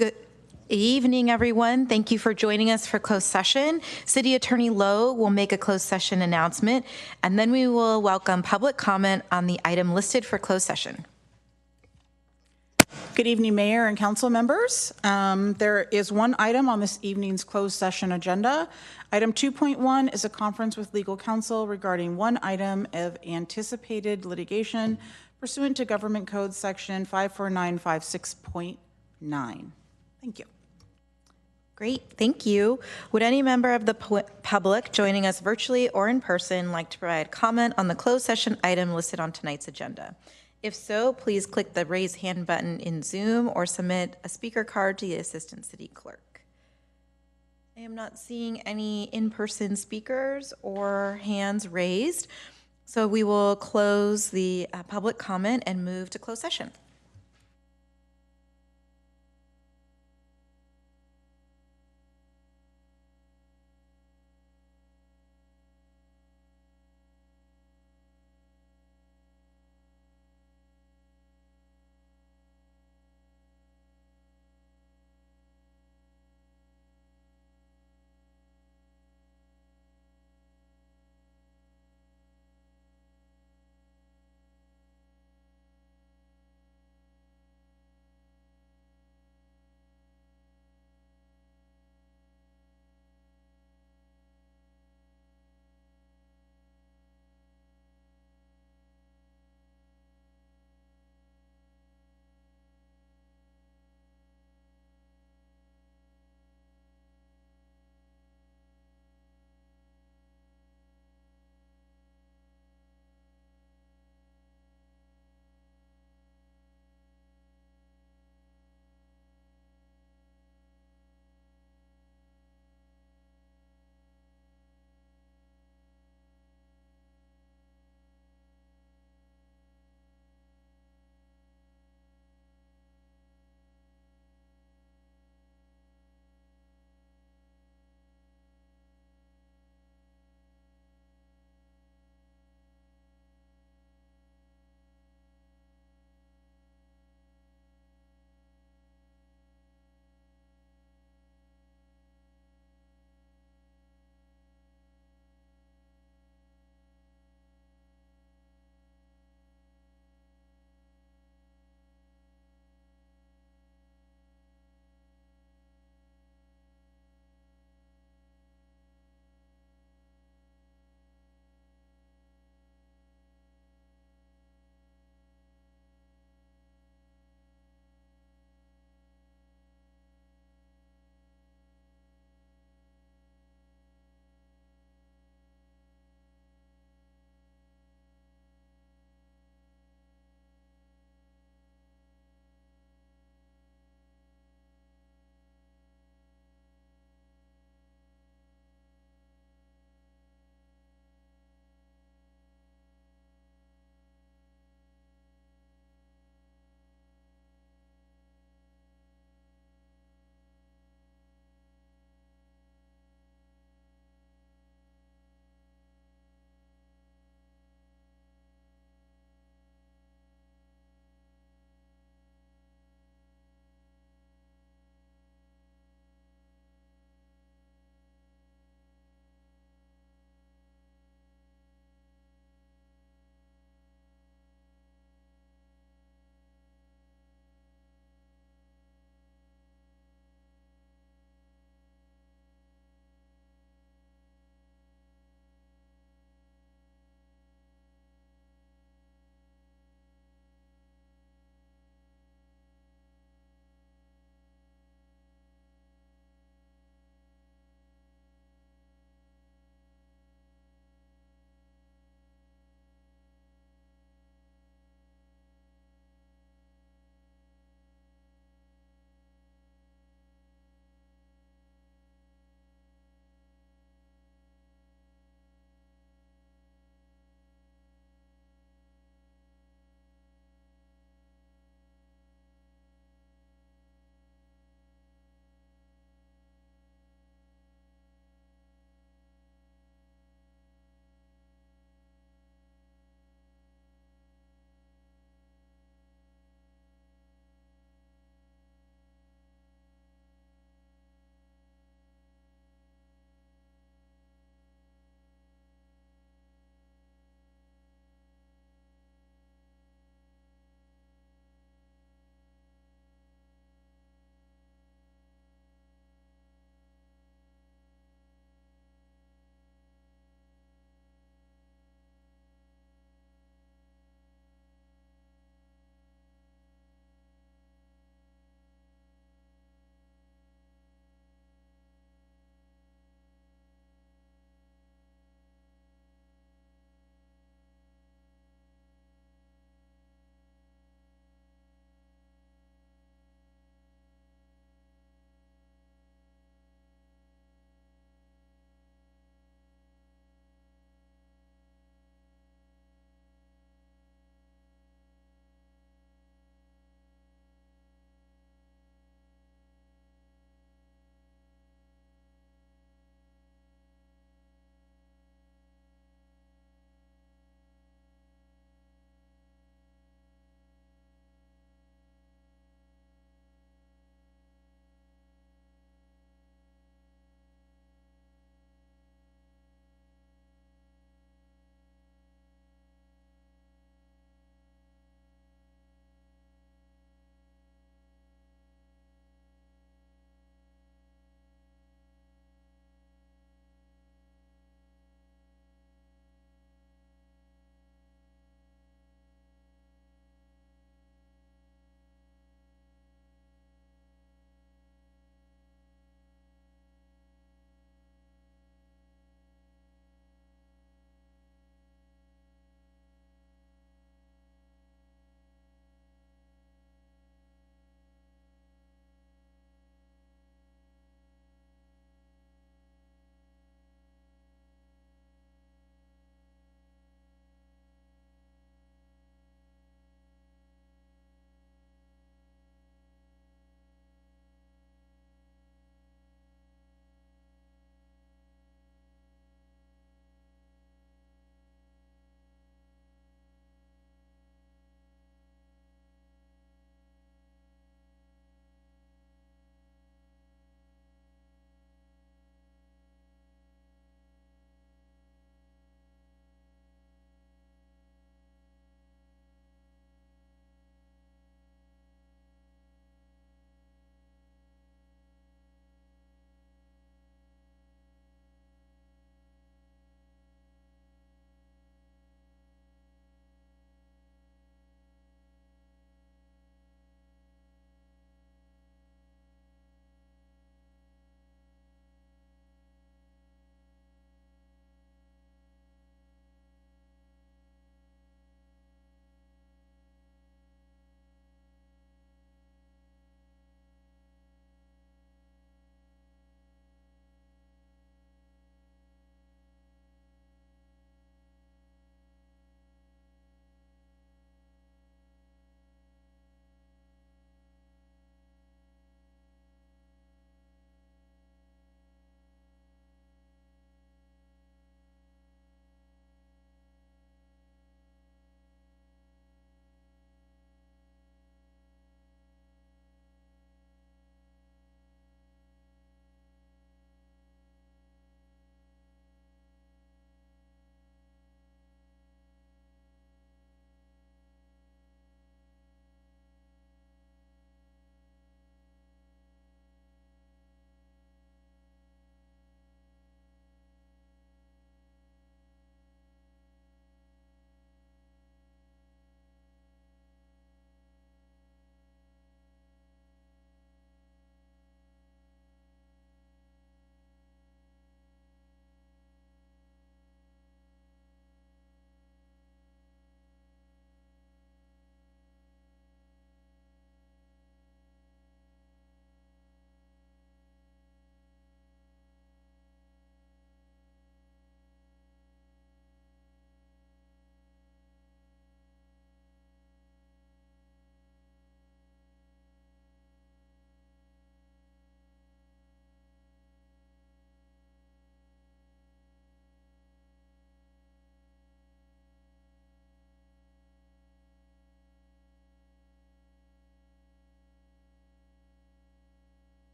Good evening, everyone. Thank you for joining us for closed session. City Attorney Lowe will make a closed session announcement, and then we will welcome public comment on the item listed for closed session. Good evening, Mayor and council members. There is one item on this evening's closed session agenda. Item 2.1 is a conference with legal counsel regarding one item of anticipated litigation pursuant to Government Code Section 54956.9. Thank you. Great, thank you. Would any member of the public joining us virtually or in person like to provide comment on the closed session item listed on tonight's agenda? If so, please click the raise hand button in Zoom or submit a speaker card to the Assistant City Clerk. I am not seeing any in-person speakers or hands raised, so we will close the public comment and move to closed session.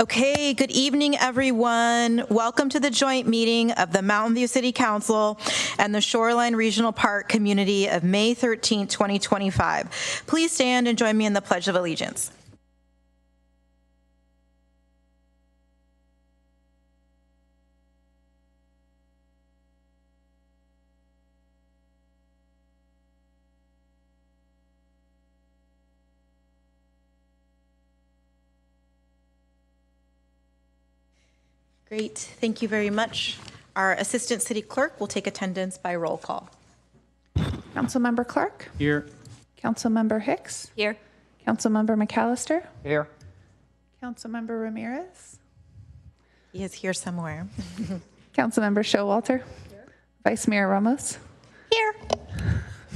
Okay, good evening, everyone. Welcome to the joint meeting of the Mountain View City Council and the Shoreline Regional Park Community of May 13, 2025. Please stand and join me in the Pledge of Allegiance. Great, thank you very much. Our Assistant City Clerk will take attendance by roll call. Councilmember Clark? Here. Councilmember Hicks? Here. Councilmember McAllister? Here. Councilmember Ramirez? He is here somewhere. Councilmember Showalter? Vice Mayor Ramos? Here.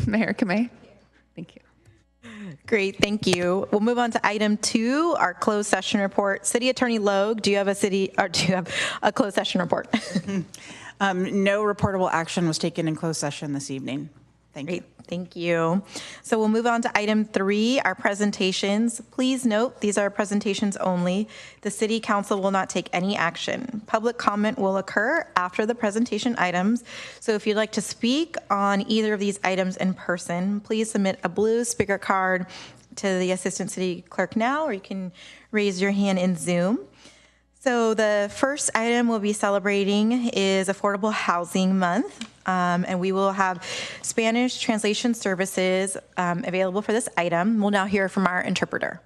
Mayor Kamei? Thank you. Great, thank you. We'll move on to item 2, our closed session report. City Attorney Logue, do you have a closed session report? No reportable action was taken in closed session this evening. Thank you. Great, thank you. So we'll move on to item 3, our presentations. Please note, these are presentations only. The City Council will not take any action. Public comment will occur after the presentation items. So if you'd like to speak on either of these items in person, please submit a blue speaker card to the Assistant City Clerk now, or you can raise your hand in Zoom. So the first item we'll be celebrating is Affordable Housing Month, and we will have Spanish translation services available for this item. We'll now hear from our interpreter.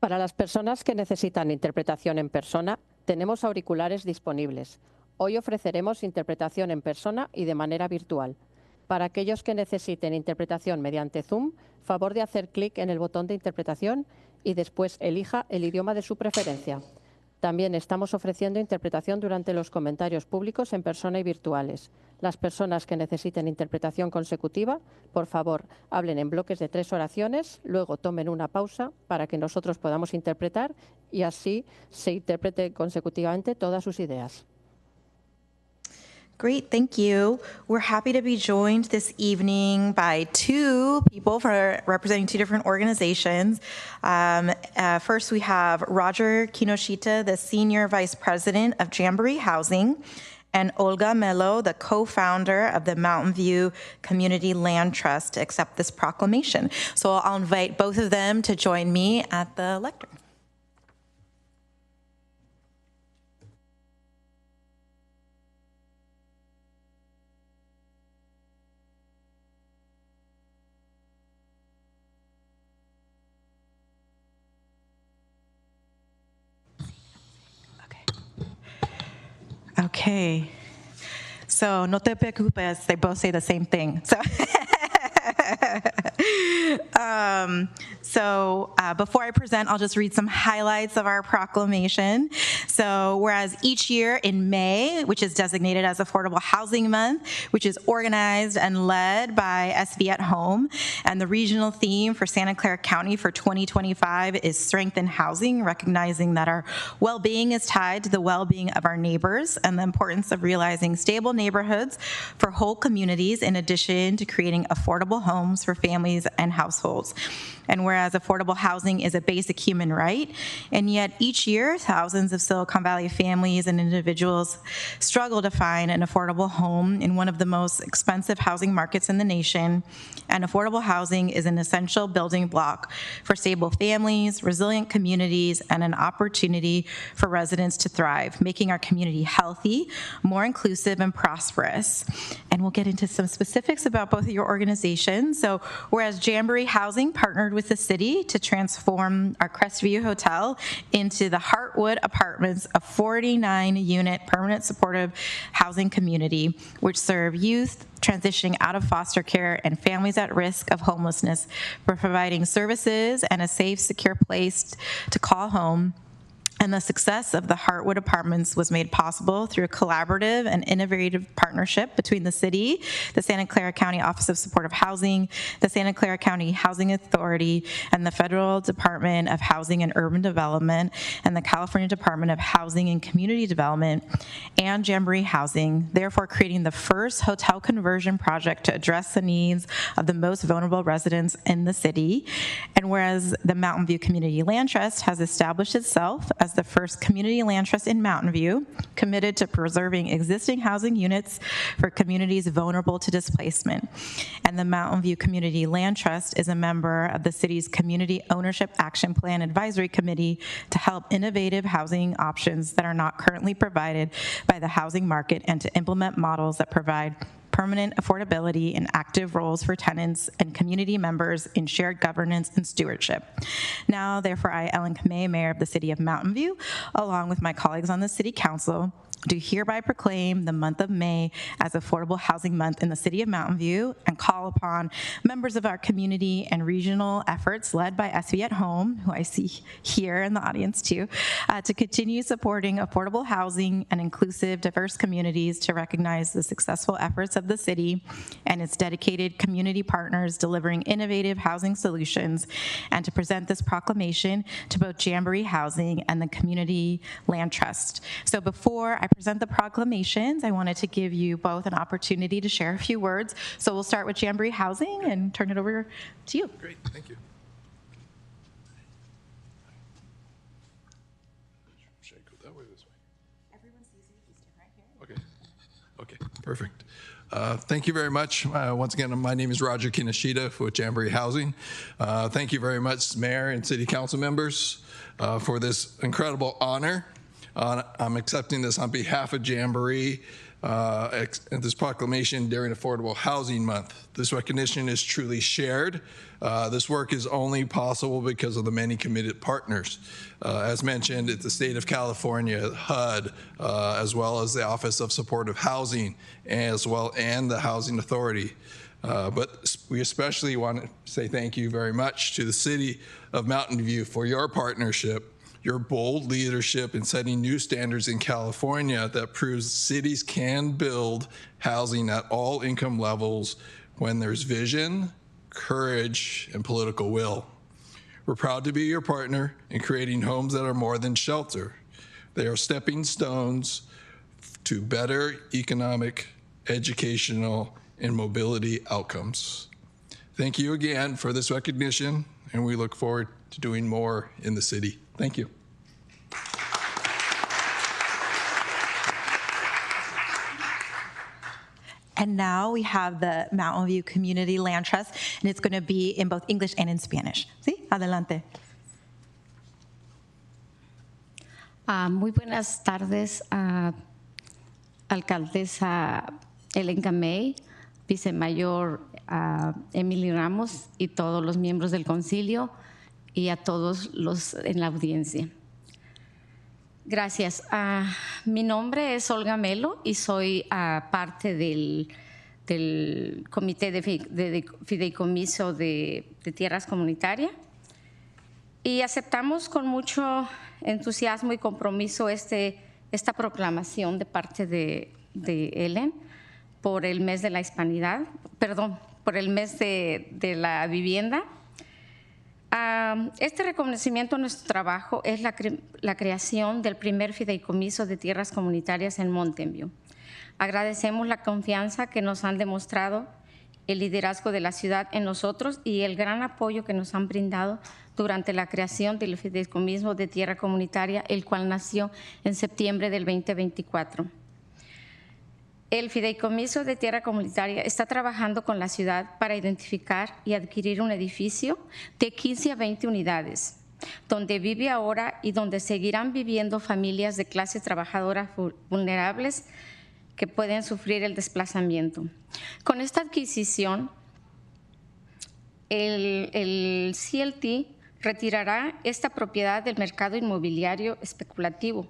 Para las personas que necesitan interpretación en persona, tenemos auriculares disponibles. Hoy ofreceremos interpretación en persona y de manera virtual. Para aquellos que necesiten interpretación mediante Zoom, favor de hacer clic en el botón de interpretación y después elija el idioma de su preferencia. También estamos ofreciendo interpretación durante los comentarios públicos en persona y virtuales. Las personas que necesiten interpretación consecutiva, por favor, hablen en bloques de 3 oraciones, luego tomen una pausa para que nosotros podamos interpretar y así se interprete consecutivamente todas sus ideas. Great, thank you. We're happy to be joined this evening by 2 people representing 2 different organizations. First, we have Roger Kinoshita, the Senior Vice President of Jamboree Housing, and Olga Melo, the co-founder of the Mountain View Community Land Trust, to accept this proclamation. So I'll invite both of them to join me at the lectern. Okay, so no te preocupes, they both say the same thing. So before I present, I'll just read some highlights of our proclamation. So whereas each year in May, which is designated as Affordable Housing Month, which is organized and led by SB at Home, and the regional theme for Santa Clara County for 2025 is Strengthen Housing, recognizing that our well-being is tied to the well-being of our neighbors and the importance of realizing stable neighborhoods for whole communities in addition to creating affordable homes for families and households. And whereas affordable housing is a basic human right, and yet each year thousands of Silicon Valley families and individuals struggle to find an affordable home in one of the most expensive housing markets in the nation, and affordable housing is an essential building block for stable families, resilient communities, and an opportunity for residents to thrive, making our community healthy, more inclusive, and prosperous. And we'll get into some specifics about both of your organizations. So whereas Jamboree Housing partnered with the city to transform our Crestview Hotel into the Heartwood Apartments, a 49-unit permanent supportive housing community, which serve youth transitioning out of foster care and families at risk of homelessness, for providing services and a safe, secure place to call home. And the success of the Heartwood Apartments was made possible through a collaborative and innovative partnership between the city, the Santa Clara County Office of Supportive Housing, the Santa Clara County Housing Authority, and the Federal Department of Housing and Urban Development, and the California Department of Housing and Community Development, and Jamboree Housing, therefore creating the first hotel conversion project to address the needs of the most vulnerable residents in the city. And whereas the Mountain View Community Land Trust has established itself as the first community land trust in Mountain View, committed to preserving existing housing units for communities vulnerable to displacement. And the Mountain View Community Land Trust is a member of the city's Community Ownership Action Plan Advisory Committee to help innovative housing options that are not currently provided by the housing market and to implement models that provide permanent affordability and active roles for tenants and community members in shared governance and stewardship. Now, therefore, I, Ellen Kamei, Mayor of the City of Mountain View, along with my colleagues on the City Council, do hereby proclaim the month of May as Affordable Housing Month in the City of Mountain View and call upon members of our community and regional efforts led by SV at Home, who I see here in the audience too, to continue supporting affordable housing and inclusive, diverse communities, to recognize the successful efforts of the city and its dedicated community partners delivering innovative housing solutions, and to present this proclamation to both Jamboree Housing and the Community Land Trust. So before I present the proclamations, I wanted to give you both an opportunity to share a few words. So we'll start with Jamboree Housing and turn it over to you. Great, thank you. Should I go that way or this way? Everyone sees you, just stand right here. Okay, perfect. Thank you very much. Once again, my name is Roger Kinoshita with Jamboree Housing. Thank you very much, Mayor and City Council members, for this incredible honor. I'm accepting this on behalf of Jamboree, this proclamation during Affordable Housing Month. This recognition is truly shared. This work is only possible because of the many committed partners. As mentioned, it's the state of California, HUD, as well as the Office of Supportive Housing, and the Housing Authority. But we especially want to say thank you very much to the City of Mountain View for your partnership, your bold leadership in setting new standards in California that proves cities can build housing at all income levels when there's vision, courage, and political will. We're proud to be your partner in creating homes that are more than shelter. They are stepping stones to better economic, educational, and mobility outcomes. Thank you again for this recognition, and we look forward to doing more in the city. Thank you. And now we have the Mountain View Community Land Trust, and it's going to be in both English and in Spanish. ¿Sí? Adelante. Muy buenas tardes, alcaldesa Ellen Kamei, vicemayor Emily Ramos y todos los miembros del concilio y a todos los en la audiencia. Gracias. Mi nombre es Olga Melo y soy parte del Comité de Fideicomiso de Tierras Comunitarias. Y aceptamos con mucho entusiasmo y compromiso esta proclamación de parte de Ellen por el mes de la hispanidad, por el mes de la vivienda. Este reconocimiento a nuestro trabajo es la creación del primer fideicomiso de tierras comunitarias en Mountain View. Agradecemos la confianza que nos han demostrado, el liderazgo de la ciudad en nosotros y el gran apoyo que nos han brindado durante la creación del fideicomiso de tierra comunitaria, el cual nació en septiembre del 2024. El Fideicomiso de Tierra Comunitaria está trabajando con la ciudad para identificar y adquirir un edificio de 15 a 20 unidades, donde vive ahora y donde seguirán viviendo familias de clase trabajadora vulnerables que pueden sufrir el desplazamiento. Con esta adquisición, el CLT retirará esta propiedad del mercado inmobiliario especulativo,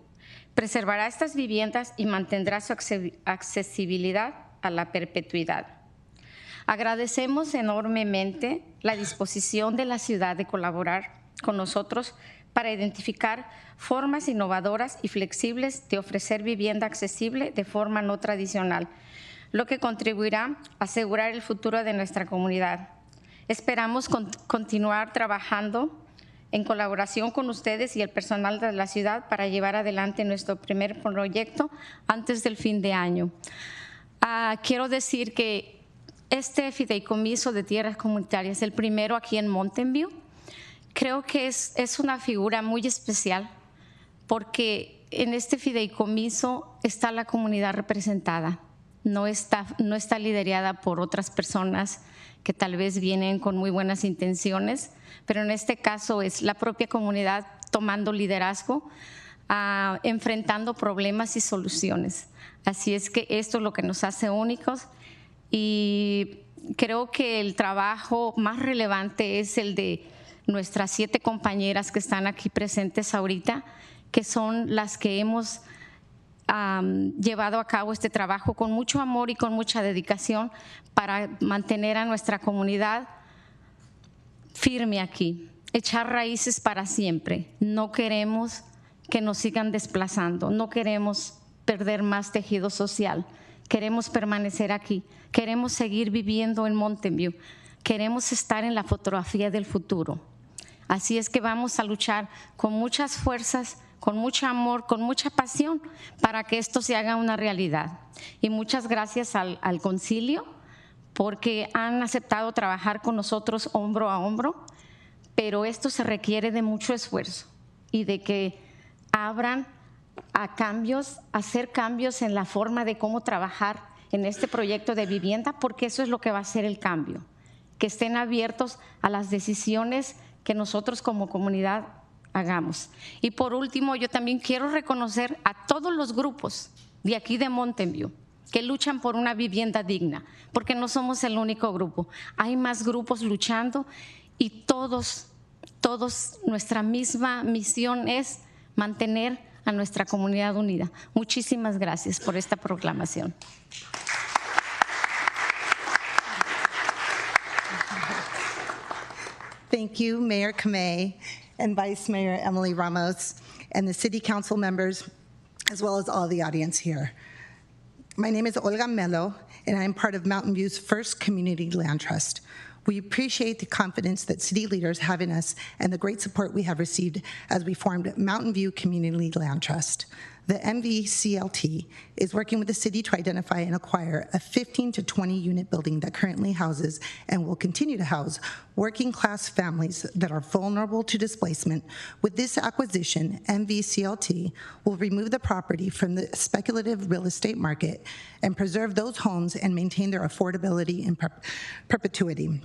preservará estas viviendas y mantendrá su accesibilidad a la perpetuidad. Agradecemos enormemente la disposición de la ciudad de colaborar con nosotros para identificar formas innovadoras y flexibles de ofrecer vivienda accesible de forma no tradicional, lo que contribuirá a asegurar el futuro de nuestra comunidad. Esperamos continuar trabajando en colaboración con ustedes y el personal de la ciudad para llevar adelante nuestro primer proyecto antes del fin de año. Quiero decir que este fideicomiso de tierras comunitarias, el primero aquí en Mountain View, creo que es una figura muy especial porque en este fideicomiso está la comunidad representada, no está liderada por otras personas que tal vez vienen con muy buenas intenciones, pero en este caso es la propia comunidad tomando liderazgo, enfrentando problemas y soluciones. Así es que esto es lo que nos hace únicos y creo que el trabajo más relevante es el de nuestras 7 compañeras que están aquí presentes ahorita, que son las que hemos llevado a cabo este trabajo con mucho amor y con mucha dedicación para mantener a nuestra comunidad firme aquí, echar raíces para siempre. No queremos que nos sigan desplazando, no queremos perder más tejido social, queremos permanecer aquí, queremos seguir viviendo en Mountain View, queremos estar en la fotografía del futuro. Así es que vamos a luchar con muchas fuerzas, con mucho amor, con mucha pasión para que esto se haga una realidad. Y muchas gracias al concilio porque han aceptado trabajar con nosotros hombro a hombro, pero esto se requiere de mucho esfuerzo y de que abran a cambios, hacer cambios en la forma de cómo trabajar en este proyecto de vivienda, porque eso es lo que va a ser el cambio, que estén abiertos a las decisiones que nosotros como comunidad hagamos. Y por último, yo también quiero reconocer a todos los grupos de aquí de Mountain View que luchan por una vivienda digna, porque no somos el único grupo. Hay más grupos luchando y todos, nuestra misma misión es mantener a nuestra comunidad unida. Muchísimas gracias por esta proclamación. Thank you, Mayor Kamei and Vice Mayor Emily Ramos, and the City Council members, as well as all the audience here. My name is Olga Melo, and I'm part of Mountain View's first community land trust. We appreciate the confidence that city leaders have in us and the great support we have received as we formed Mountain View Community Land Trust. The MVCLT is working with the city to identify and acquire a 15 to 20 unit building that currently houses and will continue to house working class families that are vulnerable to displacement. With this acquisition, MVCLT will remove the property from the speculative real estate market and preserve those homes and maintain their affordability in perpetuity.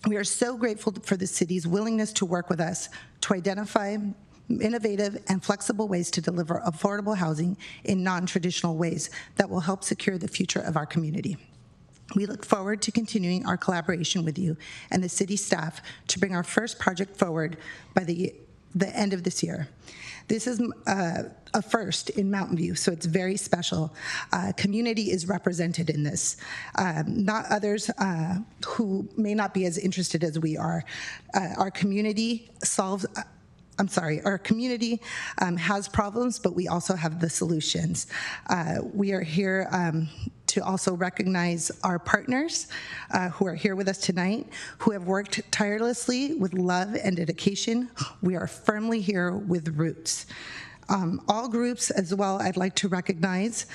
We are so grateful for the city's willingness to work with us to identify innovative and flexible ways to deliver affordable housing in non-traditional ways that will help secure the future of our community. We look forward to continuing our collaboration with you and the city staff to bring our first project forward by the end of this year. This is a first in Mountain View, so it's very special. Community is represented in this, not others who may not be as interested as we are. Our community has problems, but we also have the solutions. We are here to also recognize our partners who are here with us tonight, who have worked tirelessly with love and dedication. We are firmly here with roots. All groups as well, I'd like to recognize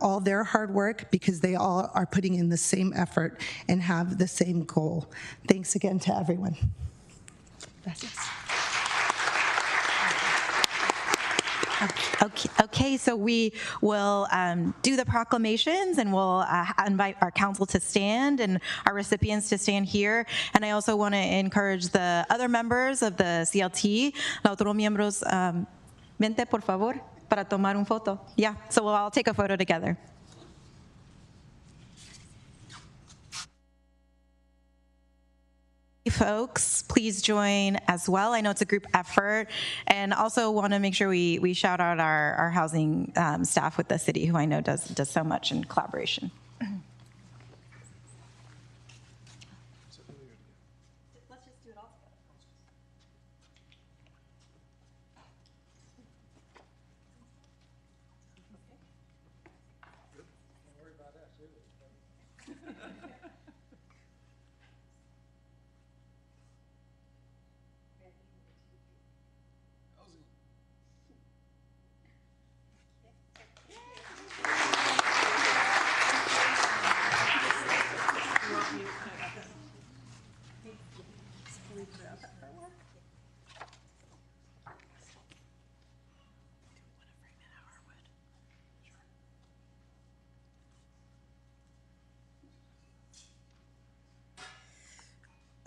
all their hard work because they all are putting in the same effort and have the same goal. Thanks again to everyone. Gracias. Okay, so we will do the proclamations and we'll invite our council to stand and our recipients to stand here. And I also want to encourage the other members of the CLT, los otros miembros, vente por favor para tomar un foto. Yeah, so we'll all take a photo together. Folks, please join as well. I know it's a group effort, and also want to make sure we shout out our housing staff with the city, who I know does so much in collaboration. Let's just do it all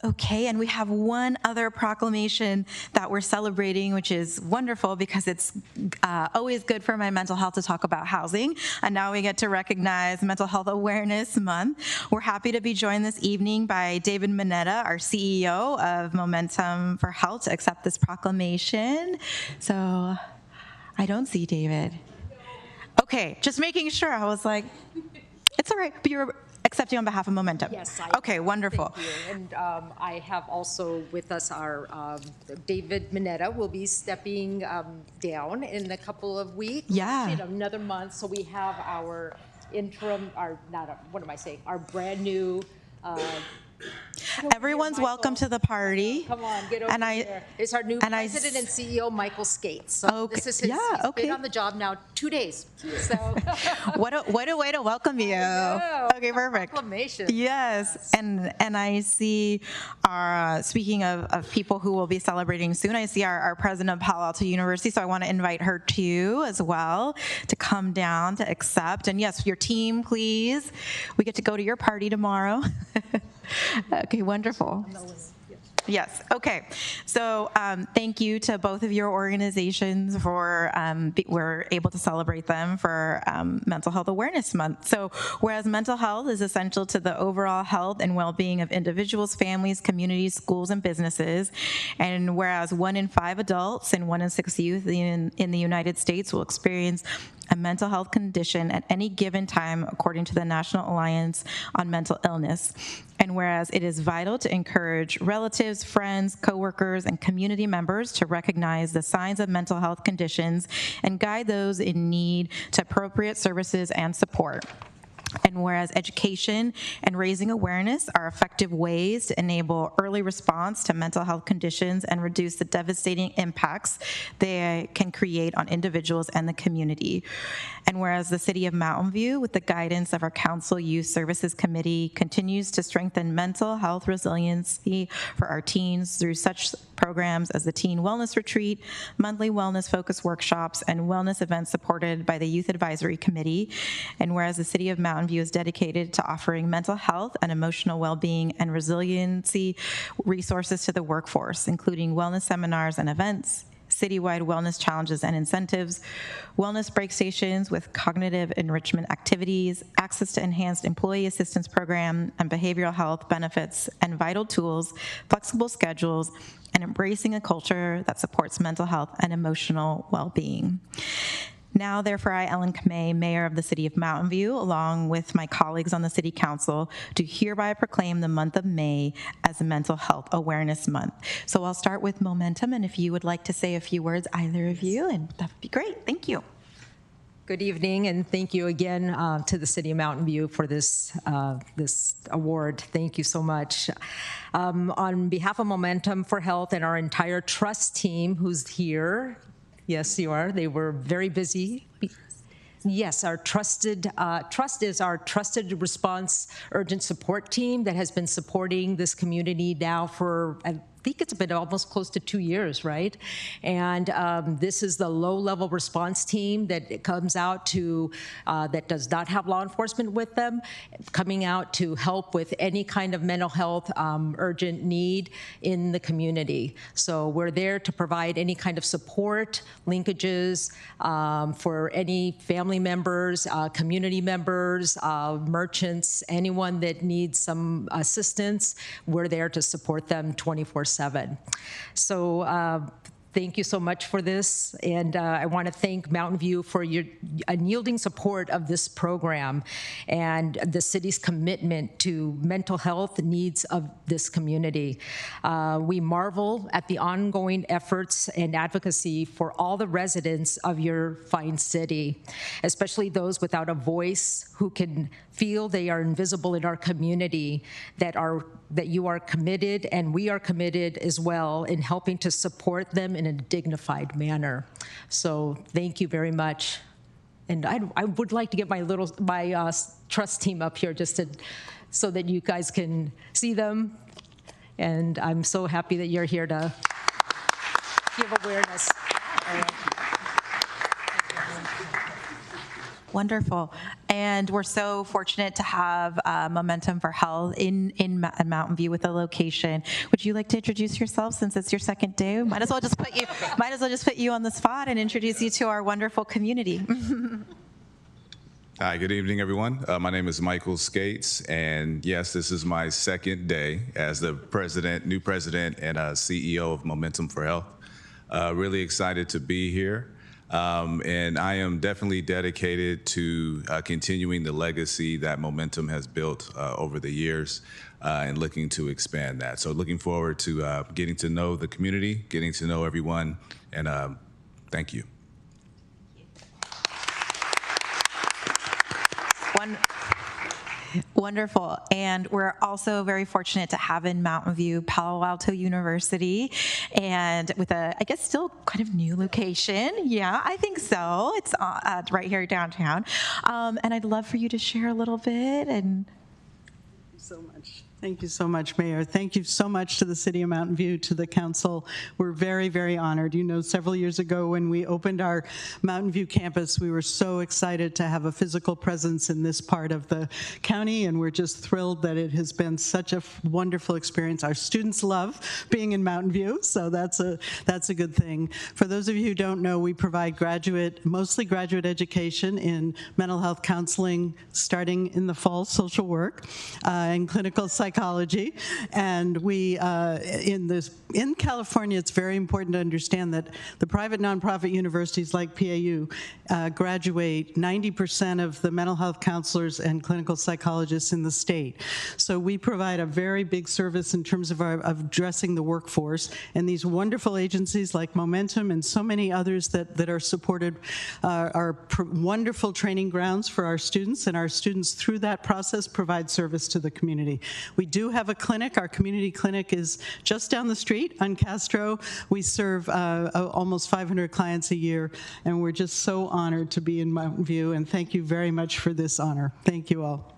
Okay, and we have one other proclamation that we're celebrating, which is wonderful because it's always good for my mental health to talk about housing. And now we get to recognize Mental Health Awareness Month. We're happy to be joined this evening by David Mineta, our CEO of Momentum for Health, to accept this proclamation. So I don't see David. Okay, just making sure. I was like, it's all right, but you're accepting on behalf of Momentum. Yes, I Okay, wonderful. Thank you. And I have also with us our David Mineta will be stepping down in a couple of weeks. Yeah. Another month. So we have our interim, our brand new. Everyone's welcome to the party. Come on, get over here. It's our new president and CEO, Michael Skates. So Okay, this is his, yeah, he's okay. been on the job now 2 days. So What a way to welcome you. know. Okay, perfect. Proclamation. Yes, and I see our, speaking of people who will be celebrating soon, I see our president of Palo Alto University, so I want to invite her too as well to come down to accept. And yes, your team, please. We get to go to your party tomorrow. Okay, wonderful. Yes, okay. So thank you to both of your organizations for, we're able to celebrate them for Mental Health Awareness Month. So whereas mental health is essential to the overall health and well-being of individuals, families, communities, schools, and businesses, and whereas 1 in 5 adults and 1 in 6 youth in the United States will experience a mental health condition at any given time, according to the National Alliance on Mental Illness. And whereas it is vital to encourage relatives, friends, coworkers, and community members to recognize the signs of mental health conditions and guide those in need to appropriate services and support. And whereas education and raising awareness are effective ways to enable early response to mental health conditions and reduce the devastating impacts they can create on individuals and the community. And whereas the City of Mountain View, with the guidance of our Council Youth Services Committee, continues to strengthen mental health resiliency for our teens through such programs as the Teen Wellness Retreat, monthly wellness-focused workshops, and wellness events supported by the Youth Advisory Committee. And whereas the City of Mountain View is dedicated to offering mental health and emotional well-being and resiliency resources to the workforce, including wellness seminars and events, citywide wellness challenges and incentives, wellness break stations with cognitive enrichment activities, access to enhanced employee assistance program and behavioral health benefits and vital tools, flexible schedules, and embracing a culture that supports mental health and emotional well-being. Now, therefore, I, Ellen Kamei, Mayor of the City of Mountain View, along with my colleagues on the City Council, do hereby proclaim the month of May as a Mental Health Awareness Month. So I'll start with Momentum, and if you would like to say a few words, either of you, and that would be great. Thank you. Good evening, and thank you again to the City of Mountain View for this award. Thank you so much. On behalf of Momentum for Health and our entire trust team who's here, yes, you are. They were very busy. Yes, our Trust is our trusted response urgent support team that has been supporting this community now for, I think it's been almost close to 2 years, right? And this is the low-level response team that comes out to, that does not have law enforcement with them, coming out to help with any kind of mental health urgent need in the community. So we're there to provide any kind of support, linkages for any family members, community members, merchants, anyone that needs some assistance. We're there to support them 24/7. So thank you so much for this, and I want to thank Mountain View for your unyielding support of this program and the city's commitment to mental health needs of this community. We marvel at the ongoing efforts and advocacy for all the residents of your fine city, especially those without a voice who can feel they are invisible in our community, that you are committed, and we are committed as well in helping to support them in a dignified manner. So thank you very much. And I would like to get my trust team up here just so that you guys can see them. And I'm so happy that you're here to give awareness. Wonderful. And we're so fortunate to have Momentum for Health in Mountain View with a location. Would you like to introduce yourself since it's your second day? Might as well just put you on the spot and introduce you to our wonderful community. Hi, good evening, everyone. My name is Michael Skates, and yes, this is my second day as the new president and CEO of Momentum for Health. Really excited to be here. And I am definitely dedicated to continuing the legacy that Momentum has built over the years and looking to expand that. So looking forward to getting to know the community, getting to know everyone, and thank you. Wonderful. And we're also very fortunate to have in Mountain View Palo Alto University, and with a, I guess, still kind of new location. Yeah, I think so. It's right here downtown. And I'd love for you to share a little bit. And so much. Thank you so much, Mayor. Thank you so much to the City of Mountain View, to the council. We're very, very honored. You know, several years ago when we opened our Mountain View campus, we were so excited to have a physical presence in this part of the county, and we're just thrilled that it has been such a wonderful experience. Our students love being in Mountain View, so that's a good thing. For those of you who don't know, we provide mostly graduate education in mental health counseling, starting in the fall, social work, and clinical psychology. And we, in California, it's very important to understand that the private nonprofit universities like PAU graduate 90% of the mental health counselors and clinical psychologists in the state. So we provide a very big service in terms of addressing the workforce. And these wonderful agencies like Momentum and so many others that are supported are wonderful training grounds for our students, and our students through that process provide service to the community. We do have a clinic. Our community clinic is just down the street on Castro. We serve almost 500 clients a year, and we're just so honored to be in Mountain View, and thank you very much for this honor. Thank you all.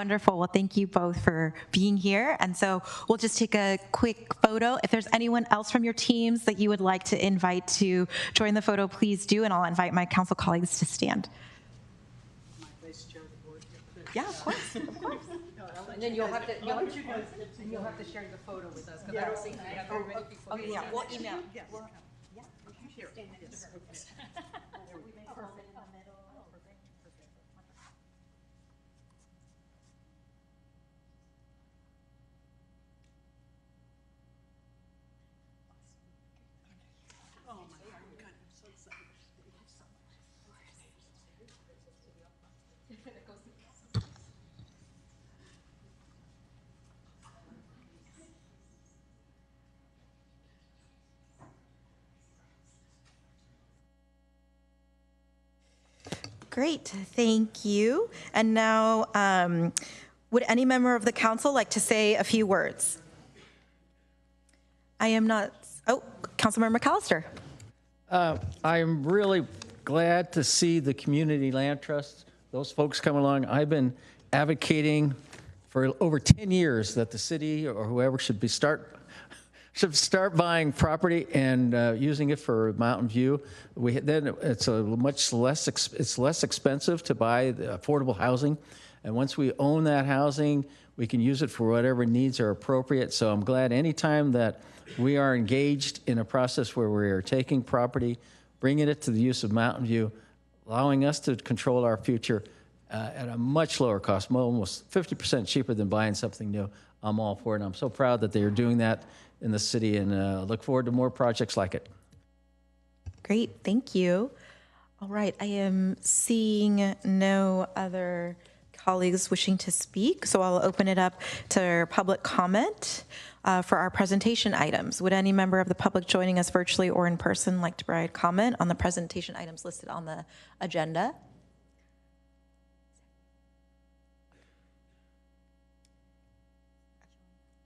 wonderful. Well, thank you both for being here. And so we'll just take a quick photo. If there's anyone else from your teams that you would like to invite to join the photo, please do, and I'll invite my council colleagues to stand. Yeah, of course, of course. And then you'll have to share the photo with us, because I don't think we have everybody before. Okay, yeah, we'll email. Yes. Yeah. Great, thank you. And now, would any member of the council like to say a few words? I am not, Councilmember McAllister. I'm really glad to see the Community Land Trust, those folks come along. I've been advocating for over 10 years that the city or whoever should start buying property and using it for Mountain View. Then it's it's less expensive to buy the affordable housing, and once we own that housing, we can use it for whatever needs are appropriate. So I'm glad anytime that we are engaged in a process where we are taking property, bringing it to the use of Mountain View, allowing us to control our future at a much lower cost, almost 50% cheaper than buying something new. I'm all for it, and I'm so proud that they are doing that in the city, and look forward to more projects like it. Great, thank you. All right, I am seeing no other colleagues wishing to speak, so I'll open it up to public comment for our presentation items. Would any member of the public joining us virtually or in person like to provide comment on the presentation items listed on the agenda?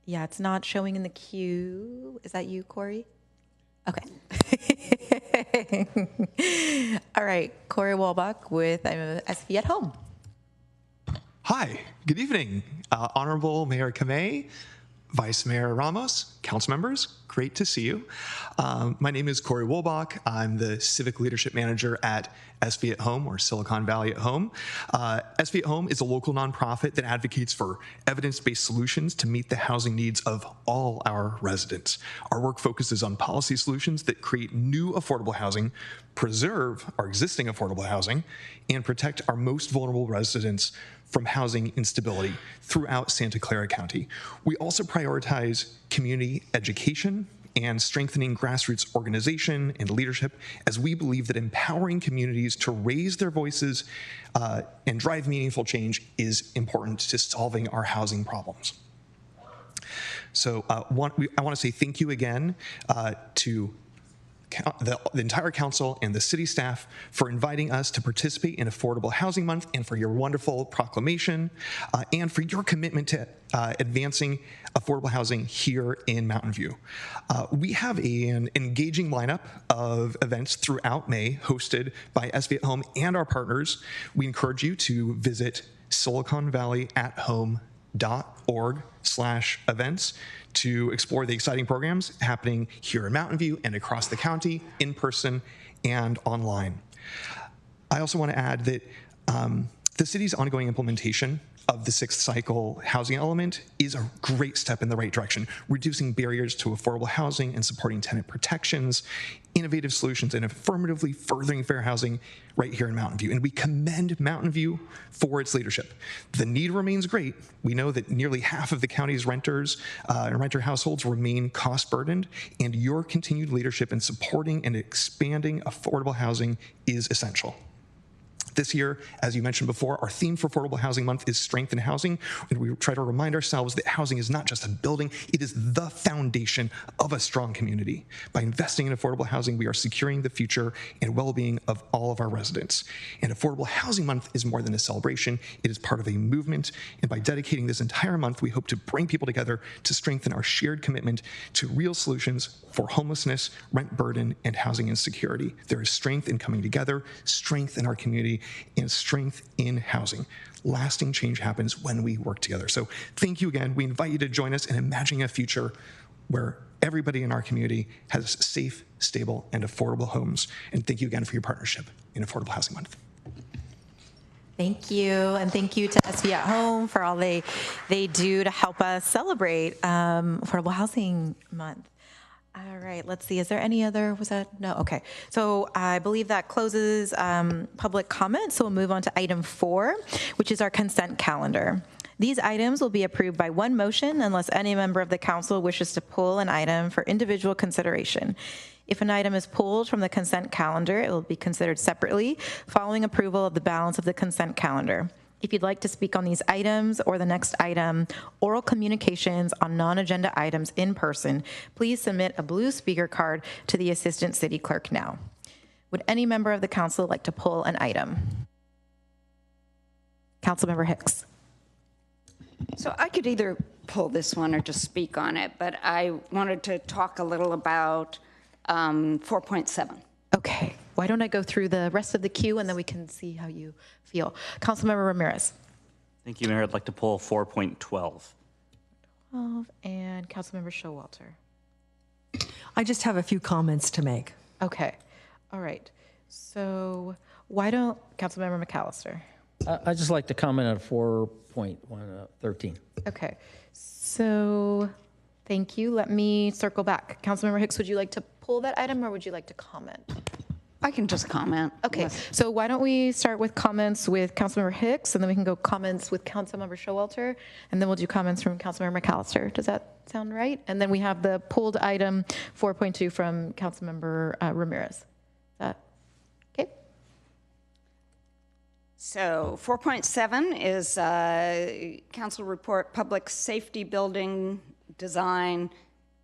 Yeah, it's not showing in the queue. Is that you, Corey? Okay. All right, Corey Walbach with SV at Home. Hi, good evening, Honorable Mayor Kamei, Vice Mayor Ramos, council members, great to see you. My name is Corey Wolbach. I'm the Civic Leadership Manager at SV at Home, or Silicon Valley at Home. SV at Home is a local nonprofit that advocates for evidence-based solutions to meet the housing needs of all our residents. Our work focuses on policy solutions that create new affordable housing, preserve our existing affordable housing, and protect our most vulnerable residents from housing instability throughout Santa Clara County. We also prioritize community education and strengthening grassroots organization and leadership, as we believe that empowering communities to raise their voices and drive meaningful change is important to solving our housing problems. So I want to say thank you again to the entire council and the city staff for inviting us to participate in Affordable Housing Month, and for your wonderful proclamation, and for your commitment to advancing affordable housing here in Mountain View. We have an engaging lineup of events throughout May hosted by SV at Home and our partners. We encourage you to visit siliconvalleyathome.org/events to explore the exciting programs happening here in Mountain View and across the county, in person and online. I also want to add that the city's ongoing implementation of the sixth cycle housing element is a great step in the right direction, reducing barriers to affordable housing and supporting tenant protections, innovative solutions, and affirmatively furthering fair housing right here in Mountain View. And we commend Mountain View for its leadership. The need remains great. We know that nearly half of the county's renters and renter households remain cost burdened, and your continued leadership in supporting and expanding affordable housing is essential. This year, as you mentioned before, our theme for Affordable Housing Month is Strength in Housing, and we try to remind ourselves that housing is not just a building, it is the foundation of a strong community. By investing in affordable housing, we are securing the future and well-being of all of our residents. And Affordable Housing Month is more than a celebration, it is part of a movement, and by dedicating this entire month, we hope to bring people together to strengthen our shared commitment to real solutions for homelessness, rent burden, and housing insecurity. There is strength in coming together, strength in our community, and strength in housing. Lasting change happens when we work together. So thank you again. We invite you to join us in imagining a future where everybody in our community has safe, stable, and affordable homes. And thank you again for your partnership in Affordable Housing Month. Thank you, and thank you to SV at Home for all they do to help us celebrate Affordable Housing Month. All right, let's see. Is there any other, was that, no, okay. So I believe that closes public comment. So we'll move on to item 4, which is our consent calendar. These items will be approved by one motion unless any member of the council wishes to pull an item for individual consideration. If an item is pulled from the consent calendar, it will be considered separately following approval of the balance of the consent calendar. If you'd like to speak on these items or the next item, oral communications on non-agenda items in person, please submit a blue speaker card to the Assistant City Clerk now. Would any member of the council like to pull an item? Councilmember Hicks. So I could either pull this one or just speak on it, but I wanted to talk a little about 4.7. Okay, why don't I go through the rest of the queue and then we can see how you feel. Councilmember Ramirez. Thank you, Mayor. I'd like to pull 4.12. 12, and Councilmember Showalter. I just have a few comments to make. Okay, all right. So why don't, Councilmember McAllister. I'd just like to comment on 4.13. Okay, so thank you. Let me circle back. Councilmember Hicks, would you like to pull that item or would you like to comment? I can just comment. Okay, so why don't we start with comments with Councilmember Hicks, and then we can go comments with Councilmember Showalter, and then we'll do comments from Councilmember McAllister. Does that sound right? And then we have the pulled item 4.2 from Councilmember Ramirez. Is that okay? So 4.7 is council report, public safety building design,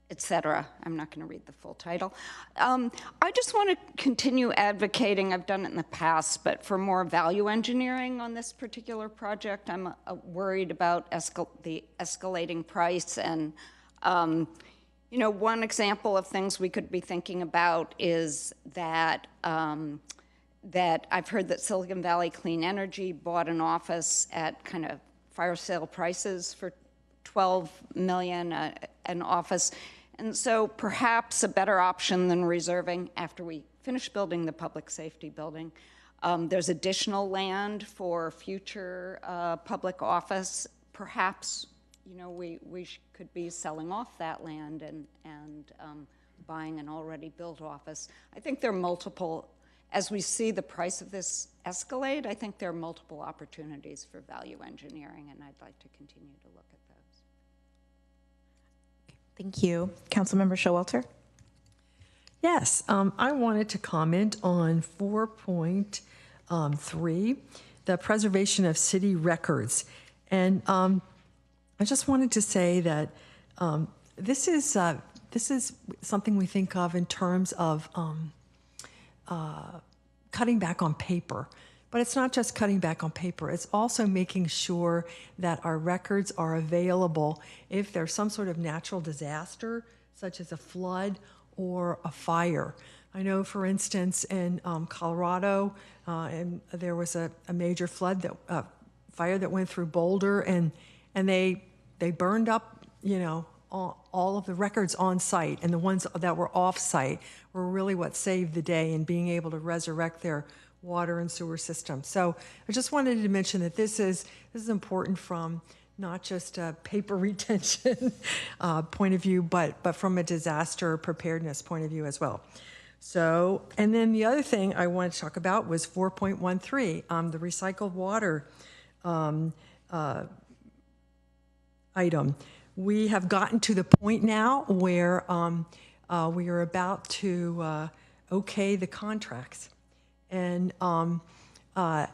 etc. I'm not going to read the full title. I just want to continue advocating, I've done it in the past, but for more value engineering on this particular project. I'm worried about the escalating price, and you know, one example of things we could be thinking about is that that I've heard that Silicon Valley Clean Energy bought an office at kind of fire sale prices for 12 million an office. And so perhaps a better option than reserving after we finish building the public safety building. There's additional land for future public office. Perhaps, you know, we could be selling off that land and buying an already built office. I think there are multiple, as we see the price of this escalate, I think there are multiple opportunities for value engineering, and I'd like to continue to look at those. Thank you. Councilmember Showalter? Yes, I wanted to comment on 4.3, the preservation of city records. And I just wanted to say that this is something we think of in terms of cutting back on paper. But it's not just cutting back on paper, it's also making sure that our records are available if there's some sort of natural disaster, such as a flood or a fire. I know, for instance, in Colorado, and there was a major fire that went through Boulder, and they burned up, you know, all of the records on site, and the ones that were off site were really what saved the day in being able to resurrect their water and sewer system. So I just wanted to mention that this is important from not just a paper retention point of view, but from a disaster preparedness point of view as well. So, and then the other thing I wanted to talk about was 4.13, the recycled water item. We have gotten to the point now where we are about to okay the contracts. And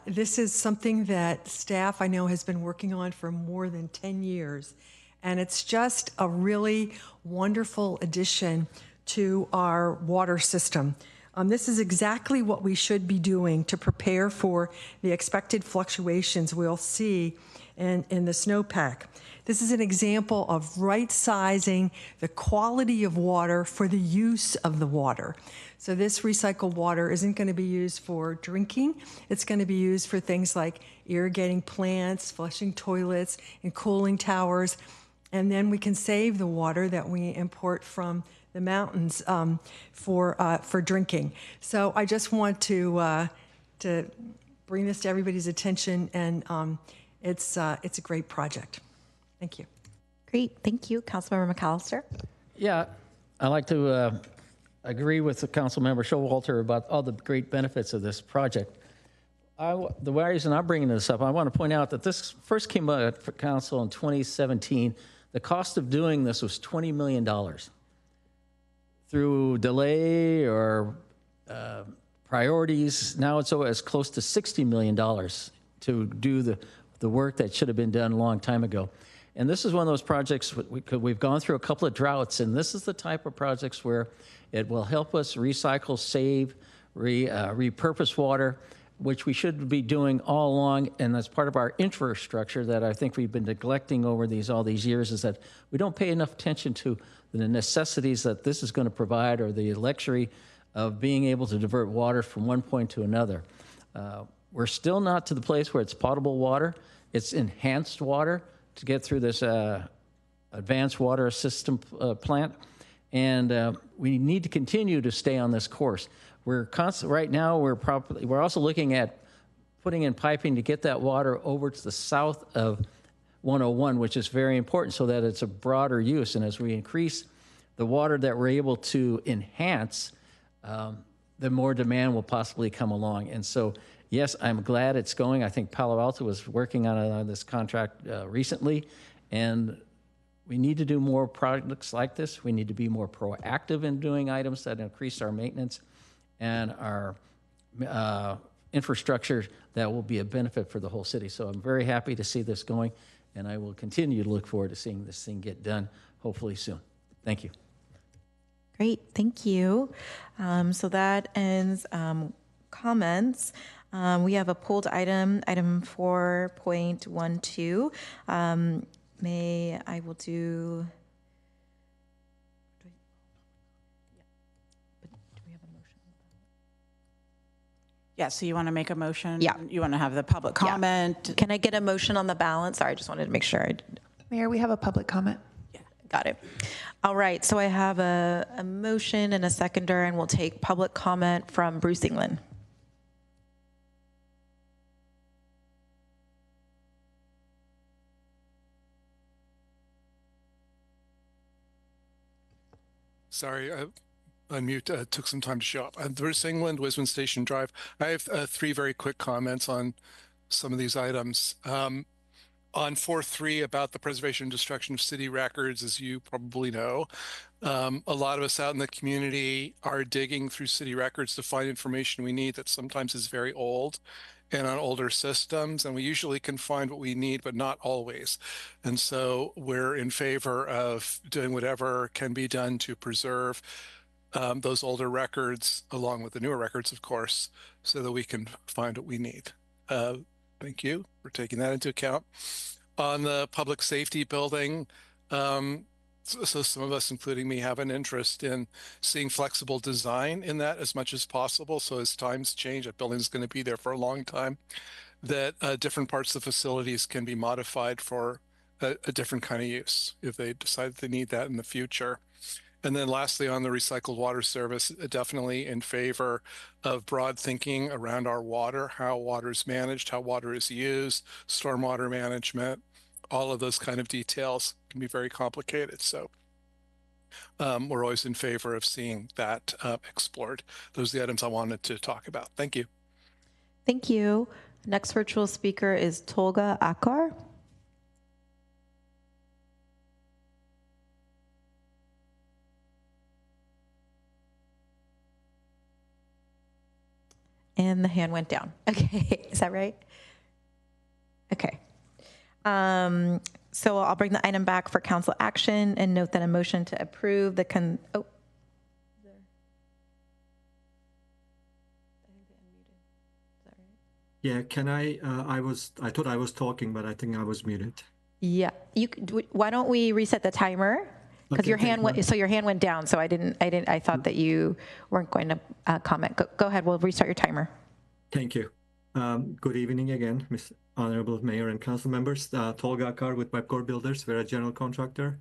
this is something that staff, I know, has been working on for more than 10 years. And it's just a really wonderful addition to our water system. This is exactly what we should be doing to prepare for the expected fluctuations we'll see in the snowpack. This is an example of right-sizing the quality of water for the use of the water. So this recycled water isn't going to be used for drinking. It's going to be used for things like irrigating plants, flushing toilets, and cooling towers. And then we can save the water that we import from the mountains for drinking. So I just want to bring this to everybody's attention, and it's a great project. Thank you. Great, thank you. Councilmember McAllister? Yeah, I'd like to agree with the Councilmember Showalter about all the great benefits of this project. The reason I'm bringing this up, I want to point out that this first came out for council in 2017. The cost of doing this was $20 million. Through delay or priorities, now it's as close to $60 million to do the work that should have been done a long time ago. And this is one of those projects, we've gone through a couple of droughts, and this is the type of projects where it will help us recycle, save, repurpose water, which we should be doing all along. And that's part of our infrastructure that I think we've been neglecting over all these years, is that we don't pay enough attention to the necessities that this is going to provide, or the luxury of being able to divert water from one point to another. We're still not to the place where it's potable water. It's enhanced water to get through this advanced water system plant. And we need to continue to stay on this course. Right now, we're also looking at putting in piping to get that water over to the south of 101, which is very important so that it's a broader use. And as we increase the water that we're able to enhance, the more demand will possibly come along. And so, yes, I'm glad it's going. I think Palo Alto was working on this contract recently, and we need to do more projects like this. We need to be more proactive in doing items that increase our maintenance and our infrastructure that will be a benefit for the whole city. So I'm very happy to see this going, and I will continue to look forward to seeing this thing get done, hopefully soon. Thank you. Great, thank you. So that ends comments. We have a pulled item 4.12. I will do. Yeah, so you want to make a motion? Yeah. You want to have the public comment? Yeah. Can I get a motion on the balance? Sorry, I just wanted to make sure. Mayor, we have a public comment. Got it. All right, so I have a motion and a seconder, and we'll take public comment from Bruce England. Sorry, unmute. Took some time to show up. Bruce England, Wisman Station Drive. I have three very quick comments on some of these items. On 4.3 about the preservation and destruction of city records, as you probably know, a lot of us out in the community are digging through city records to find information we need that sometimes is very old and on older systems, and we usually can find what we need, but not always. And so we're in favor of doing whatever can be done to preserve those older records, along with the newer records, of course, so that we can find what we need. Thank you for taking that into account. On the public safety building, so some of us, including me, have an interest in seeing flexible design in that as much as possible. So as times change, that building is going to be there for a long time, that different parts of the facilities can be modified for a different kind of use if they decide that they need that in the future. And then lastly, on the recycled water service, definitely in favor of broad thinking around our water, how water is managed, how water is used, stormwater management, all of those kind of details can be very complicated. So we're always in favor of seeing that explored. Those are the items I wanted to talk about. Thank you. Thank you. Next virtual speaker is Tolga Akar. And the hand went down. Okay, is that right? Okay. So I'll bring the item back for council action and note that a motion to approve the Yeah, can I thought I was talking, but I think I was muted. Yeah, why don't we reset the timer? Because Okay, your hand went down, so I thought that you weren't going to comment. Go ahead, we'll restart your timer. Thank you. Good evening again, Ms. Honorable Mayor and council members. Tolga Akar with Webcore Builders. We're a general contractor.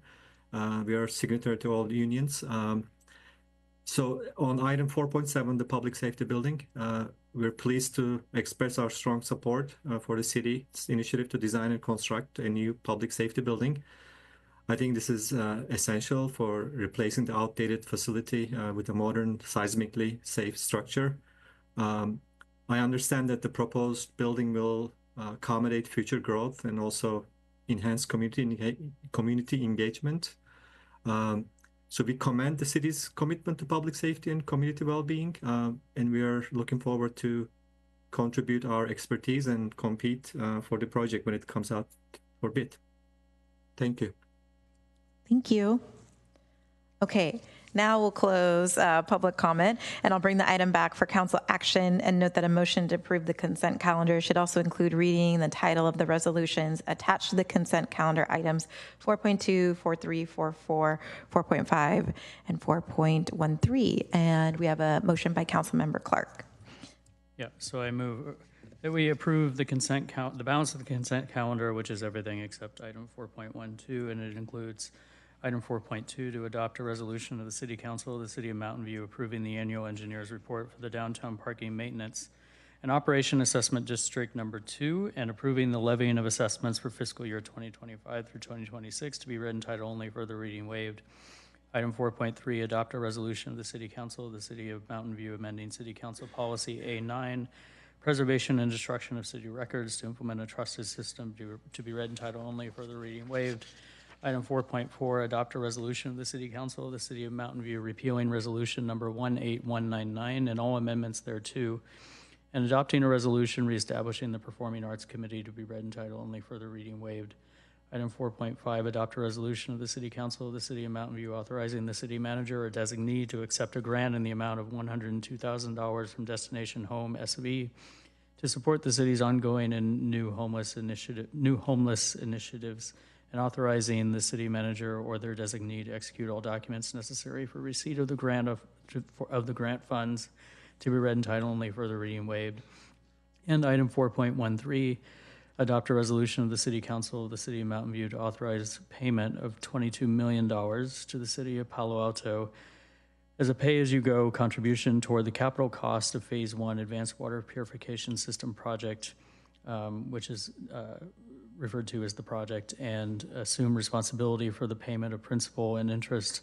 We are signatory to all the unions. So on item 4.7, the public safety building, we're pleased to express our strong support for the city's initiative to design and construct a new public safety building. I think this is essential for replacing the outdated facility with a modern, seismically safe structure. I understand that the proposed building will accommodate future growth and also enhance community engagement. So we commend the city's commitment to public safety and community well-being, and we are looking forward to contribute our expertise and compete for the project when it comes out for bid. Thank you. Thank you. Okay, now we'll close public comment, and I'll bring the item back for council action and note that a motion to approve the consent calendar should also include reading the title of the resolutions attached to the consent calendar items 4.2, 4.3, 4.4, 4.5, and 4.13. And we have a motion by Councilmember Clark. Yeah, so I move that we approve the the balance of the consent calendar, which is everything except item 4.12, and it includes item 4.2 to adopt a resolution of the City Council of the City of Mountain View approving the annual engineer's report for the downtown parking maintenance and operation assessment district number 2, and approving the levying of assessments for fiscal year 2025 through 2026 to be read in title only, further reading waived. Item 4.3, adopt a resolution of the City Council of the City of Mountain View amending City Council Policy A9, preservation and destruction of city records to implement a trusted system to be read in title only, further reading waived. Item 4.4, adopt a resolution of the City Council of the City of Mountain View repealing resolution number 18199 and all amendments thereto, and adopting a resolution reestablishing the Performing Arts Committee to be read in title only, further reading waived. Item 4.5, adopt a resolution of the City Council of the City of Mountain View authorizing the city manager or designee to accept a grant in the amount of $102,000 from Destination Home SV to support the city's ongoing and new homeless initiatives, and authorizing the city manager or their designee to execute all documents necessary for receipt of the grant of the grant funds to be read in title only, further reading waived. And item 4.13, adopt a resolution of the City Council of the City of Mountain View to authorize payment of $22 million to the City of Palo Alto as a pay-as-you-go contribution toward the capital cost of Phase 1 Advanced Water Purification System Project, which is referred to as the project, and assume responsibility for the payment of principal and interest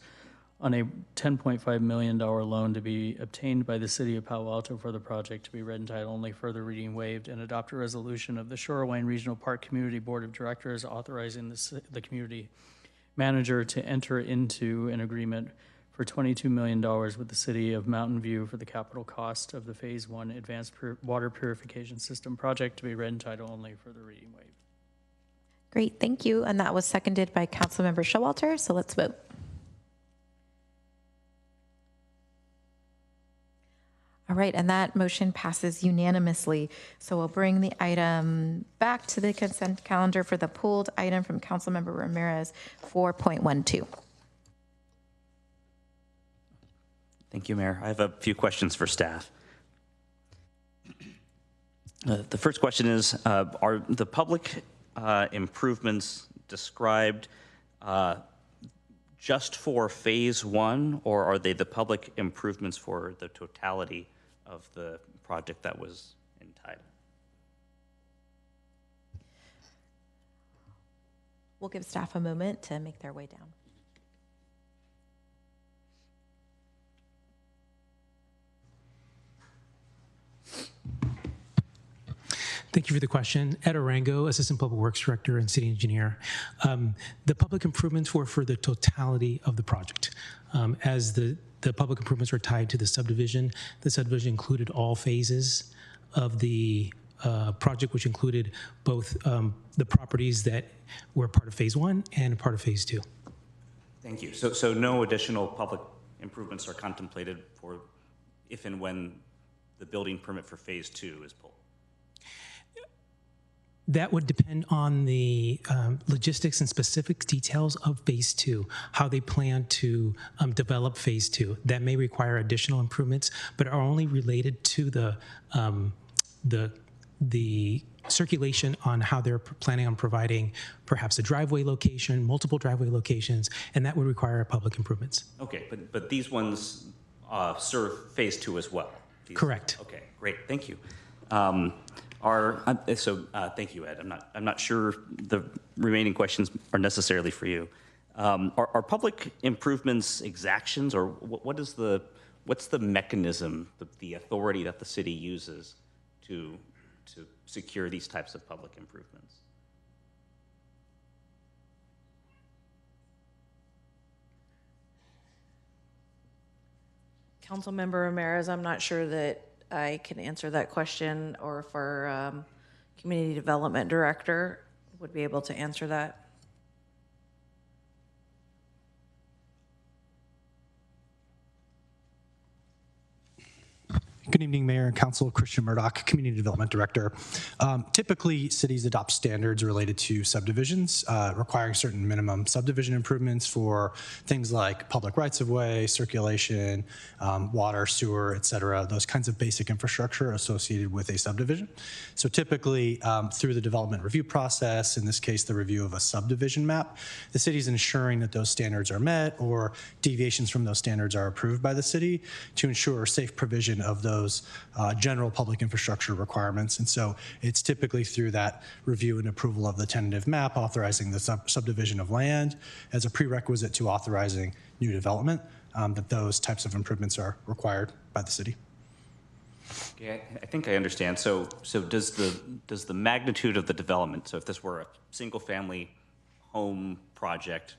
on a $10.5 million loan to be obtained by the City of Palo Alto for the project, to be read in title only, further reading waived, and adopt a resolution of the Shoreline Regional Park Community Board of Directors authorizing the community manager to enter into an agreement for $22 million with the City of Mountain View for the capital cost of the Phase 1 Advanced Water Purification System Project, to be read in title only, further reading waived. Great, thank you. And that was seconded by Councilmember Showalter, so let's vote. All right, and that motion passes unanimously. So we'll bring the item back to the consent calendar for the pulled item from Councilmember Ramirez, 4.12. Thank you, Mayor. I have a few questions for staff. The first question is, are the public improvements described just for Phase 1, or are they the public improvements for the totality of the project that was in title? We'll give staff a moment to make their way down. Thank you for the question. Ed Arango, Assistant Public Works Director and City Engineer. The public improvements were for the totality of the project. As the public improvements were tied to the subdivision included all phases of the project, which included both the properties that were part of Phase 1 and part of Phase 2. Thank you. So no additional public improvements are contemplated for if and when the building permit for Phase 2 is pulled? That would depend on the logistics and specific details of Phase 2, how they plan to develop Phase 2. That may require additional improvements, but are only related to the circulation on how they're planning on providing perhaps a driveway location, multiple driveway locations, and that would require public improvements. Okay, but these ones serve Phase 2 as well? Correct. Okay, great, thank you. Thank you, Ed. I'm not sure the remaining questions are necessarily for you. Are public improvements exactions, or what's the mechanism, the authority that the city uses to secure these types of public improvements? Councilmember Ramirez, I'm not sure that I can answer that question, or if our Community Development Director would be able to answer that. Good evening, Mayor and Council. Christian Murdoch, Community Development Director. Typically, cities adopt standards related to subdivisions, requiring certain minimum subdivision improvements for things like public rights-of-way, circulation, water, sewer, et cetera, those kinds of basic infrastructure associated with a subdivision. So typically, through the development review process, in this case, the review of a subdivision map, the city is ensuring that those standards are met or deviations from those standards are approved by the city to ensure safe provision of those general public infrastructure requirements. And so it's typically through that review and approval of the tentative map authorizing the subdivision of land as a prerequisite to authorizing new development that those types of improvements are required by the city. Okay, I think I understand. So does the magnitude of the development, so if this were a single family home project,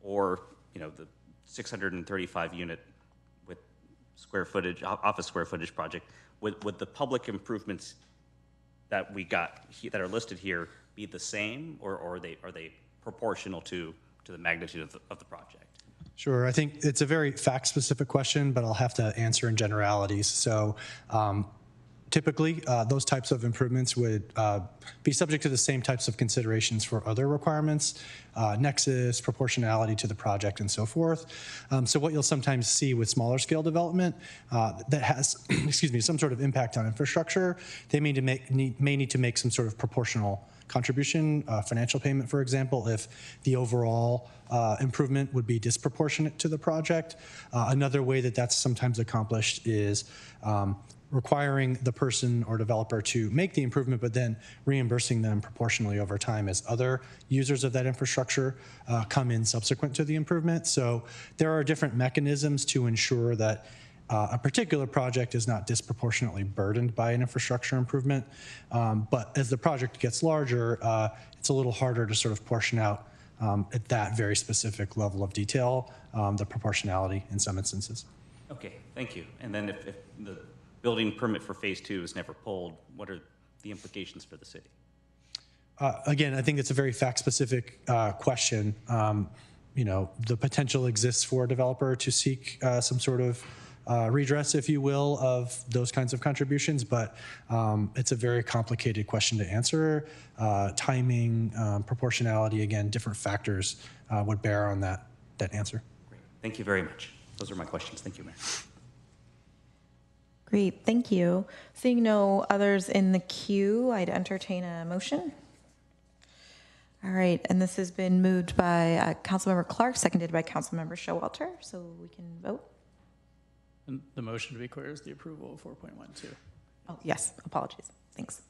or the 635 unit with square footage, office square footage project, would the public improvements that we got that are listed here be the same, or are they proportional to the magnitude of the project? Sure. I think it's a very fact-specific question, but I'll have to answer in generalities. So typically, those types of improvements would be subject to the same types of considerations for other requirements, nexus, proportionality to the project, and so forth. So what you'll sometimes see with smaller scale development that has, excuse me, some sort of impact on infrastructure, they may need to make some sort of proportional contribution, financial payment, for example, if the overall improvement would be disproportionate to the project. Another way that that's sometimes accomplished is requiring the person or developer to make the improvement, but then reimbursing them proportionally over time as other users of that infrastructure come in subsequent to the improvement. So there are different mechanisms to ensure that a particular project is not disproportionately burdened by an infrastructure improvement. But as the project gets larger, it's a little harder to sort of portion out at that very specific level of detail, the proportionality in some instances. Okay, thank you. And then if the building permit for phase 2 is never pulled, what are the implications for the city? Again, I think it's a very fact-specific question. The potential exists for a developer to seek some sort of redress, if you will, of those kinds of contributions, but it's a very complicated question to answer. Timing, proportionality, again, different factors would bear on that answer. Great. Thank you very much. Those are my questions. Thank you, Mayor. Great, thank you. Seeing no others in the queue, I'd entertain a motion. All right, and this has been moved by Councilmember Clark, seconded by Councilmember Showalter, so we can vote. And the motion, to be clear, is the approval of 4.12. Oh, yes, apologies. Thanks.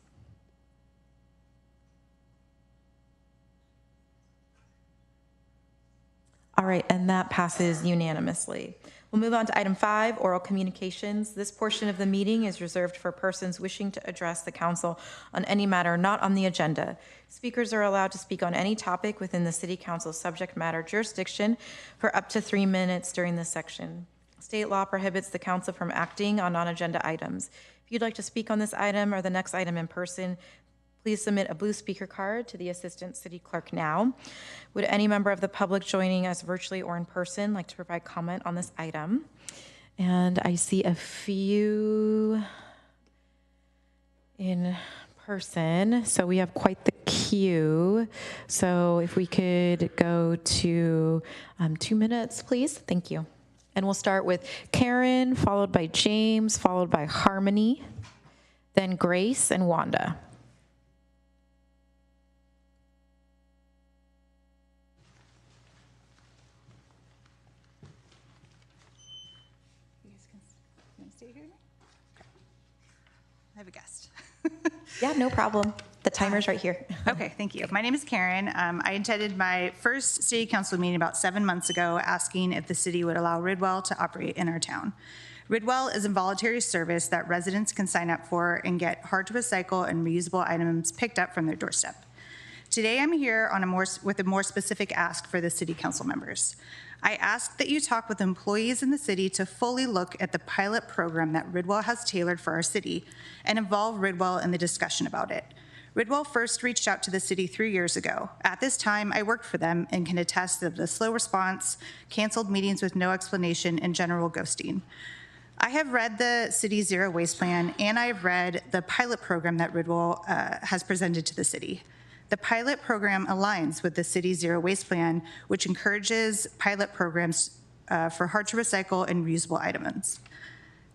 All right, and that passes unanimously. We'll move on to item 5, oral communications. This portion of the meeting is reserved for persons wishing to address the council on any matter not on the agenda. Speakers are allowed to speak on any topic within the City Council's subject matter jurisdiction for up to 3 minutes during this section. State law prohibits the council from acting on non-agenda items. If you'd like to speak on this item or the next item in person, please submit a blue speaker card to the Assistant City Clerk now. Would any member of the public joining us virtually or in person like to provide comment on this item? And I see a few in person, so we have quite the queue. So if we could go to 2 minutes, please. Thank you. And we'll start with Karen, followed by James, followed by Harmony, then Grace and Wanda. I have a guest. Yeah, no problem. The timer's right here. Okay, thank you. My name is Karen. I attended my first city council meeting about 7 months ago asking if the city would allow Ridwell to operate in our town. Ridwell is a voluntary service that residents can sign up for and get hard to recycle and reusable items picked up from their doorstep. Today I'm here on with a more specific ask for the city council members. I ask that you talk with employees in the city to fully look at the pilot program that Ridwell has tailored for our city and involve Ridwell in the discussion about it. Ridwell first reached out to the city 3 years ago. At this time, I worked for them and can attest to the slow response, canceled meetings with no explanation, and general ghosting. I have read the city's zero waste plan, and I have read the pilot program that Ridwell has presented to the city. The pilot program aligns with the city's zero waste plan, which encourages pilot programs for hard to recycle and reusable items.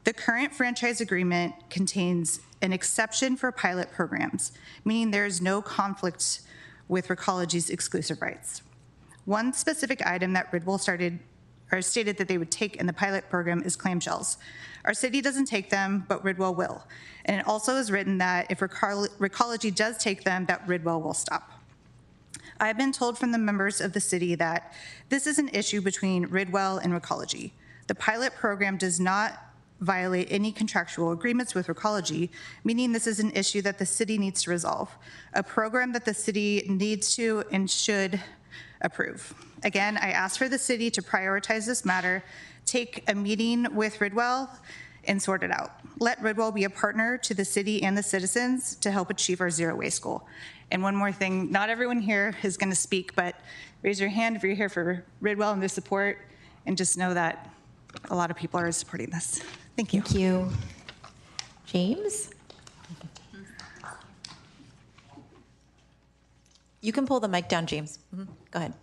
The current franchise agreement contains an exception for pilot programs, meaning there is no conflict with Recology's exclusive rights. One specific item that Ridwell stated that they would take in the pilot program is clamshells. Our city doesn't take them, but Ridwell will. And it also is written that if Recology does take them, that Ridwell will stop. I've been told from the members of the city that this is an issue between Ridwell and Recology. The pilot program does not violate any contractual agreements with Recology, meaning this is an issue that the city needs to resolve, a program that the city needs to and should approve. Again, I ask for the city to prioritize this matter, take a meeting with Ridwell, and sort it out. Let Ridwell be a partner to the city and the citizens to help achieve our zero waste goal. And one more thing, not everyone here is going to speak, but raise your hand if you're here for Ridwell and their support, and just know that a lot of people are supporting this. Thank you. Thank you. James? You can pull the mic down, James. Go ahead.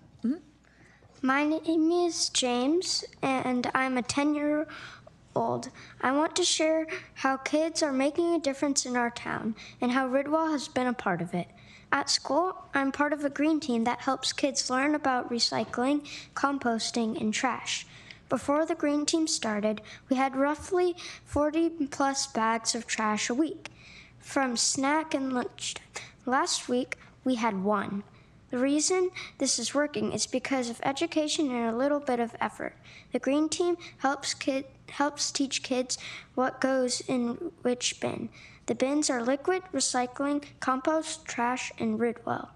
My name is James, and I'm a 10-year-old. I want to share how kids are making a difference in our town and how Ridwell has been a part of it. At school, I'm part of a green team that helps kids learn about recycling, composting, and trash. Before the green team started, we had roughly 40 plus bags of trash a week, from snack and lunchtime. Last week, we had 1. The reason this is working is because of education and a little bit of effort. The green team helps teach kids what goes in which bin. The bins are liquid, recycling, compost, trash, and Ridwell,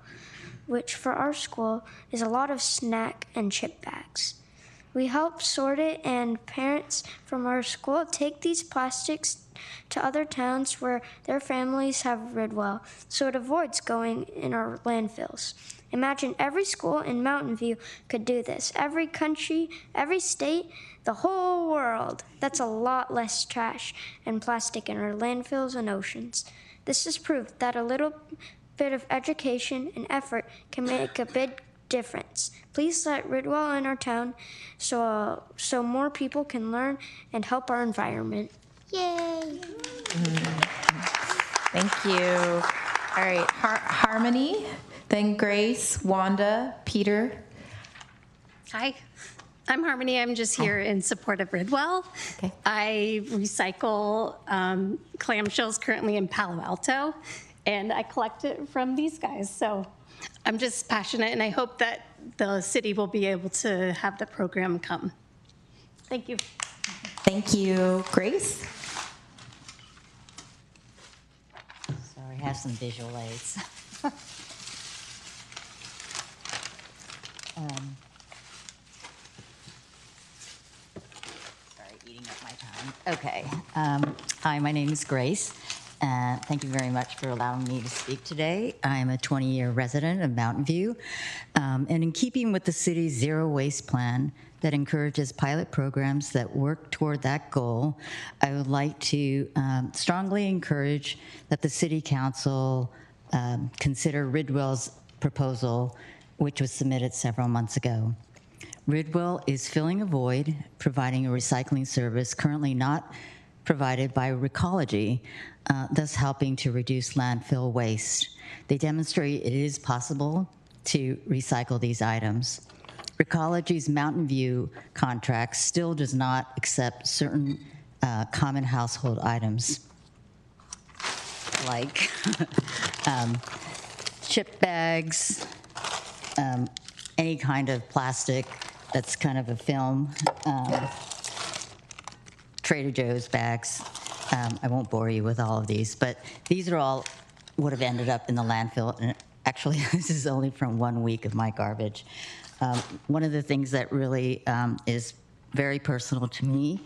which for our school is a lot of snack and chip bags. We help sort it, and parents from our school take these plastics to other towns where their families have Ridwell, so it avoids going in our landfills. Imagine every school in Mountain View could do this. Every country, every state, the whole world. That's a lot less trash and plastic in our landfills and oceans. This is proof that a little bit of education and effort can make a big difference. Please let Ridwell in our town so more people can learn and help our environment. Yay! Thank you. All right, Harmony, then Grace, Wanda, Peter. Hi, I'm Harmony. I'm just here in support of Ridwell. Okay. I recycle clamshells currently in Palo Alto, and I collect it from these guys. So I'm just passionate, and I hope that the city will be able to have the program come. Thank you. Thank you. Grace? Sorry, I have some visual aids. Sorry, eating up my time. Okay. Hi, my name is Grace. Thank you very much for allowing me to speak today. I am a 20-year resident of Mountain View. And in keeping with the city's zero waste plan that encourages pilot programs that work toward that goal, I would like to strongly encourage that the City Council consider Ridwell's proposal, which was submitted several months ago. Ridwell is filling a void, providing a recycling service currently not provided by Recology, thus helping to reduce landfill waste. They demonstrate it is possible to recycle these items. Recology's Mountain View contract still does not accept certain common household items, like chip bags, any kind of plastic that's kind of a film, Trader Joe's bags. I won't bore you with all of these, but these are all would have ended up in the landfill. And actually, this is only from 1 week of my garbage. One of the things that really is very personal to me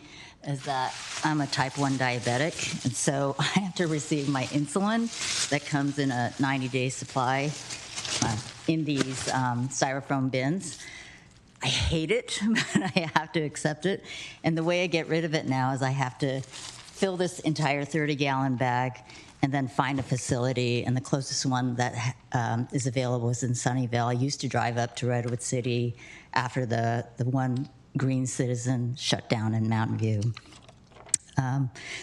is that I'm a type 1 diabetic, and so I have to receive my insulin that comes in a 90-day supply in these styrofoam bins. I hate it, but I have to accept it. And the way I get rid of it now is I have to fill this entire 30-gallon bag and then find a facility. And the closest one that is available is in Sunnyvale. I used to drive up to Redwood City after the one Green Citizen shut down in Mountain View.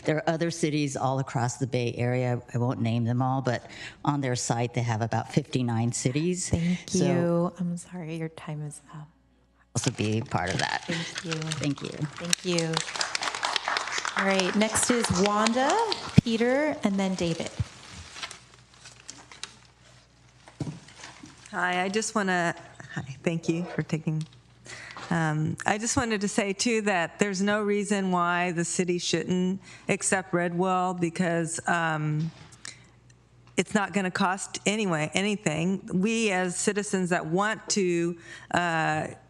There are other cities all across the Bay Area. I won't name them all, but on their site, they have about 59 cities. Thank you. I'm sorry, your time is up. Also be part of that. Thank you. Thank you. Thank you. All right, next is Wanda, Peter, and then David. Hi, I just want to, thank you for taking, I just wanted to say too that there's no reason why the city shouldn't accept Ridwell, because it's not going to cost anything. We as citizens that want to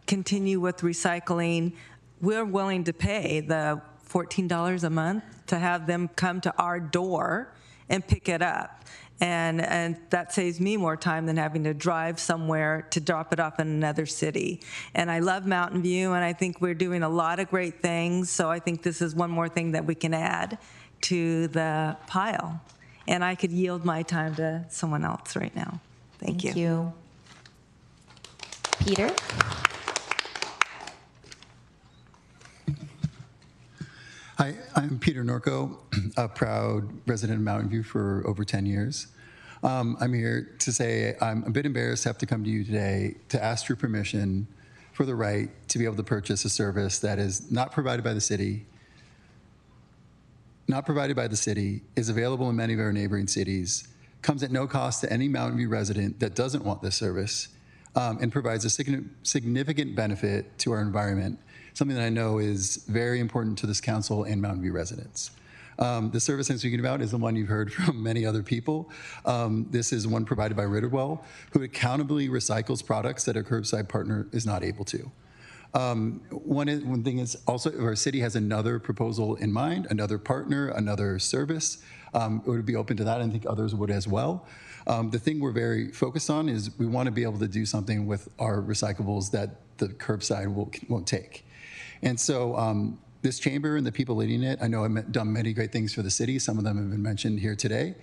continue with recycling, we're willing to pay the $14 a month to have them come to our door and pick it up. And that saves me more time than having to drive somewhere to drop it off in another city. And I love Mountain View, and I think we're doing a lot of great things. So I think this is one more thing that we can add to the pile. And I could yield my time to someone else right now. Thank you. Thank you. Peter? Hi, I'm Peter Norco, a proud resident of Mountain View for over 10 years. I'm here to say I'm a bit embarrassed to have to come to you today to ask your permission for the right to be able to purchase a service that is not provided by the city, is available in many of our neighboring cities, comes at no cost to any Mountain View resident that doesn't want this service, and provides a significant benefit to our environment, something that I know is very important to this council and Mountain View residents. The service I'm speaking about is the one you've heard from many other people. This is one provided by Ritterwell, who accountably recycles products that a curbside partner is not able to. One thing is also our city has another proposal in mind, another partner, another service. It would be open to that. I think others would as well. The thing we're very focused on is we want to be able to do something with our recyclables that the curbside won't take. And so this chamber and the people leading it, I know I've done many great things for the city. Some of them have been mentioned here today.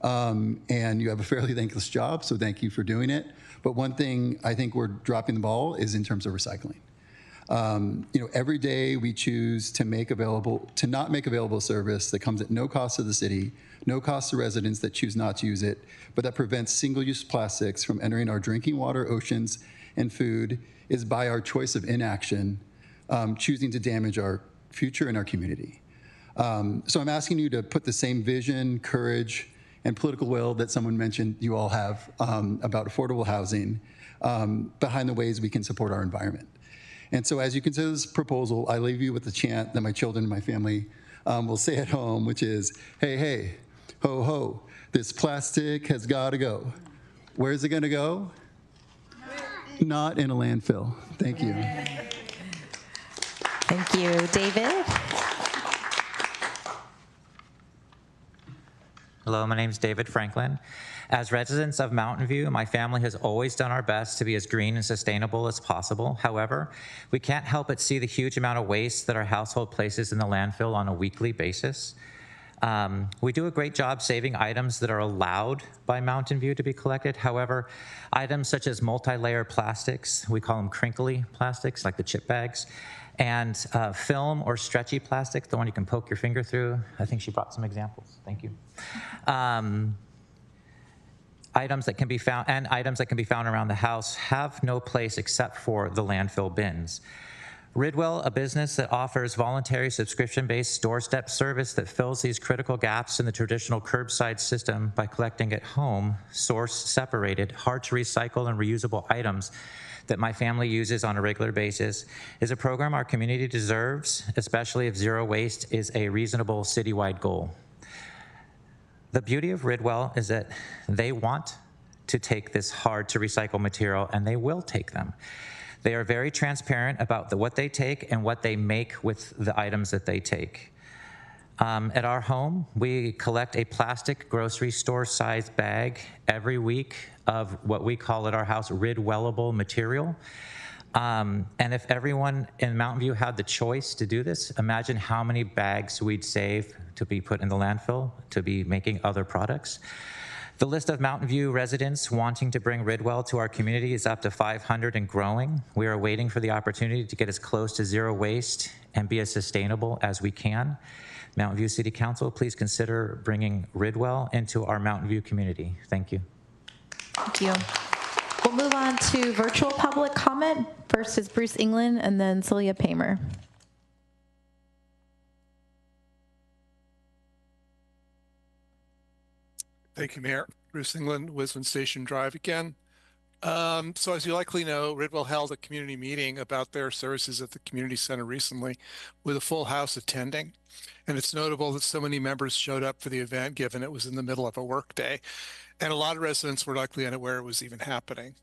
And you have a fairly thankless job, so thank you for doing it. But one thing I think we're dropping the ball is in terms of recycling. Every day we choose to not make available a service that comes at no cost to the city, no cost to residents that choose not to use it, but that prevents single-use plastics from entering our drinking water, oceans, and food is by our choice of inaction, choosing to damage our future and our community. So I'm asking you to put the same vision, courage, and political will that someone mentioned you all have about affordable housing behind the ways we can support our environment. And so as you consider this proposal, I leave you with the chant that my children and my family will say at home, which is, hey, hey, ho, ho, this plastic has got to go. Where's it going to go? Not in a landfill. Thank you. Thank you. David? Hello, my name is David Franklin. As residents of Mountain View, my family has always done our best to be as green and sustainable as possible. However, we can't help but see the huge amount of waste that our household places in the landfill on a weekly basis. We do a great job saving items that are allowed by Mountain View to be collected. However, items such as multi-layer plastics, we call them crinkly plastics, like the chip bags, and film or stretchy plastic, the one you can poke your finger through. I think she brought some examples. Thank you. Items that can be found around the house have no place except for the landfill bins. Ridwell, a business that offers voluntary subscription-based doorstep service that fills these critical gaps in the traditional curbside system by collecting at home, source-separated, hard-to-recycle and reusable items that my family uses on a regular basis, is a program our community deserves, especially if zero waste is a reasonable citywide goal. The beauty of Ridwell is that they want to take this hard-to-recycle material, and they will take them. They are very transparent about what they take and what they make with the items that they take. At our home, we collect a plastic grocery store-sized bag every week of what we call at our house Ridwellable material. And if everyone in Mountain View had the choice to do this, imagine how many bags we'd save to be put in the landfill, to be making other products. The list of Mountain View residents wanting to bring Ridwell to our community is up to 500 and growing. We are waiting for the opportunity to get as close to zero waste and be as sustainable as we can. Mountain View City Council, please consider bringing Ridwell into our Mountain View community. Thank you. Thank you. We'll move on to virtual public comment. First is Bruce England and then Celia Paymer. Thank you, Mayor. Bruce England, Wisman Station Drive again. So as you likely know, Ridwell held a community meeting about their services at the community center recently with a full house attending. And it's notable that so many members showed up for the event, given it was in the middle of a work day. And a lot of residents were likely unaware it was even happening.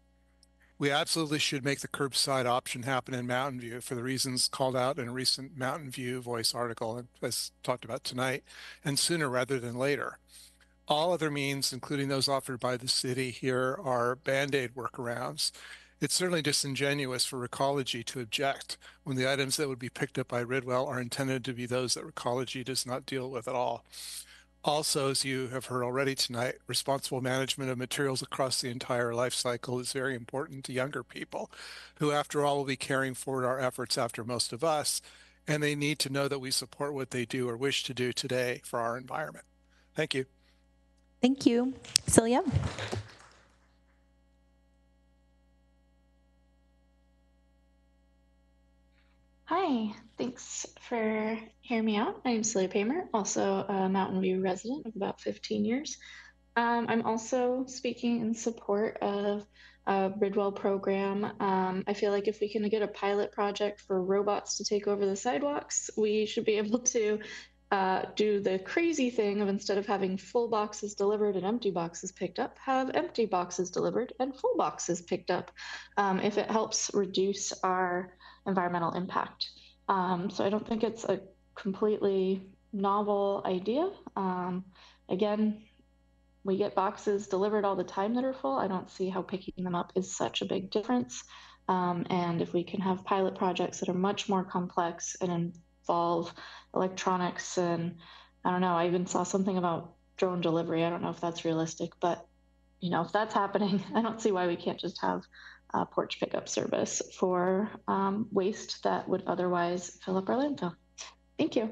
We absolutely should make the curbside option happen in Mountain View for the reasons called out in a recent Mountain View Voice article, as talked about tonight, and sooner rather than later. All other means, including those offered by the city here, are Band-Aid workarounds. It's certainly disingenuous for Recology to object when the items that would be picked up by Ridwell are intended to be those that Recology does not deal with at all. Also, as you have heard already tonight, responsible management of materials across the entire life cycle is very important to younger people, who after all will be carrying forward our efforts after most of us, and they need to know that we support what they do or wish to do today for our environment. Thank you. Thank you. Celia? Hi, thanks for hearing me out. I'm Celia Paymer, also a Mountain View resident of about 15 years. I'm also speaking in support of a Bridwell program. I feel like if we can get a pilot project for robots to take over the sidewalks, we should be able to do the crazy thing of, instead of having full boxes delivered and empty boxes picked up, have empty boxes delivered and full boxes picked up, if it helps reduce our environmental impact. So I don't think it's a completely novel idea. Again, we get boxes delivered all the time that are full. I don't see how picking them up is such a big difference. And if we can have pilot projects that are much more complex and involve electronics, and I don't know, I even saw something about drone delivery. I don't know if that's realistic, but if that's happening, I don't see why we can't just have a porch pickup service for waste that would otherwise fill up our landfill. Thank you.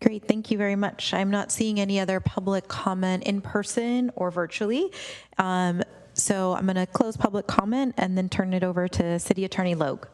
Great, thank you very much. I'm not seeing any other public comment in person or virtually. So I'm going to close public comment and then turn it over to City Attorney Logue.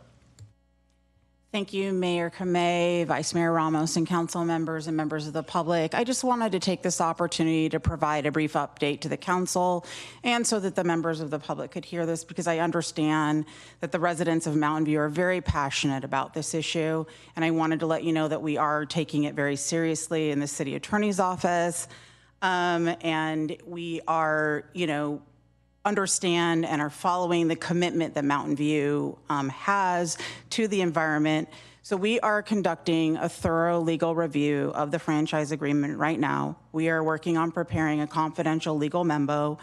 Thank you, Mayor Kamei, Vice Mayor Ramos, and council members and members of the public. I just wanted to take this opportunity to provide a brief update to the council, and so that the members of the public could hear this, because I understand that the residents of Mountain View are very passionate about this issue, and I wanted to let you know that we are taking it very seriously in the city attorney's office, and we are, understand and are following the commitment that Mountain View has to the environment. So we are conducting a thorough legal review of the franchise agreement right now. We are working on preparing a confidential legal memo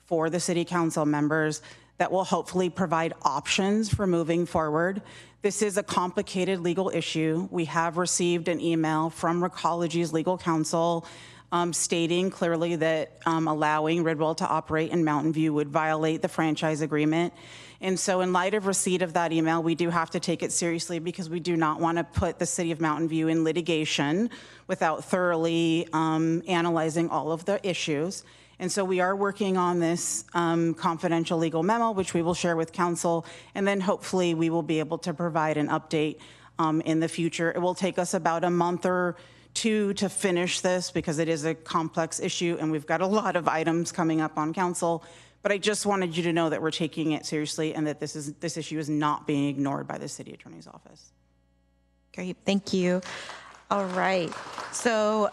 for the city council members that will hopefully provide options for moving forward. This is a complicated legal issue. We have received an email from Recology's legal counsel stating clearly that allowing Ridwell to operate in Mountain View would violate the franchise agreement. And so in light of receipt of that email, we do have to take it seriously, because we do not want to put the city of Mountain View in litigation without thoroughly analyzing all of the issues. And so we are working on this confidential legal memo, which we will share with council, and then hopefully we will be able to provide an update in the future. It will take us about a month or two to finish this, because it is a complex issue and we've got a lot of items coming up on council. But I just wanted you to know that we're taking it seriously, and that this issue is not being ignored by the city attorney's office. Great, thank you. All right, so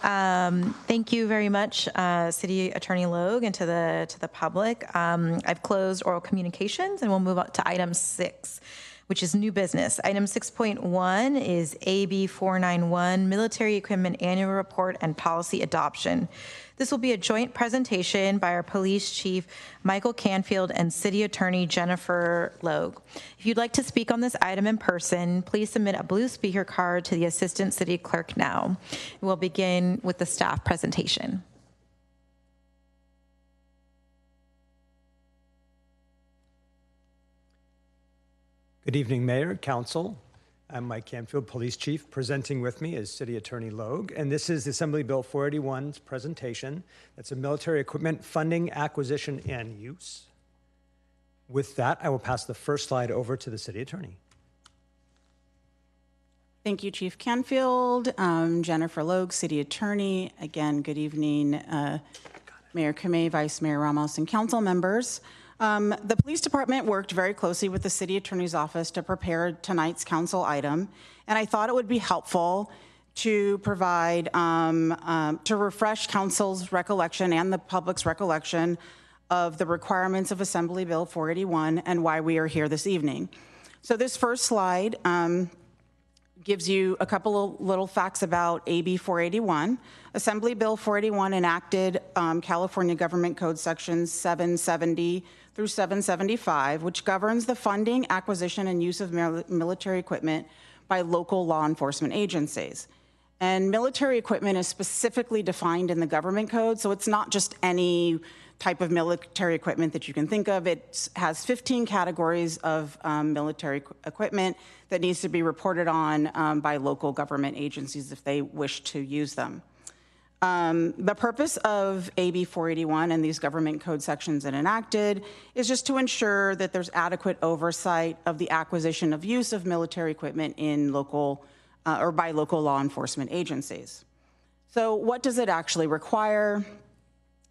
thank you very much, City Attorney Logue, and to the public. I've closed oral communications, and we'll move on to item 6, which is new business. Item 6.1 is AB 491, Military Equipment Annual Report and Policy Adoption. This will be a joint presentation by our Police Chief Michael Canfield and City Attorney Jennifer Logue. If you'd like to speak on this item in person, please submit a blue speaker card to the Assistant City Clerk now. We'll begin with the staff presentation. Good evening, Mayor, Council. I'm Mike Canfield, Police Chief. Presenting with me is City Attorney Logue, and this is Assembly Bill 481's presentation. That's a military equipment funding, acquisition, and use. With that, I will pass the first slide over to the City Attorney. Thank you, Chief Canfield. Jennifer Logue, City Attorney. Again, good evening, Mayor Kamei, Vice Mayor Ramos, and council members. The police department worked very closely with the city attorney's office to prepare tonight's council item, and I thought it would be helpful to provide, to refresh council's recollection and the public's recollection of the requirements of Assembly Bill 481 and why we are here this evening. So this first slide gives you a couple of little facts about AB 481. Assembly Bill 481 enacted California Government Code sections 770 through 775, which governs the funding, acquisition, and use of military equipment by local law enforcement agencies. And military equipment is specifically defined in the government code, so it's not just any type of military equipment that you can think of. It has 15 categories of military equipment that needs to be reported on by local government agencies if they wish to use them. The purpose of AB 481 and these government code sections it enacted is just to ensure that there's adequate oversight of the acquisition of use of military equipment in local or by local law enforcement agencies. So what does it actually require?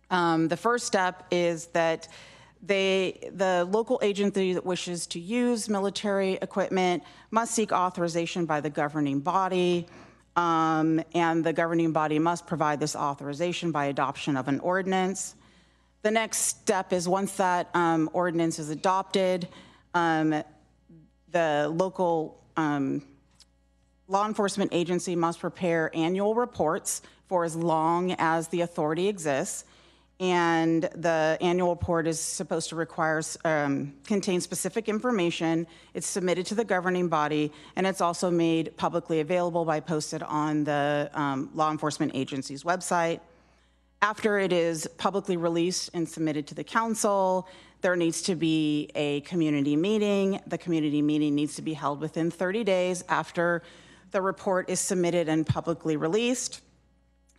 The first step is that the local agency that wishes to use military equipment must seek authorization by the governing body. And the governing body must provide this authorization by adoption of an ordinance. The next step is once that ordinance is adopted, the local law enforcement agency must prepare annual reports for as long as the authority exists. And the annual report is supposed to contain specific information. It's submitted to the governing body, and it's also made publicly available by posted on the law enforcement agency's website. After it is publicly released and submitted to the council, there needs to be a community meeting. The community meeting needs to be held within 30 days after the report is submitted and publicly released.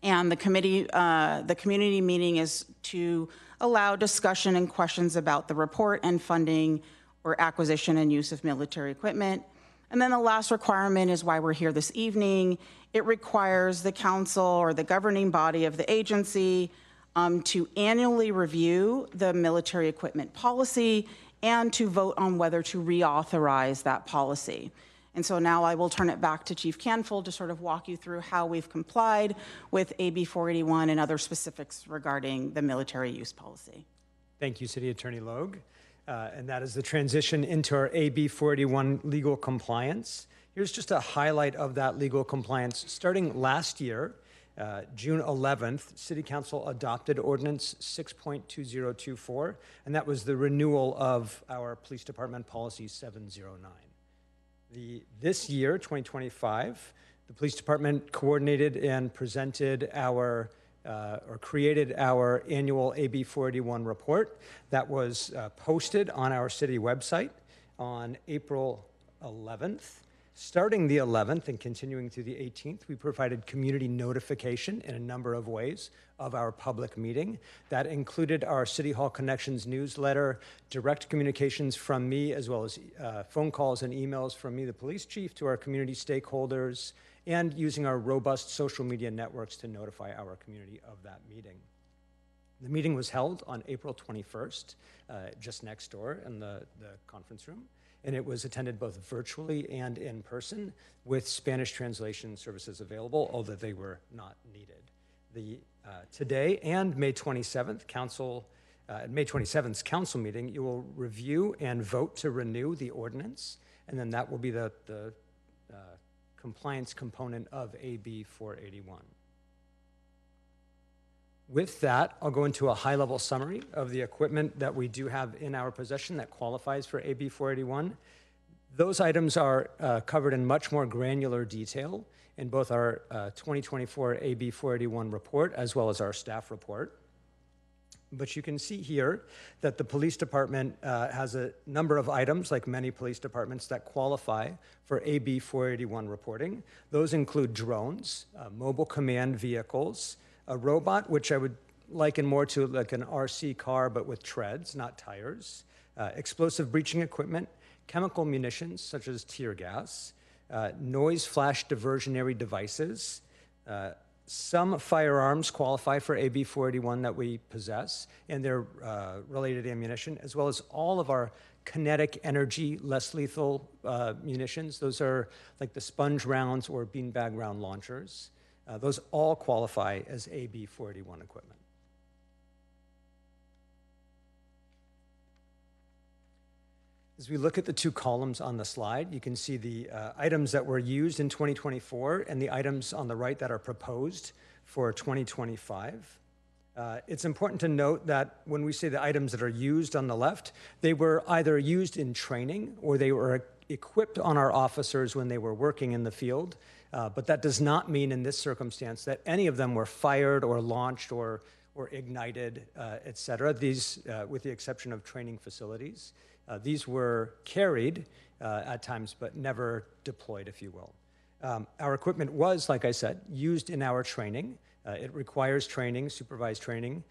And the community meeting is to allow discussion and questions about the report and funding or acquisition and use of military equipment. And then the last requirement is why we're here this evening. It requires the council or the governing body of the agency to annually review the military equipment policy and to vote on whether to reauthorize that policy. And so now I will turn it back to Chief Canfield to sort of walk you through how we've complied with AB 481 and other specifics regarding the military use policy. Thank you, City Attorney Logue. And that is the transition into our AB 481 legal compliance. Here's just a highlight of that legal compliance. Starting last year, June 11th, City Council adopted Ordinance 6.2024, and that was the renewal of our Police Department Policy 709. This year, 2025, the Police Department coordinated and presented our created our annual AB 481 report that was posted on our city website on April 11th. Starting the 11th and continuing through the 18th, we provided community notification in a number of ways of our public meeting. That included our City Hall Connections newsletter, direct communications from me, as well as phone calls and emails from me, the police chief, to our community stakeholders, and using our robust social media networks to notify our community of that meeting. The meeting was held on April 21st, just next door in the conference room. And it was attended both virtually and in person with Spanish translation services available, although they were not needed. Today and May 27th, May 27th's council meeting, you will review and vote to renew the ordinance, and then that will be the compliance component of AB 481. With that, I'll go into a high-level summary of the equipment that we do have in our possession that qualifies for AB 481. Those items are covered in much more granular detail in both our 2024 AB 481 report as well as our staff report. But you can see here that the police department has a number of items, like many police departments, that qualify for AB 481 reporting. Those include drones, mobile command vehicles, a robot, which I would liken more to like an RC car, but with treads, not tires, explosive breaching equipment, chemical munitions, such as tear gas, noise flash diversionary devices. Some firearms qualify for AB 481 that we possess, and their related ammunition, as well as all of our kinetic energy, less lethal munitions. Those are like the sponge rounds or beanbag round launchers. Those all qualify as AB 481 equipment. As we look at the two columns on the slide, you can see the items that were used in 2024 and the items on the right that are proposed for 2025. It's important to note that when we say the items that are used on the left, they were either used in training or they were equipped on our officers when they were working in the field. But that does not mean in this circumstance that any of them were fired or launched or ignited, et cetera. These, with the exception of training facilities, these were carried at times, but never deployed, if you will. Our equipment was, like I said, used in our training. It requires training, supervised training,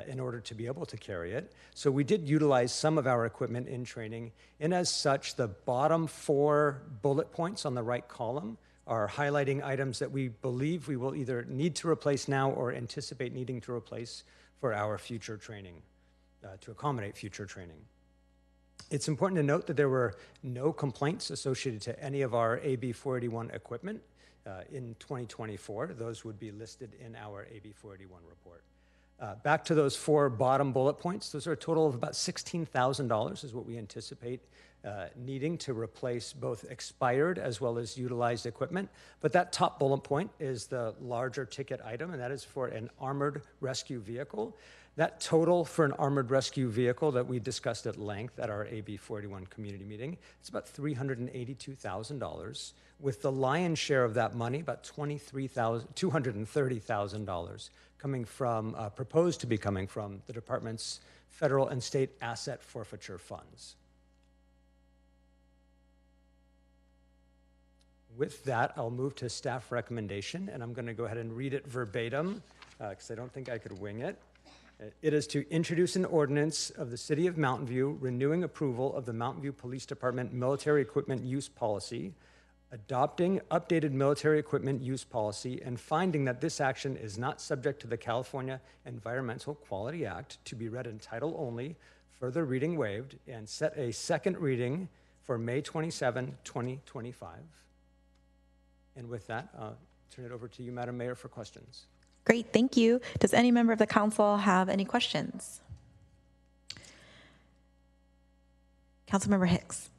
in order to be able to carry it. So we did utilize some of our equipment in training, and as such, the bottom 4 bullet points on the right column are highlighting items that we believe we will either need to replace now or anticipate needing to replace for our future training, to accommodate future training. It's important to note that there were no complaints associated to any of our AB 481 equipment in 2024. Those would be listed in our AB 481 report. Back to those 4 bottom bullet points, those are a total of about $16,000 is what we anticipate needing to replace both expired as well as utilized equipment. But that top bullet point is the larger ticket item, and that is for an armored rescue vehicle. That total for an armored rescue vehicle that we discussed at length at our AB 41 community meeting, it's about $382,000, with the lion's share of that money, about $230,000, coming from, proposed to be coming from the department's federal and state asset forfeiture funds. With that, I'll move to staff recommendation, and I'm going to go ahead and read it verbatim because I don't think I could wing it. It is to introduce an ordinance of the City of Mountain View renewing approval of the Mountain View Police Department military equipment use policy, adopting updated military equipment use policy, and finding that this action is not subject to the California Environmental Quality Act, to be read in title only, further reading waived, and set a second reading for May 27, 2025. And with that, I'll turn it over to you, Madam Mayor, for questions. Great, thank you. Does any member of the council have any questions? Councilmember Hicks.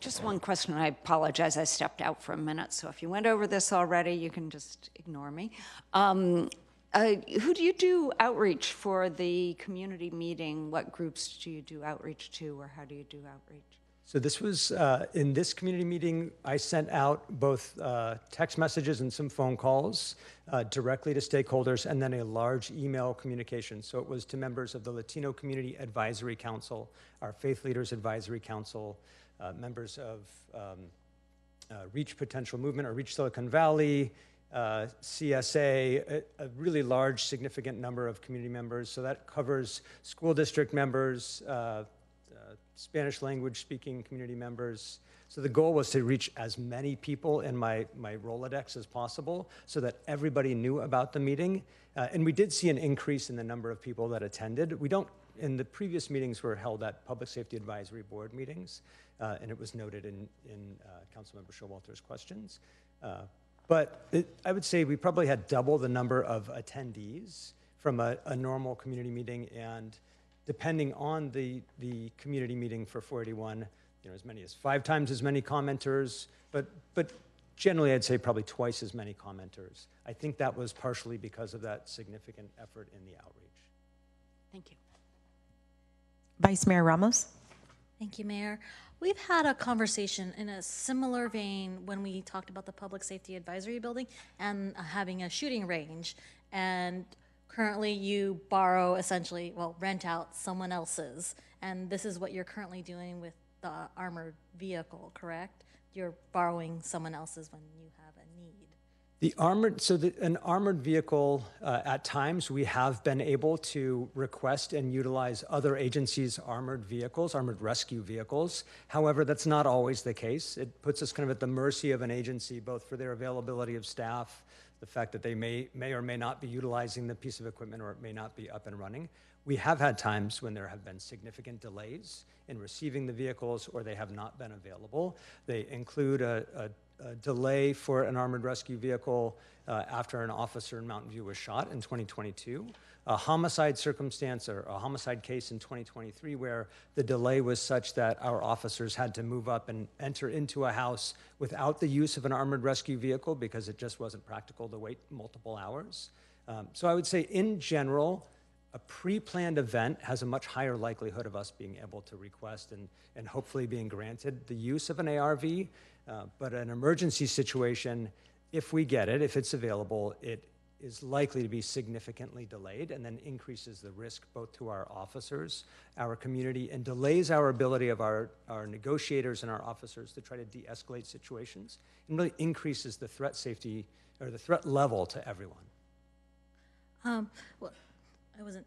Just one question. I apologize. I stepped out for a minute. So if you went over this already, you can just ignore me. Who do you do outreach for the community meeting? What groups do you do outreach to, or how do you do outreach? So this was, in this community meeting, I sent out both text messages and some phone calls directly to stakeholders, and then a large email communication. So it was to members of the Latino Community Advisory Council, our Faith Leaders Advisory Council, members of Reach Potential Movement or Reach Silicon Valley, CSA, a really large, significant number of community members. So that covers school district members, Spanish language speaking community members. So the goal was to reach as many people in my Rolodex as possible so that everybody knew about the meeting. And we did see an increase in the number of people that attended. We don't, in the previous meetings were held at Public Safety Advisory Board meetings, and it was noted in Councilmember Showalter's questions. But I would say we probably had double the number of attendees from a normal community meeting, and depending on the community meeting for 481, as many as 5 times as many commenters, but generally I'd say probably twice as many commenters. I think that was partially because of that significant effort in the outreach. Thank you. Vice Mayor Ramos. Thank you, Mayor. We've had a conversation in a similar vein when we talked about the Public Safety Advisory Building and having a shooting range. And currently you borrow essentially, well, rent out someone else's. And this is what you're currently doing with the armored vehicle, correct? You're borrowing someone else's when you have a need. An armored vehicle, at times we have been able to request and utilize other agencies' armored vehicles, armored rescue vehicles. However, that's not always the case. It puts us kind of at the mercy of an agency, both for their availability of staff, the fact that they may or may not be utilizing the piece of equipment, or it may not be up and running. We have had times when there have been significant delays in receiving the vehicles, or they have not been available. They include a delay for an armored rescue vehicle after an officer in Mountain View was shot in 2022, a homicide circumstance or a homicide case in 2023 where the delay was such that our officers had to move up and enter into a house without the use of an armored rescue vehicle because it just wasn't practical to wait multiple hours. So I would say in general, a pre-planned event has a much higher likelihood of us being able to request and hopefully being granted the use of an ARV. But an emergency situation, if we get it, if it's available, it is likely to be significantly delayed and then increases the risk both to our officers, our community, and delays our ability of our negotiators and our officers to try to de-escalate situations, and really increases the threat safety or the threat level to everyone. Well, I wasn't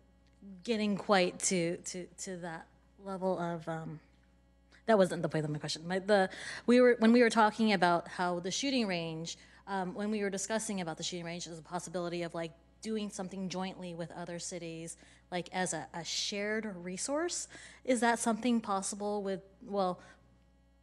getting quite to that level of. That wasn't the point of my question. When we were talking about how the shooting range, when we were discussing about the shooting range, there's a possibility of like doing something jointly with other cities, like as a shared resource. Is that something possible with? Well,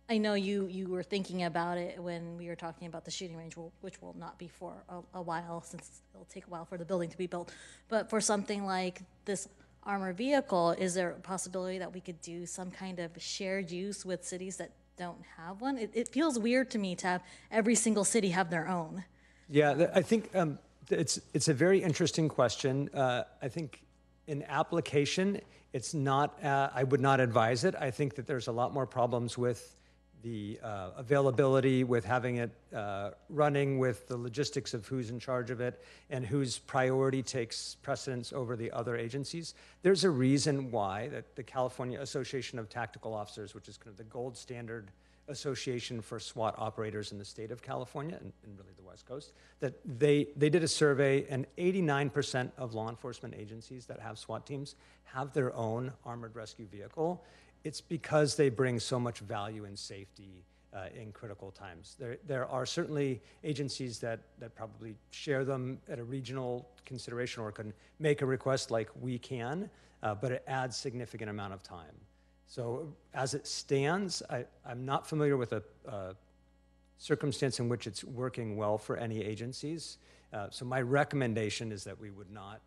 I know you were thinking about it when we were talking about the shooting range, which will not be for a while, since it'll take a while for the building to be built. But for something like this armored vehicle, is there a possibility that we could do some kind of shared use with cities that don't have one? It feels weird to me to have every single city have their own. Yeah, I think it's a very interesting question. I think in application, it's not, I would not advise it. I think that there's a lot more problems with the availability, with having it running, with the logistics of who's in charge of it and whose priority takes precedence over the other agencies. There's a reason why that the California Association of Tactical Officers, which is kind of the gold standard association for SWAT operators in the state of California and really the West Coast, that they did a survey, and 89% of law enforcement agencies that have SWAT teams have their own armored rescue vehicle. It's because they bring so much value and safety in critical times. There are certainly agencies that probably share them at a regional consideration or can make a request like we can, but it adds significant amount of time. So as it stands, I'm not familiar with a circumstance in which it's working well for any agencies. So my recommendation is that we would not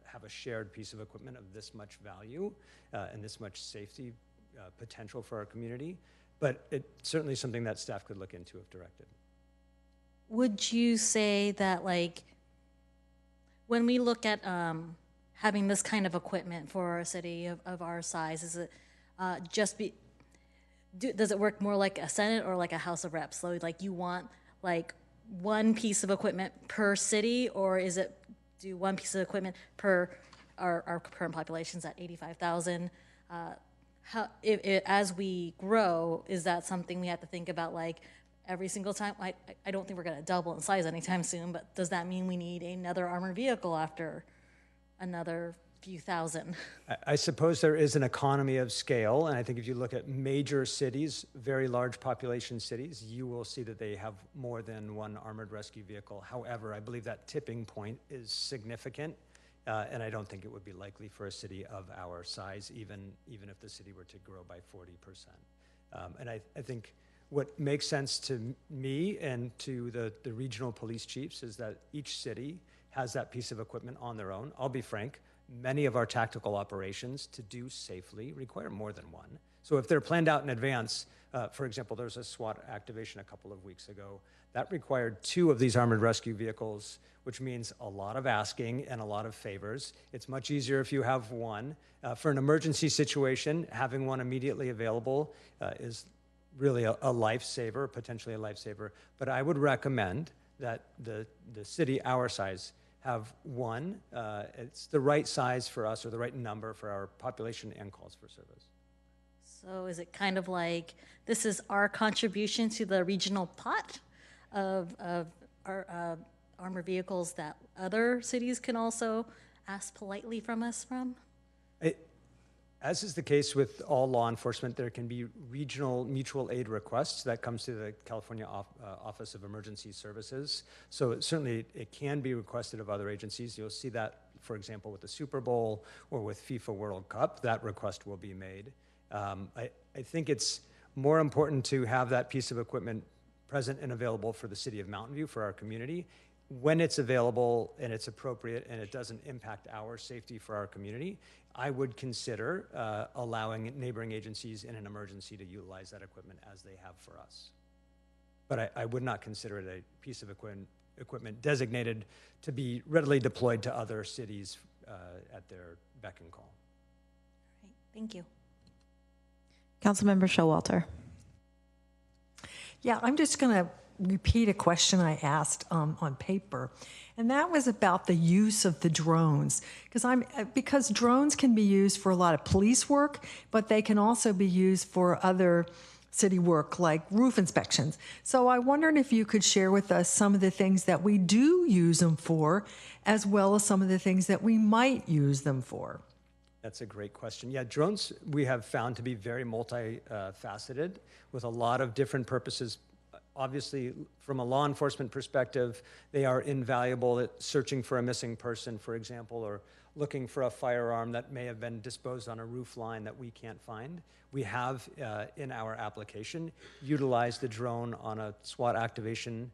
have a shared piece of equipment of this much value and this much safety potential for our community, but it's certainly something that staff could look into if directed. Would you say that, like, when we look at having this kind of equipment for a city of our size, is it does it work more like a Senate or like a House of Reps? So like you want like one piece of equipment per city, or is it do one piece of equipment per our current population's at 85,000? As we grow, is that something we have to think about, like every single time? I don't think we're going to double in size anytime soon, but does that mean we need another armored vehicle after another few thousand? I suppose there is an economy of scale, and I think if you look at major cities, very large population cities, you will see that they have more than one armored rescue vehicle. However, I believe that tipping point is significant. And I don't think it would be likely for a city of our size, even if the city were to grow by 40%. And I think what makes sense to me and to the regional police chiefs is that each city has that piece of equipment on their own. I'll be frank, many of our tactical operations to do safely require more than one. So if they're planned out in advance, for example, there was a SWAT activation a couple of weeks ago that required 2 of these armored rescue vehicles, which means a lot of asking and a lot of favors. It's much easier if you have one. For an emergency situation, having one immediately available is really a lifesaver, potentially a lifesaver. But I would recommend that the city our size have one. It's the right size for us, or the right number for our population and calls for service. So is it kind of like this is our contribution to the regional pot of our armored vehicles that other cities can also ask politely from us from? As is the case with all law enforcement, there can be regional mutual aid requests that comes to the California Office of Emergency Services. So certainly it can be requested of other agencies. You'll see that, for example, with the Super Bowl or with FIFA World Cup, that request will be made. I think it's more important to have that piece of equipment present and available for the city of Mountain View, for our community, when it's available and it's appropriate and it doesn't impact our safety for our community. I would consider allowing neighboring agencies in an emergency to utilize that equipment as they have for us. But I would not consider it a piece of equipment designated to be readily deployed to other cities at their beck and call. All right, thank you. Councilmember Showalter. Yeah, I'm just going to repeat a question I asked on paper, and that was about the use of the drones. Because drones can be used for a lot of police work, but they can also be used for other city work like roof inspections. So I wondered if you could share with us some of the things that we do use them for, as well as some of the things that we might use them for. That's a great question. Yeah, drones we have found to be very multifaceted with a lot of different purposes. Obviously, from a law enforcement perspective, they are invaluable at searching for a missing person, for example, or looking for a firearm that may have been disposed on a roof line that we can't find. We have, in our application, utilized the drone on a SWAT activation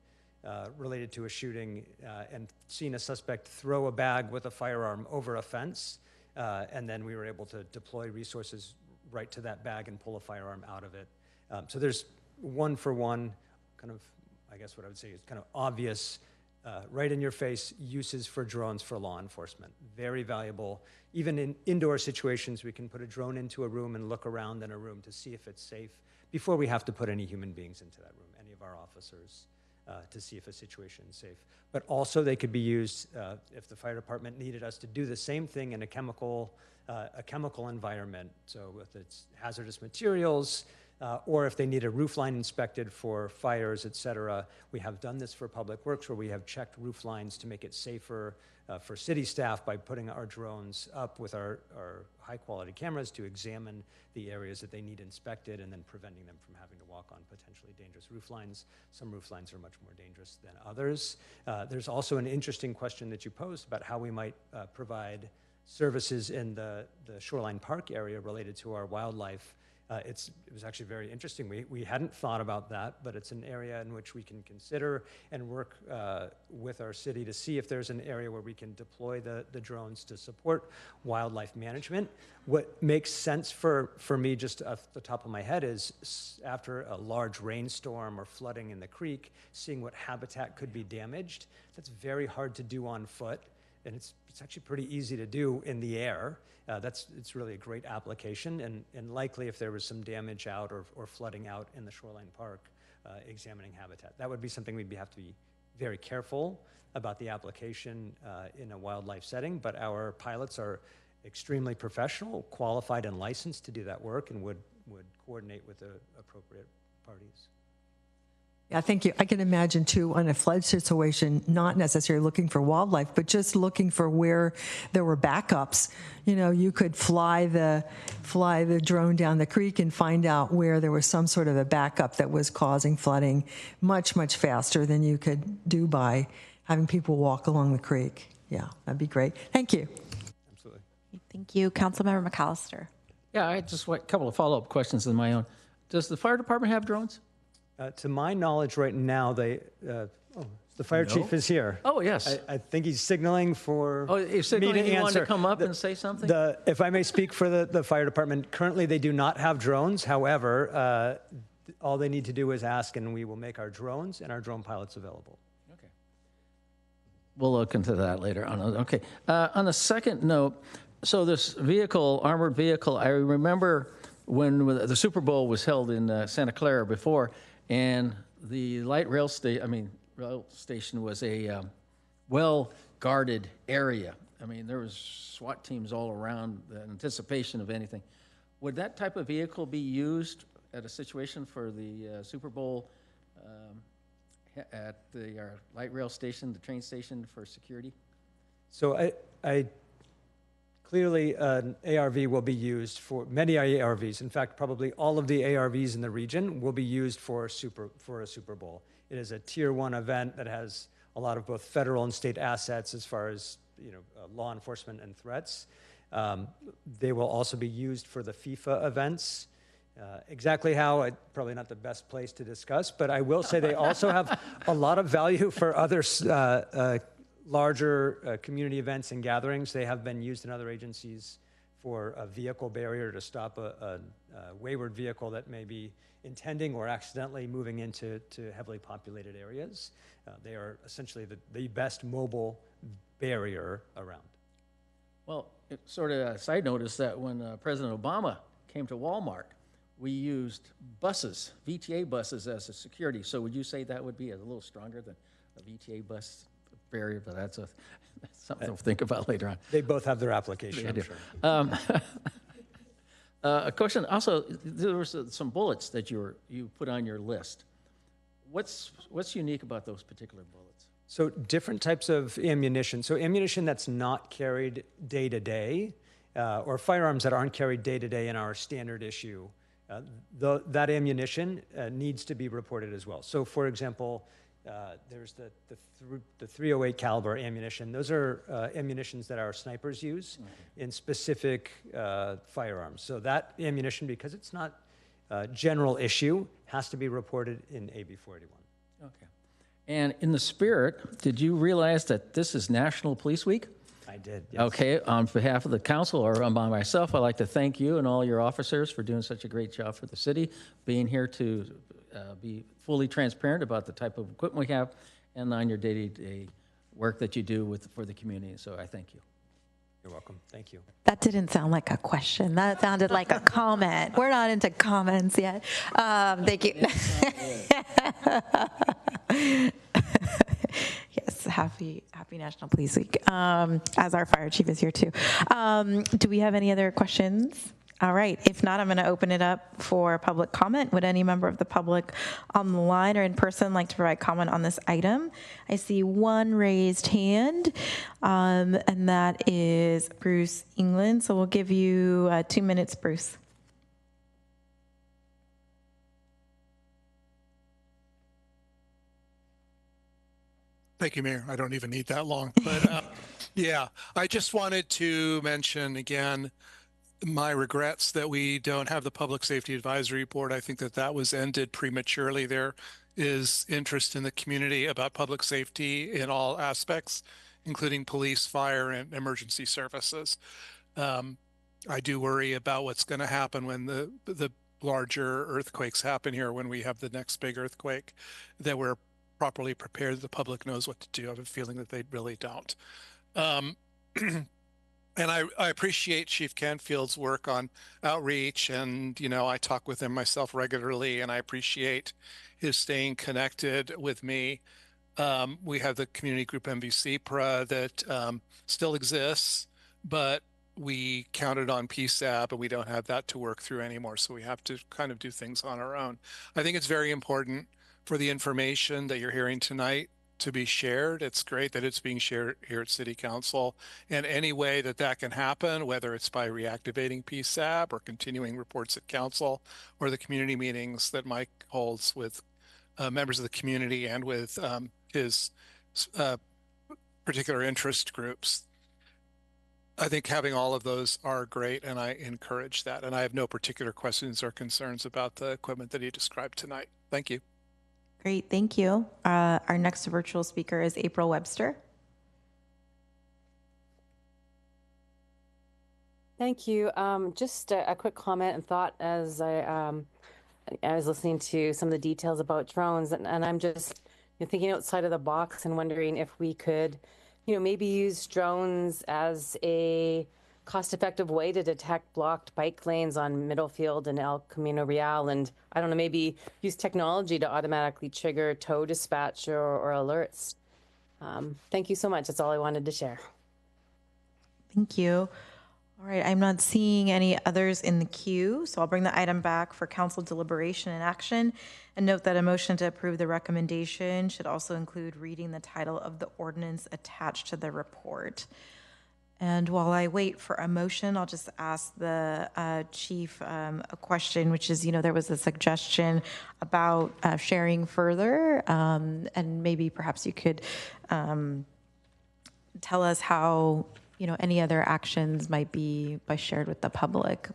related to a shooting and seen a suspect throw a bag with a firearm over a fence. And then we were able to deploy resources right to that bag and pull a firearm out of it. So there's one-for-one kind of, I guess what I would say is kind of obvious, right in your face uses for drones for law enforcement. Very valuable. Even in indoor situations, we can put a drone into a room and look around in a room to see if it's safe before we have to put any human beings into that room, any of our officers, to see if a situation is safe. But also they could be used if the fire department needed us to do the same thing in a chemical environment. So with its hazardous materials, or if they need a roof line inspected for fires, et cetera. We have done this for public works where we have checked roof lines to make it safer for city staff by putting our drones up with our high quality cameras to examine the areas that they need inspected and then preventing them from having to walk on potentially dangerous roof lines. Some roof lines are much more dangerous than others. There's also an interesting question that you posed about how we might provide services in the Shoreline Park area related to our wildlife. It was actually very interesting. We hadn't thought about that, but it's an area in which we can consider and work with our city to see if there's an area where we can deploy the drones to support wildlife management. What makes sense for me just off the top of my head is after a large rainstorm or flooding in the creek, seeing what habitat could be damaged. That's very hard to do on foot, and it's actually pretty easy to do in the air. It's really a great application, and likely if there was some damage out or flooding out in the Shoreline Park, examining habitat. That would be something we'd have to be very careful about the application in a wildlife setting, but our pilots are extremely professional, qualified and licensed to do that work and would coordinate with the appropriate parties. Yeah, thank you. I can imagine too, on a flood situation, not necessarily looking for wildlife, but just looking for where there were backups. You know, you could fly the drone down the creek and find out where there was some sort of a backup that was causing flooding much, much faster than you could do by having people walk along the creek. Yeah, that'd be great. Thank you. Absolutely. Thank you. Councilmember McAllister. Yeah, I just want a couple of follow-up questions of my own. Does the fire department have drones? To my knowledge right now, the fire chief is here. Oh, yes. I think he's signaling for he's signaling me to he answer. wanted to come up and say something? If I may speak for the fire department, currently they do not have drones. However, all they need to do is ask, and we will make our drones and our drone pilots available. Okay. We'll look into that later on. Okay. On a second note, so this vehicle, armored vehicle, I remember when the Super Bowl was held in Santa Clara before, and the light rail station was a well-guarded area. I mean, there was SWAT teams all around the anticipation of anything. Would that type of vehicle be used at a situation for the Super Bowl at the light rail station, the train station, for security? So I clearly, an ARV will be used for many ARVs. In fact, probably all of the ARVs in the region will be used for a Super Bowl. It is a tier 1 event that has a lot of both federal and state assets as far as law enforcement and threats. They will also be used for the FIFA events. Exactly how, probably not the best place to discuss, but I will say they also have a lot of value for other larger community events and gatherings. They have been used in other agencies for a vehicle barrier to stop a wayward vehicle that may be intending or accidentally moving into heavily populated areas. They are essentially the best mobile barrier around. Well, sort of a side note is that when President Obama came to Walmart, we used buses, VTA buses as a security. So would you say that would be a little stronger than a VTA bus barrier? But that's something to think about later on. They both have their application, I'm sure. A question also, there was some bullets that you put on your list. What's unique about those particular bullets? So different types of ammunition. So ammunition that's not carried day to day, or firearms that aren't carried day to day in our standard issue, that ammunition needs to be reported as well. So for example, there's the .308 caliber ammunition. Those are ammunitions that our snipers use in specific firearms. So that ammunition, because it's not general issue, has to be reported in AB 481. Okay. And in the spirit, did you realize that this is National Police Week? I did, yes. Okay, on behalf of the council or on by myself, I'd like to thank you and all your officers for doing such a great job for the city, being here to be fully transparent about the type of equipment we have and on your day-to-day work that you do for the community. So I thank you. You're welcome. Thank you. That didn't sound like a question. That sounded like a comment. We're not into comments yet. Thank you. Yes, happy National Police Week, as our fire chief is here too. Do we have any other questions? All right, if not, I'm going to open it up for public comment. Would any member of the public on the line or in person like to provide comment on this item? I see one raised hand, and that is Bruce England. So we'll give you 2 minutes, Bruce. Thank you, Mayor. I don't even need that long. But yeah, I just wanted to mention again my regrets that we don't have the Public Safety Advisory Board. I think that was ended prematurely. There is interest in the community about public safety in all aspects, including police, fire, and emergency services. I do worry about what's going to happen when the larger earthquakes happen here, when we have the next big earthquake, that we're properly prepared, the public knows what to do. I have a feeling that they really don't. And I appreciate Chief Canfield's work on outreach, and I talk with him myself regularly, and I appreciate his staying connected with me. We have the community group MVCPRA that still exists, but we counted on PSAB, and we don't have that to work through anymore, so we have to kind of do things on our own. I think it's very important for the information that you're hearing tonight to be shared. It's great that it's being shared here at City Council, and any way that can happen, whether it's by reactivating PSAB or continuing reports at council or the community meetings that Mike holds with members of the community and with his particular interest groups. I think having all of those are great, and I encourage that. And I have no particular questions or concerns about the equipment that he described tonight. Thank you. Great, thank you. Our next virtual speaker is April Webster. Thank you. Just a quick comment and thought as I was listening to some of the details about drones, and I'm just thinking outside of the box and wondering if we could, maybe use drones as a cost-effective way to detect blocked bike lanes on Middlefield and El Camino Real, and I don't know, maybe use technology to automatically trigger tow dispatch or alerts. Thank you so much. That's all I wanted to share. Thank you. All right, I'm not seeing any others in the queue, so I'll bring the item back for council deliberation and action, and note that a motion to approve the recommendation should also include reading the title of the ordinance attached to the report. And while I wait for a motion, I'll just ask the chief a question, which is, there was a suggestion about sharing further, and maybe perhaps you could tell us how, any other actions might be shared with the public.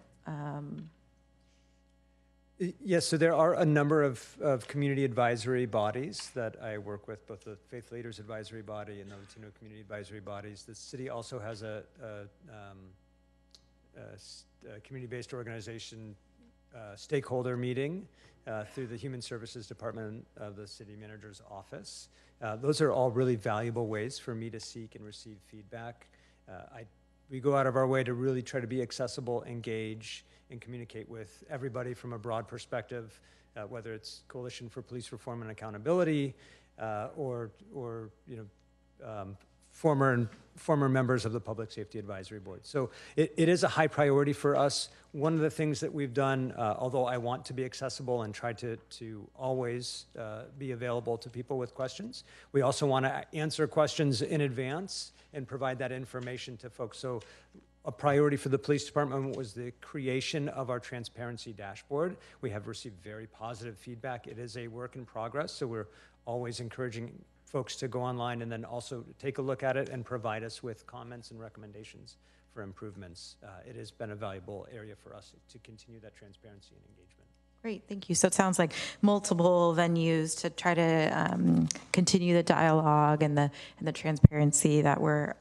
Yes, so there are a number of community advisory bodies that I work with, both the Faith Leaders Advisory Body and the Latino Community Advisory Bodies. The city also has a community-based organization stakeholder meeting through the Human Services Department of the City Manager's Office. Those are all really valuable ways for me to seek and receive feedback. we go out of our way to really try to be accessible, engage, and communicate with everybody from a broad perspective, whether it's Coalition for Police Reform and Accountability, or former members of the Public Safety Advisory Board. So it is a high priority for us. One of the things that we've done, although I want to be accessible and try to always be available to people with questions, we also want to answer questions in advance and provide that information to folks. So a priority for the police department was the creation of our transparency dashboard. We have received very positive feedback. It is a work in progress, so we're always encouraging folks to go online and then also take a look at it and provide us with comments and recommendations for improvements. It has been a valuable area for us to continue that transparency and engagement. Great, thank you. So it sounds like multiple venues to try to continue the dialogue and the transparency that we're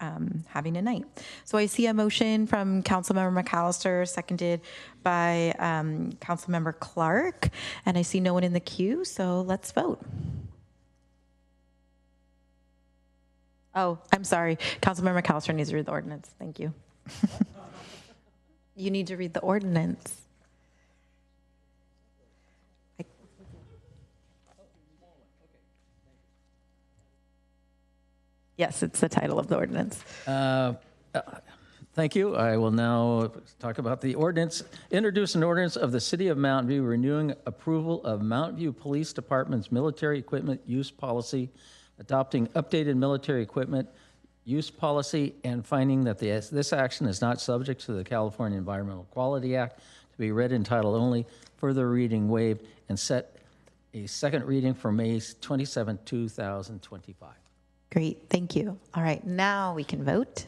having tonight. So I see a motion from Councilmember McAllister, seconded by Councilmember Clark, and I see no one in the queue, so let's vote. Oh, I'm sorry. Councilmember McAllister needs to read the ordinance. Thank you. You need to read the ordinance. Yes, it's the title of the ordinance. Thank you. I will now talk about the ordinance. Introduce an ordinance of the City of Mountain View renewing approval of Mountain View Police Department's military equipment use policy, adopting updated military equipment use policy, and finding that this action is not subject to the California Environmental Quality Act, to be read in title only, further reading waived, and set a second reading for May 27, 2025. Great, thank you. All right, now we can vote.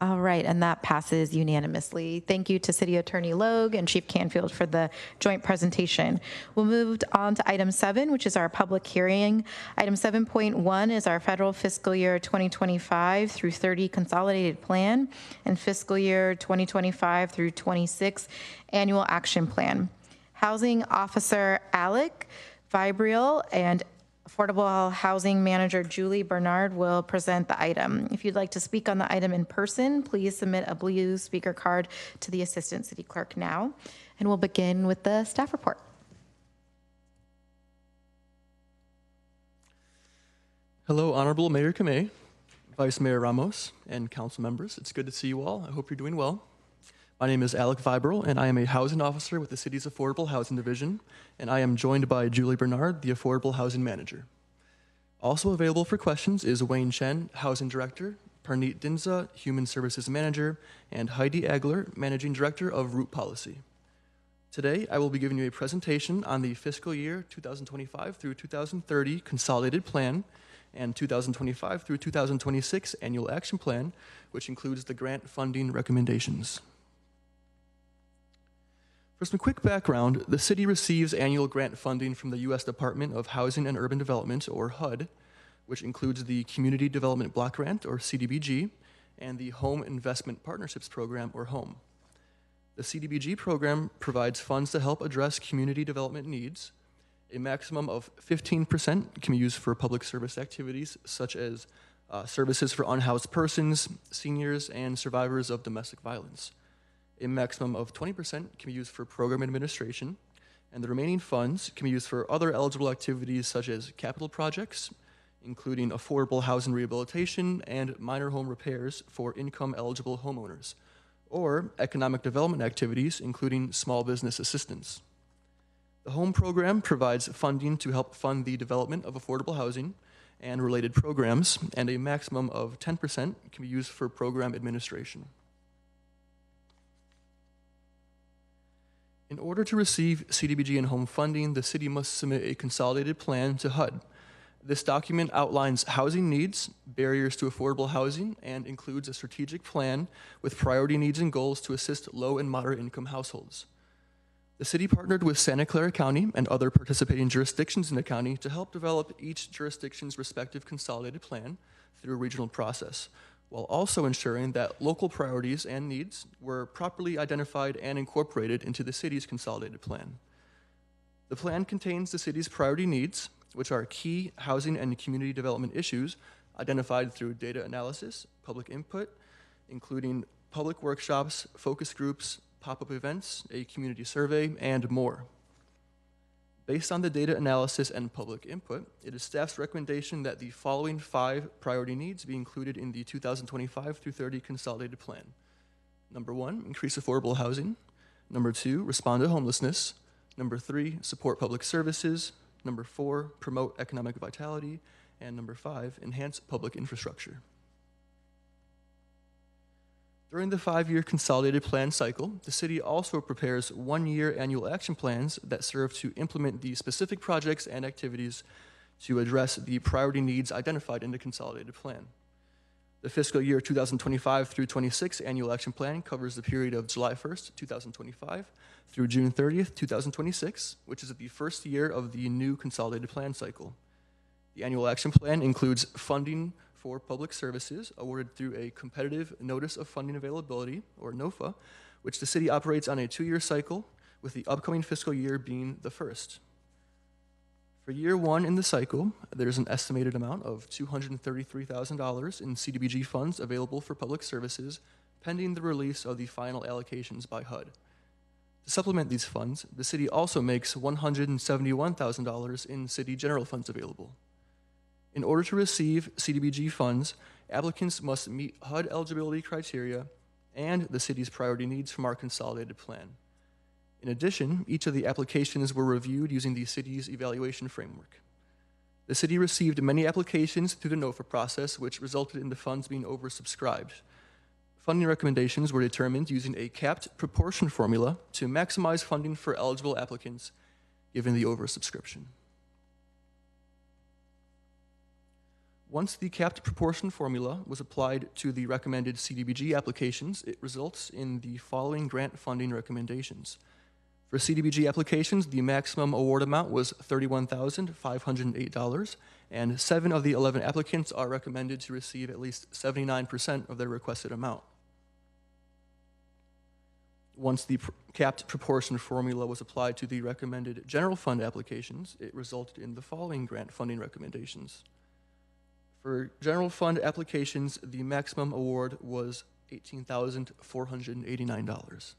All right, and that passes unanimously. Thank you to City Attorney Logue and Chief Canfield for the joint presentation. We'll move on to item 7, which is our public hearing. Item 7.1 is our federal fiscal year 2025 through 30 consolidated plan and fiscal year 2025 through 26 annual action plan. Housing Officer Alec Vibriel and Affordable Housing Manager Julie Bernard will present the item. If you'd like to speak on the item in person, please submit a blue speaker card to the Assistant City Clerk now. And we'll begin with the staff report. Hello, Honorable Mayor Kamei, Vice Mayor Ramos, and council members. It's good to see you all. I hope you're doing well. My name is Alec Vibrel, and I am a housing officer with the city's Affordable Housing Division, and I am joined by Julie Bernard, the Affordable Housing Manager. Also available for questions is Wayne Chen, Housing Director, Parneet Dinza, Human Services Manager, and Heidi Agler, Managing Director of Route Policy. Today, I will be giving you a presentation on the fiscal year 2025 through 2030 Consolidated Plan and 2025 through 2026 Annual Action Plan, which includes the grant funding recommendations. For some quick background, the city receives annual grant funding from the U.S. Department of Housing and Urban Development, or HUD, which includes the Community Development Block Grant, or CDBG, and the Home Investment Partnerships Program, or HOME. The CDBG program provides funds to help address community development needs. A maximum of 15% can be used for public service activities, such as services for unhoused persons, seniors, and survivors of domestic violence. A maximum of 20% can be used for program administration, and the remaining funds can be used for other eligible activities such as capital projects, including affordable housing rehabilitation and minor home repairs for income-eligible homeowners, or economic development activities, including small business assistance. The HOME program provides funding to help fund the development of affordable housing and related programs, and a maximum of 10% can be used for program administration. In order to receive CDBG and HOME funding, the city must submit a consolidated plan to HUD. This document outlines housing needs, barriers to affordable housing, and includes a strategic plan with priority needs and goals to assist low and moderate income households. The city partnered with Santa Clara County and other participating jurisdictions in the county to help develop each jurisdiction's respective consolidated plan through a regional process, while also ensuring that local priorities and needs were properly identified and incorporated into the city's consolidated plan. The plan contains the city's priority needs, which are key housing and community development issues identified through data analysis, public input, including public workshops, focus groups, pop-up events, a community survey, and more. Based on the data analysis and public input, it is staff's recommendation that the following 5 priority needs be included in the 2025 through 30 consolidated plan. Number 1, increase affordable housing. Number 2, respond to homelessness. Number 3, support public services. Number 4, promote economic vitality. And number 5, enhance public infrastructure. During the 5-year consolidated plan cycle, the city also prepares 1-year annual action plans that serve to implement the specific projects and activities to address the priority needs identified in the consolidated plan. The fiscal year 2025 through 26 annual action plan covers the period of July 1st, 2025 through June 30th, 2026, which is the first year of the new consolidated plan cycle. The annual action plan includes funding for public services awarded through a competitive notice of funding availability, or NOFA, which the city operates on a 2-year cycle, with the upcoming fiscal year being the first. For year 1 in the cycle, there's an estimated amount of $233,000 in CDBG funds available for public services, pending the release of the final allocations by HUD. To supplement these funds, the city also makes $171,000 in city general funds available. In order to receive CDBG funds, applicants must meet HUD eligibility criteria and the city's priority needs from our consolidated plan. In addition, each of the applications were reviewed using the city's evaluation framework. The city received many applications through the NOFA process, which resulted in the funds being oversubscribed. Funding recommendations were determined using a capped proportion formula to maximize funding for eligible applicants, given the oversubscription. Once the capped proportion formula was applied to the recommended CDBG applications, it results in the following grant funding recommendations. For CDBG applications, the maximum award amount was $31,508, and 7 of the 11 applicants are recommended to receive at least 79% of their requested amount. Once the capped proportion formula was applied to the recommended general fund applications, it resulted in the following grant funding recommendations. For general fund applications, the maximum award was $18,489.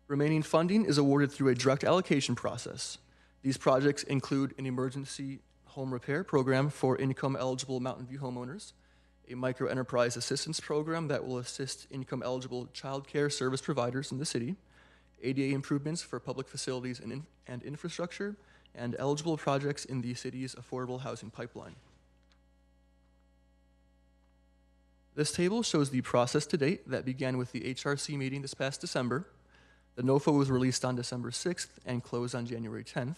Remaining funding is awarded through a direct allocation process. These projects include an emergency home repair program for income-eligible Mountain View homeowners, a microenterprise assistance program that will assist income-eligible child care service providers in the city, ADA improvements for public facilities and infrastructure, and eligible projects in the city's affordable housing pipeline. This table shows the process to date that began with the HRC meeting this past December. The NOFA was released on December 6th and closed on January 10th.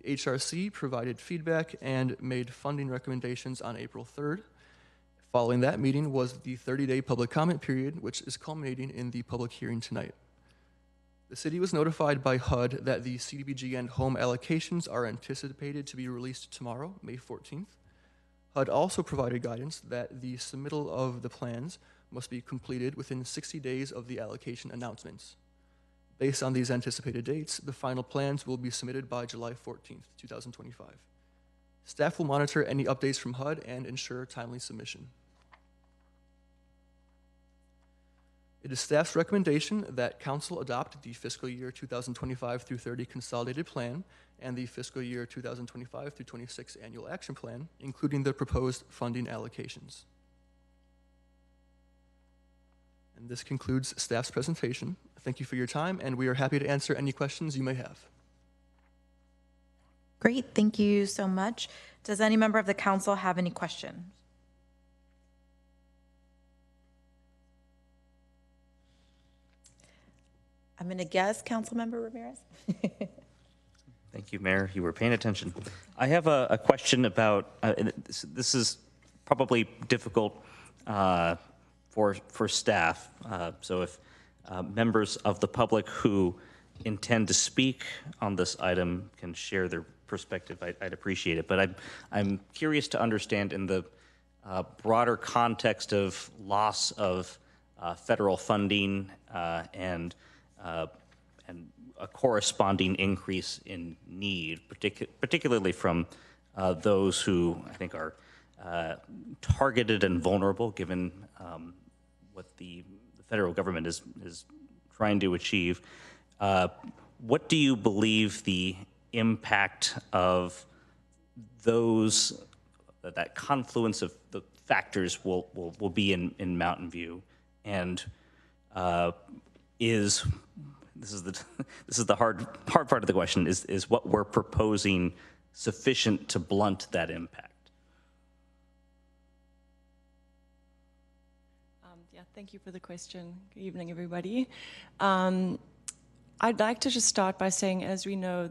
The HRC provided feedback and made funding recommendations on April 3rd. Following that meeting was the 30-day public comment period, which is culminating in the public hearing tonight. The city was notified by HUD that the CDBG and home allocations are anticipated to be released tomorrow, May 14th. HUD also provided guidance that the submittal of the plans must be completed within 60 days of the allocation announcements. Based on these anticipated dates, the final plans will be submitted by July 14th, 2025. Staff will monitor any updates from HUD and ensure timely submission. It is staff's recommendation that council adopt the fiscal year 2025 through 30 consolidated plan and the fiscal year 2025 through 26 annual action plan, including the proposed funding allocations. And this concludes staff's presentation. Thank you for your time, and we are happy to answer any questions you may have. Great, thank you so much. Does any member of the council have any questions? I'm going to guess Councilmember Ramirez. Thank you, Mayor. You were paying attention. I have a question about, this is probably difficult for staff. So if members of the public who intend to speak on this item can share their perspective, I'd appreciate it. But I'm curious to understand in the broader context of loss of federal funding and a corresponding increase in need, particularly from those who I think are targeted and vulnerable, given what the federal government is trying to achieve. What do you believe the impact of that confluence of the factors will be in Mountain View? And this is the hard part of the question, is what we're proposing sufficient to blunt that impact? Yeah, thank you for the question. Good evening, everybody. I'd like to just start by saying, as we know,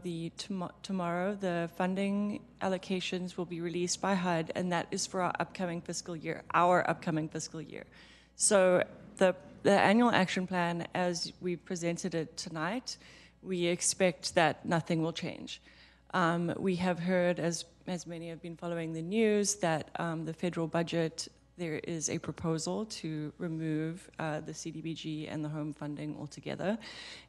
tomorrow the funding allocations will be released by HUD, and that is for our upcoming fiscal year. So the annual action plan, as we presented it tonight, we expect that nothing will change. We have heard, as many have been following the news, that the federal budget, there is a proposal to remove the CDBG and the home funding altogether,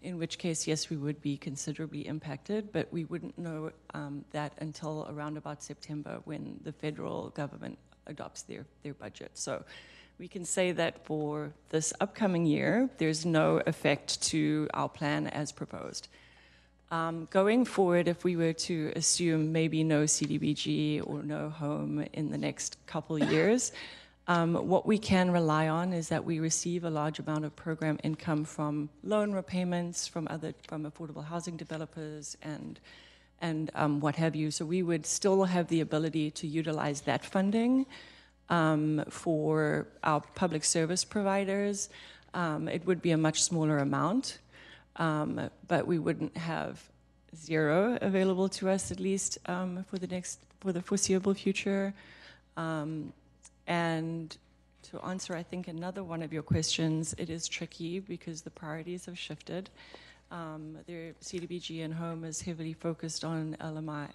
in which case, yes, we would be considerably impacted, but we wouldn't know that until around about September, when the federal government adopts their budget. So we can say that for this upcoming year, there's no effect to our plan as proposed. Going forward, if we were to assume maybe no CDBG or no home in the next couple years, what we can rely on is that we receive a large amount of program income from loan repayments, from affordable housing developers, and what have you. So we would still have the ability to utilize that funding for our public service providers. It would be a much smaller amount, but we wouldn't have zero available to us, at least for the foreseeable future. And to answer, I think, another one of your questions, it is tricky because the priorities have shifted. Their CDBG and home is heavily focused on LMI,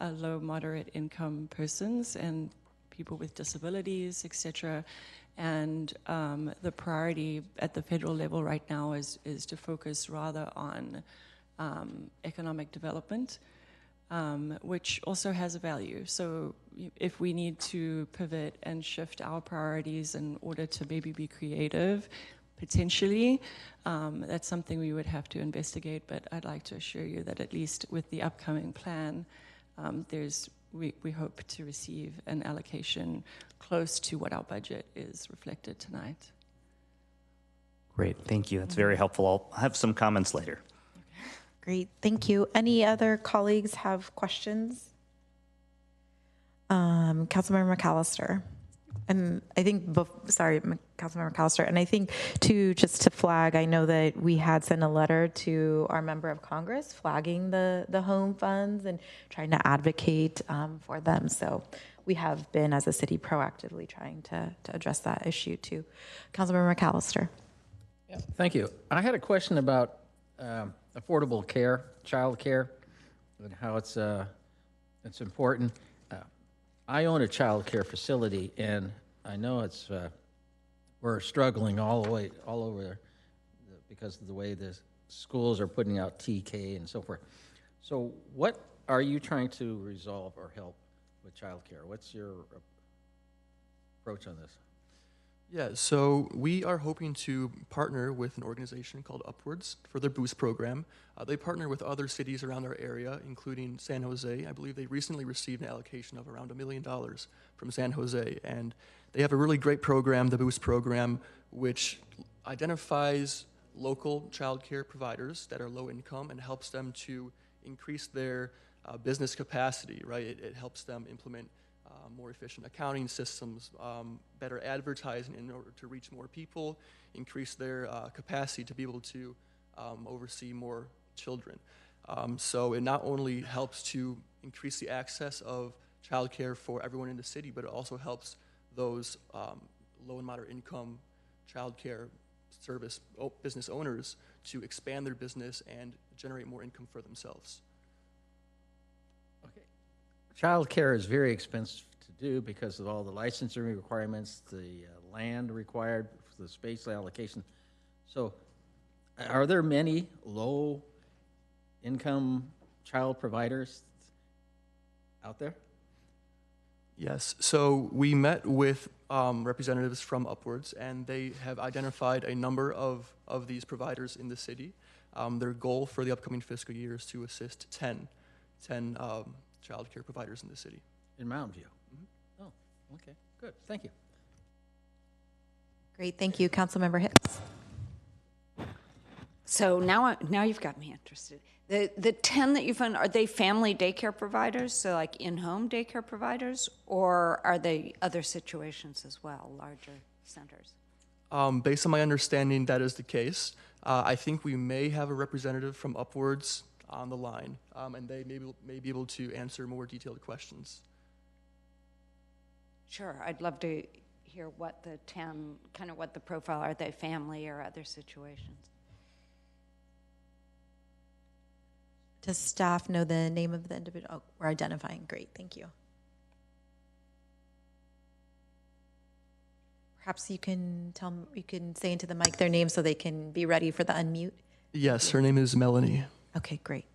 low moderate income persons and people with disabilities, etc. And the priority at the federal level right now is to focus rather on economic development, which also has a value. So if we need to pivot and shift our priorities in order to maybe be creative, potentially, that's something we would have to investigate. But I'd like to assure you that at least with the upcoming plan, we hope to receive an allocation close to what our budget is reflected tonight. Great, thank you. That's very helpful. I'll have some comments later. Great, thank you. Any other colleagues have questions? Councilmember McAllister. And I think, Councilmember McAllister, and I think just to flag, I know that we had sent a letter to our member of Congress flagging the home funds and trying to advocate for them. So we have been, as a city, proactively trying to address that issue too. Councilmember McAllister. Yeah, thank you. I had a question about affordable care, child care, and how it's important. I own a child care facility, and I know we're struggling all over there because of the way the schools are putting out TK and so forth. So what are you trying to resolve or help with child care? What's your approach on this? Yeah, so we are hoping to partner with an organization called Upwards for their Boost program. They partner with other cities around our area, including San Jose. I believe they recently received an allocation of around $1 million from San Jose. And they have a really great program, the Boost program, which identifies local child care providers that are low income and helps them to increase their business capacity, right? It helps them implement more efficient accounting systems, better advertising in order to reach more people, increase their capacity to be able to oversee more children. So it not only helps to increase the access of childcare for everyone in the city, but it also helps those low and moderate income childcare service business owners to expand their business and generate more income for themselves. Okay. Child care is very expensive to do because of all the licensing requirements, the land required for the space allocation. So are there many low income child providers out there? Yes, so we met with representatives from Upwards, and they have identified a number of these providers in the city. Their goal for the upcoming fiscal year is to assist 10 child care providers in the city. In Mountain View? Oh, okay, good, thank you. Great, thank you. Councilmember Hicks. So now you've got me interested. The 10 that you found, are they family daycare providers, so like in-home daycare providers, or are they other situations as well, larger centers? Based on my understanding, that is the case. I think we may have a representative from Upwards on the line, and they may be able to answer more detailed questions. Sure, I'd love to hear what the 10, kind of what the profile, are they family or other situations? Does staff know the name of the individual? Oh, we're identifying. Great, thank you. Perhaps you can say into the mic their name so they can be ready for the unmute. Yes, her name is Melanie. Okay, great.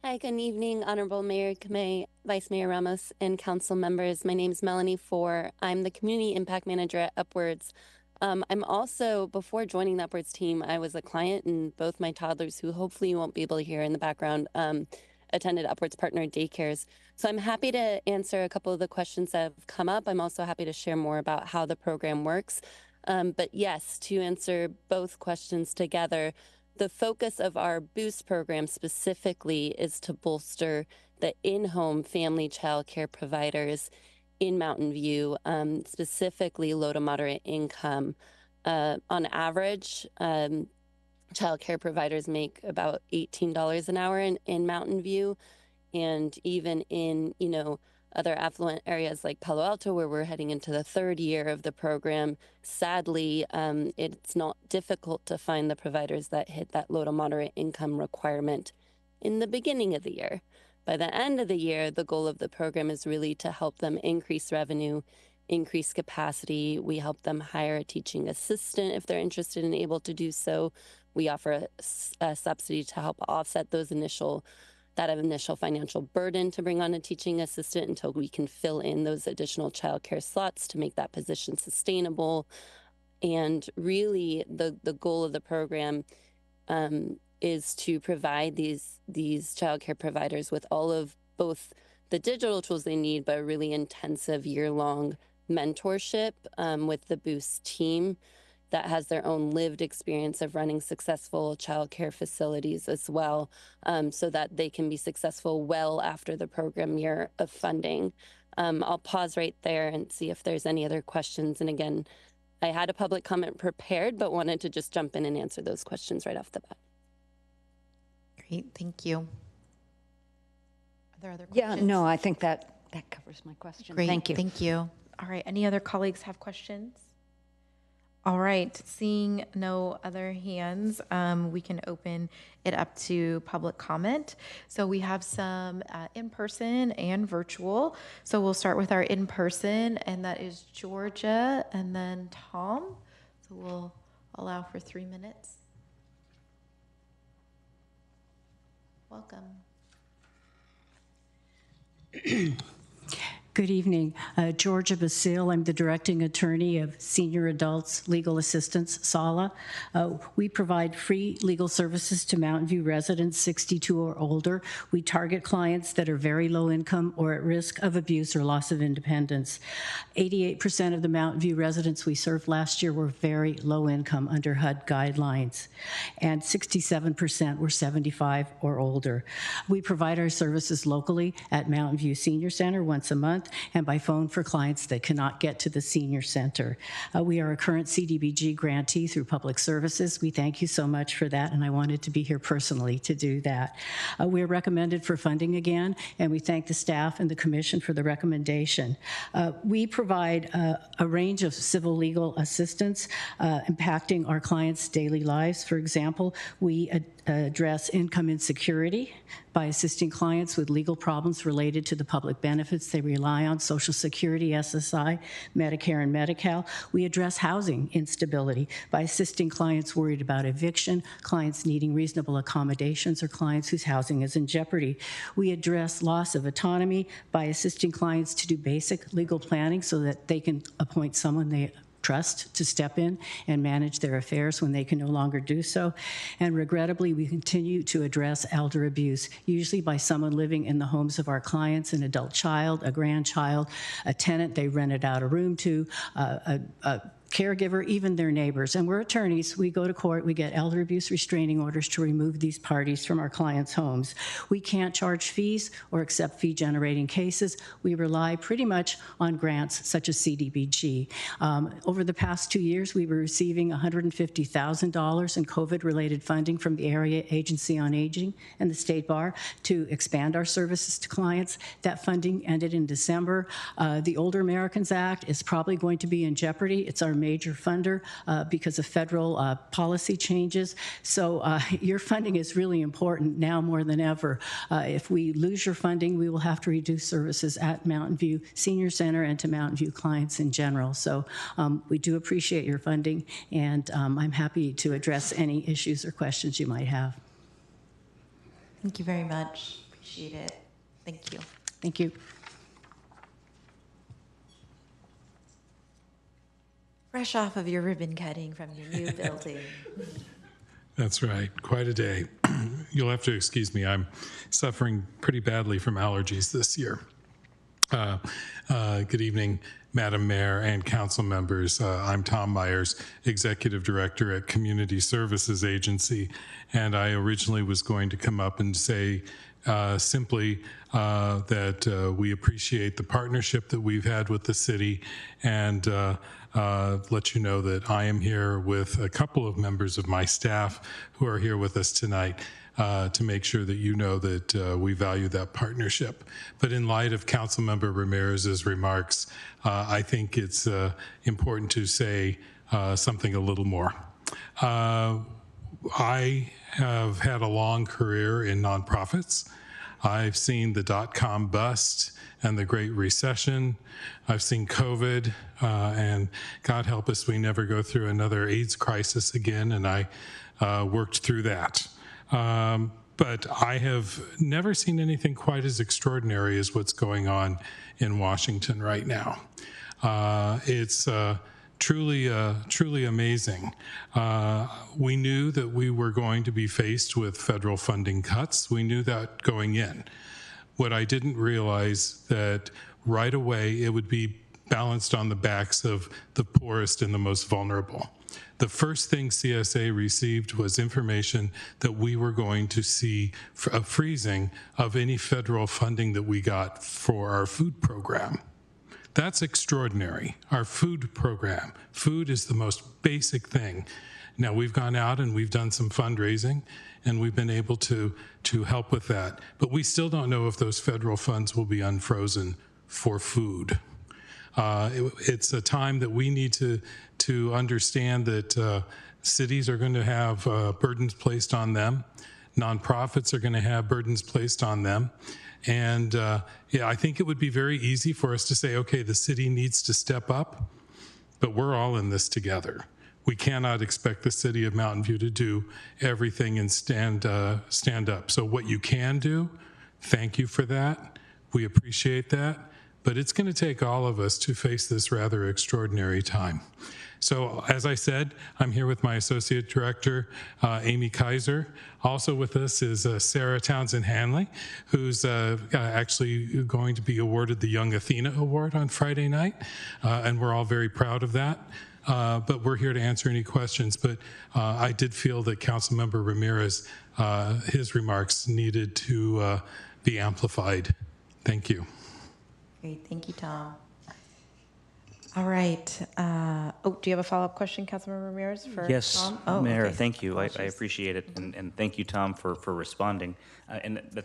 Hi, good evening, Honorable Mayor Kamei, Vice Mayor Ramos, and council members. My name is Melanie Four. I'm the Community Impact Manager at Upwards. I'm also, before joining the Upwards team, I was a client, and both my toddlers, who hopefully you won't be able to hear in the background, attended Upwards Partner Daycares. So I'm happy to answer a couple of the questions that have come up. I'm also happy to share more about how the program works. But yes, to answer both questions together, the focus of our Boost program specifically is to bolster the in-home family child care providers in Mountain View, specifically low to moderate income. On average, child care providers make about $18 an hour in Mountain View, and even in other affluent areas like Palo Alto, where we're heading into the third year of the program, sadly, it's not difficult to find the providers that hit that low to moderate income requirement in the beginning of the year. By the end of the year, the goal of the program is really to help them increase revenue, increase capacity. We help them hire a teaching assistant if they're interested and able to do so. We offer a subsidy to help offset that initial financial burden to bring on a teaching assistant until we can fill in those additional childcare slots to make that position sustainable. And really, the goal of the program is to provide these childcare providers with all of both the digital tools they need, but a really intensive year-long mentorship with the Boost team that has their own lived experience of running successful childcare facilities as well, so that they can be successful well after the program year of funding. I'll pause right there and see if there's any other questions. And again, I had a public comment prepared, but wanted to just jump in and answer those questions right off the bat. Great, thank you. Are there other questions? Yeah, no, I think that covers my question. Great, Thank you. Thank you. All right, any other colleagues have questions? All right, seeing no other hands, we can open it up to public comment. So we have some in-person and virtual. So we'll start with our in-person, and that is Georgia and then Tom. So we'll allow for 3 minutes. Welcome. Good evening. Georgia Basile. I'm the directing attorney of Senior Adults Legal Assistance, SALA. We provide free legal services to Mountain View residents 62 or older. We target clients that are very low income or at risk of abuse or loss of independence. 88% of the Mountain View residents we served last year were very low income under HUD guidelines, and 67% were 75 or older. We provide our services locally at Mountain View Senior Center once a month, and by phone for clients that cannot get to the senior center. We are a current CDBG grantee through Public Services. We thank you so much for that, and I wanted to be here personally to do that. We're recommended for funding again, and we thank the staff and the commission for the recommendation. We provide a range of civil legal assistance impacting our clients' daily lives. For example, we address income insecurity by assisting clients with legal problems related to the public benefits they rely eye on Social Security, SSI, Medicare, and Medi-Cal. We address housing instability by assisting clients worried about eviction, clients needing reasonable accommodations, or clients whose housing is in jeopardy. We address loss of autonomy by assisting clients to do basic legal planning so that they can appoint someone they trust to step in and manage their affairs when they can no longer do so. And regrettably, we continue to address elder abuse, usually by someone living in the homes of our clients, an adult child, a grandchild, a tenant they rented out a room to, a caregiver, even their neighbors. And we're attorneys. We go to court. We get elder abuse restraining orders to remove these parties from our clients' homes. We can't charge fees or accept fee-generating cases. We rely pretty much on grants such as CDBG. Over the past 2 years, we were receiving $150,000 in COVID-related funding from the Area Agency on Aging and the State Bar to expand our services to clients. That funding ended in December. The Older Americans Act is probably going to be in jeopardy. It's our major funder because of federal policy changes. So your funding is really important now more than ever. If we lose your funding, we will have to reduce services at Mountain View Senior Center and to Mountain View clients in general. So we do appreciate your funding, and I'm happy to address any issues or questions you might have. Thank you very much. Appreciate it. Thank you. Thank you. Fresh off of your ribbon cutting from your new building. That's right. Quite a day. You'll have to excuse me. I'm suffering pretty badly from allergies this year. Good evening, Madam Mayor and council members. I'm Tom Myers, Executive Director at Community Services Agency, and I originally was going to come up and say simply that we appreciate the partnership that we've had with the city, and let you know that I am here with a couple of members of my staff who are here with us tonight to make sure that you know that we value that partnership. But in light of Councilmember Ramirez's remarks, I think it's important to say something a little more. I have had a long career in nonprofits. I've seen the dot-com bust and the Great Recession. I've seen COVID, and God help us, we never go through another AIDS crisis again, and I worked through that. But I have never seen anything quite as extraordinary as what's going on in Washington right now. It's truly amazing. We knew that we were going to be faced with federal funding cuts. We knew that going in. What I didn't realize that right away it would be balanced on the backs of the poorest and the most vulnerable. The first thing CSA received was information that we were going to see a freezing of any federal funding that we got for our food program. That's extraordinary. Our food program. Food is the most basic thing. Now, we've gone out and we've done some fundraising, and we've been able to help with that. But we still don't know if those federal funds will be unfrozen for food. It's a time that we need to understand that cities are going to have burdens placed on them. Nonprofits are going to have burdens placed on them. And yeah, I think it would be very easy for us to say, okay, the city needs to step up, but we're all in this together. We cannot expect the city of Mountain View to do everything and stand up. So what you can do, thank you for that. We appreciate that. But it's going to take all of us to face this rather extraordinary time. So as I said, I'm here with my Associate Director, Amy Kaiser. Also with us is Sarah Townsend-Hanley, who's actually going to be awarded the Young Athena Award on Friday night, and we're all very proud of that. But we're here to answer any questions. But I did feel that Councilmember Ramirez, his remarks needed to be amplified. Thank you. Great, thank you, Tom. All right. Do you have a follow-up question, Councilmember Ramirez, for yes, Tom? Oh, Mayor, okay. thank you. I appreciate it, and thank you, Tom, for responding. And the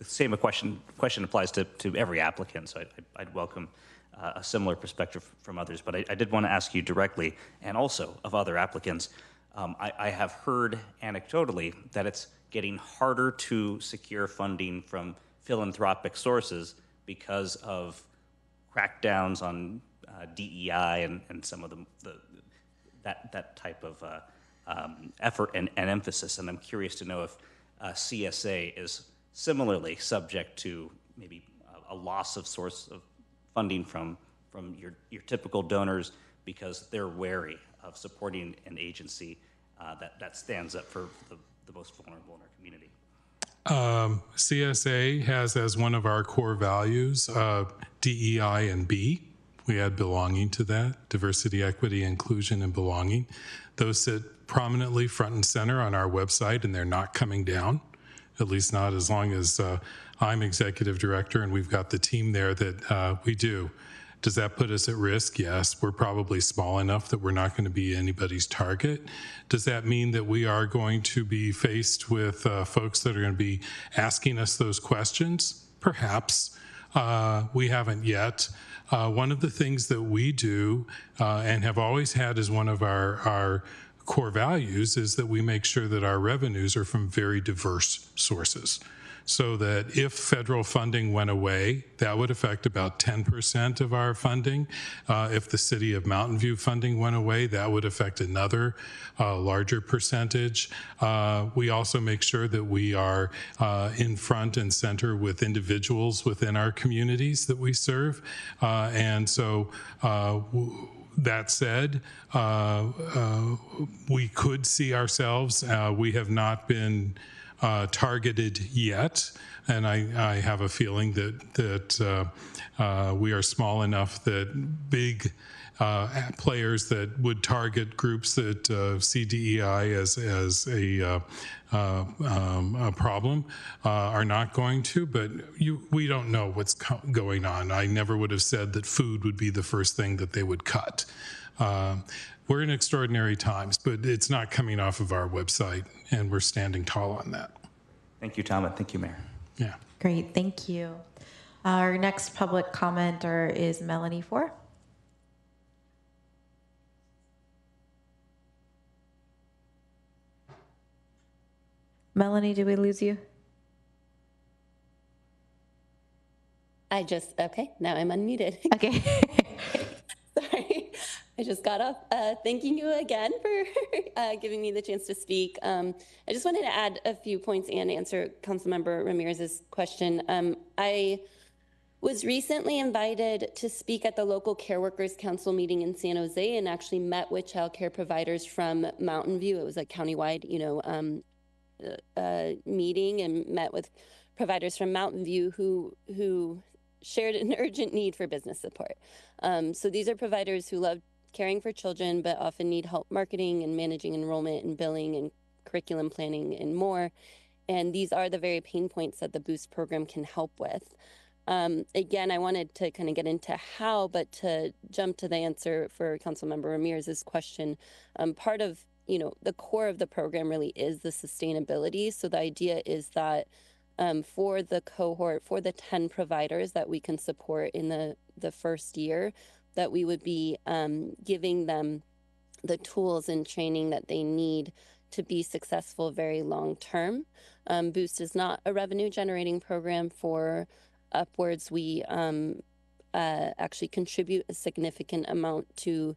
same question applies to every applicant, so I'd welcome a similar perspective from others. But I did want to ask you directly, and also of other applicants, I have heard anecdotally that it's getting harder to secure funding from philanthropic sources because of crackdowns on DEI and some of that type of effort and emphasis. And I'm curious to know if CSA is similarly subject to maybe a loss of source of funding from your typical donors because they're wary of supporting an agency that stands up for the most vulnerable in our community. CSA has as one of our core values DEI and B. We add belonging to that, diversity, equity, inclusion, and belonging. Those sit prominently front and center on our website, and they're not coming down, at least not as long as I'm executive director and we've got the team there that we do. Does that put us at risk? Yes. We're probably small enough that we're not going to be anybody's target. Does that mean that we are going to be faced with folks that are going to be asking us those questions? Perhaps. We haven't yet. One of the things that we do and have always had as one of our core values is that we make sure that our revenues are from very diverse sources. So that if federal funding went away, that would affect about 10% of our funding. If the city of Mountain View funding went away, that would affect another larger percentage. We also make sure that we are in front and center with individuals within our communities that we serve. And so that said, we could see ourselves, we have not been targeted yet, and I have a feeling that we are small enough that big players that would target groups that see DEI as a problem are not going to, but we don't know what's going on. I never would have said that food would be the first thing that they would cut. We're in extraordinary times, but it's not coming off of our website, and we're standing tall on that. Thank you, Tom, and thank you, Mayor. Yeah. Great, thank you. Our next public commenter is Melanie Four. Melanie, did we lose you? Okay, now I'm unmuted. Okay. Sorry, I just got off. Thanking you again for giving me the chance to speak. I just wanted to add a few points and answer Councilmember Ramirez's question. I was recently invited to speak at the local Care Workers Council meeting in San Jose and actually met with child care providers from Mountain View. It was a countywide, meeting, and met with providers from Mountain View who shared an urgent need for business support. So these are providers who love caring for children, but often need help marketing and managing enrollment and billing and curriculum planning and more. And these are the very pain points that the Boost program can help with. Again, I wanted to kind of get into how, but to jump to the answer for Councilmember Ramirez's question, part of the core of the program really is the sustainability. So the idea is that for the cohort, for the 10 providers that we can support in the first year, that we would be giving them the tools and training that they need to be successful very long term. Boost is not a revenue generating program for Upwards. We actually contribute a significant amount to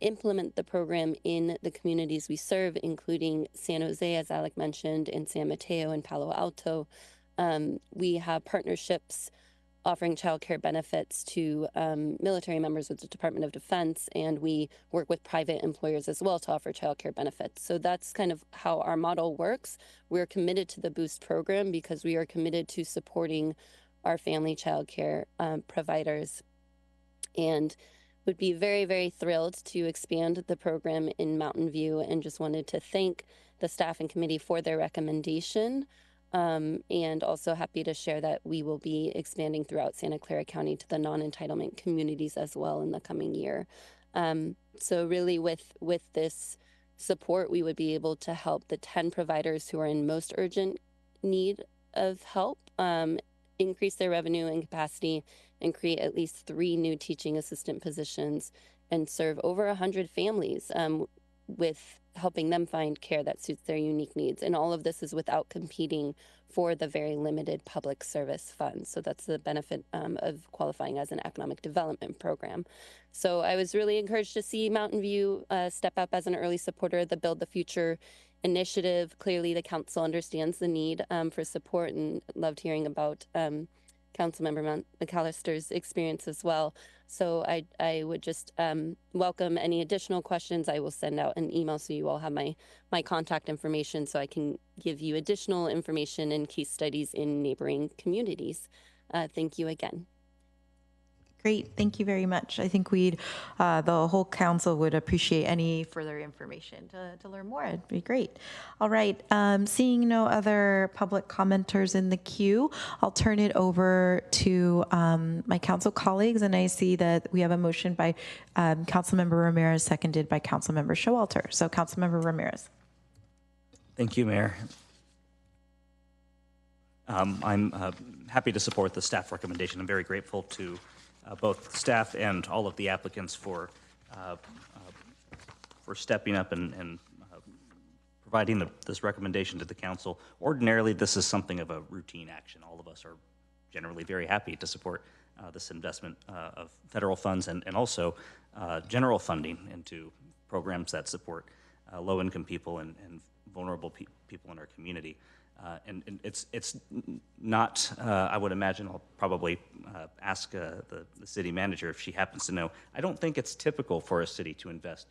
implement the program in the communities we serve, including San Jose, as Alec mentioned, and San Mateo and Palo Alto. We have partnerships offering childcare benefits to military members with the Department of Defense, and we work with private employers as well to offer childcare benefits. So that's kind of how our model works. We're committed to the Boost program because we are committed to supporting our family childcare providers, and would be very, very thrilled to expand the program in Mountain View, and just wanted to thank the staff and committee for their recommendation. And also happy to share that we will be expanding throughout Santa Clara County to the non-entitlement communities as well in the coming year. So really with this support, we would be able to help the 10 providers who are in most urgent need of help, increase their revenue and capacity, and create at least 3 new teaching assistant positions, and serve over 100 families. with helping them find care that suits their unique needs. And all of this is without competing for the very limited public service funds. So that's the benefit of qualifying as an economic development program. So I was really encouraged to see Mountain View step up as an early supporter of the Build the Future initiative. Clearly, the council understands the need for support, and loved hearing about Councilmember McAllister's experience as well. So I would just welcome any additional questions. I will send out an email so you all have my contact information so I can give you additional information and case studies in neighboring communities. Thank you again. Great, thank you very much. I think the whole council would appreciate any further information to learn more. It'd be great. All right, seeing no other public commenters in the queue, I'll turn it over to my council colleagues, and I see that we have a motion by Councilmember Ramirez, seconded by Councilmember Showalter. So Councilmember Ramirez. Thank you, Mayor. I'm happy to support the staff recommendation. I'm very grateful to both staff and all of the applicants for stepping up and providing this recommendation to the council. Ordinarily, this is something of a routine action. All of us are generally very happy to support this investment of federal funds and also general funding into programs that support low-income people and vulnerable people in our community. And it's not, I would imagine, I'll probably ask the city manager if she happens to know. I don't think it's typical for a city to invest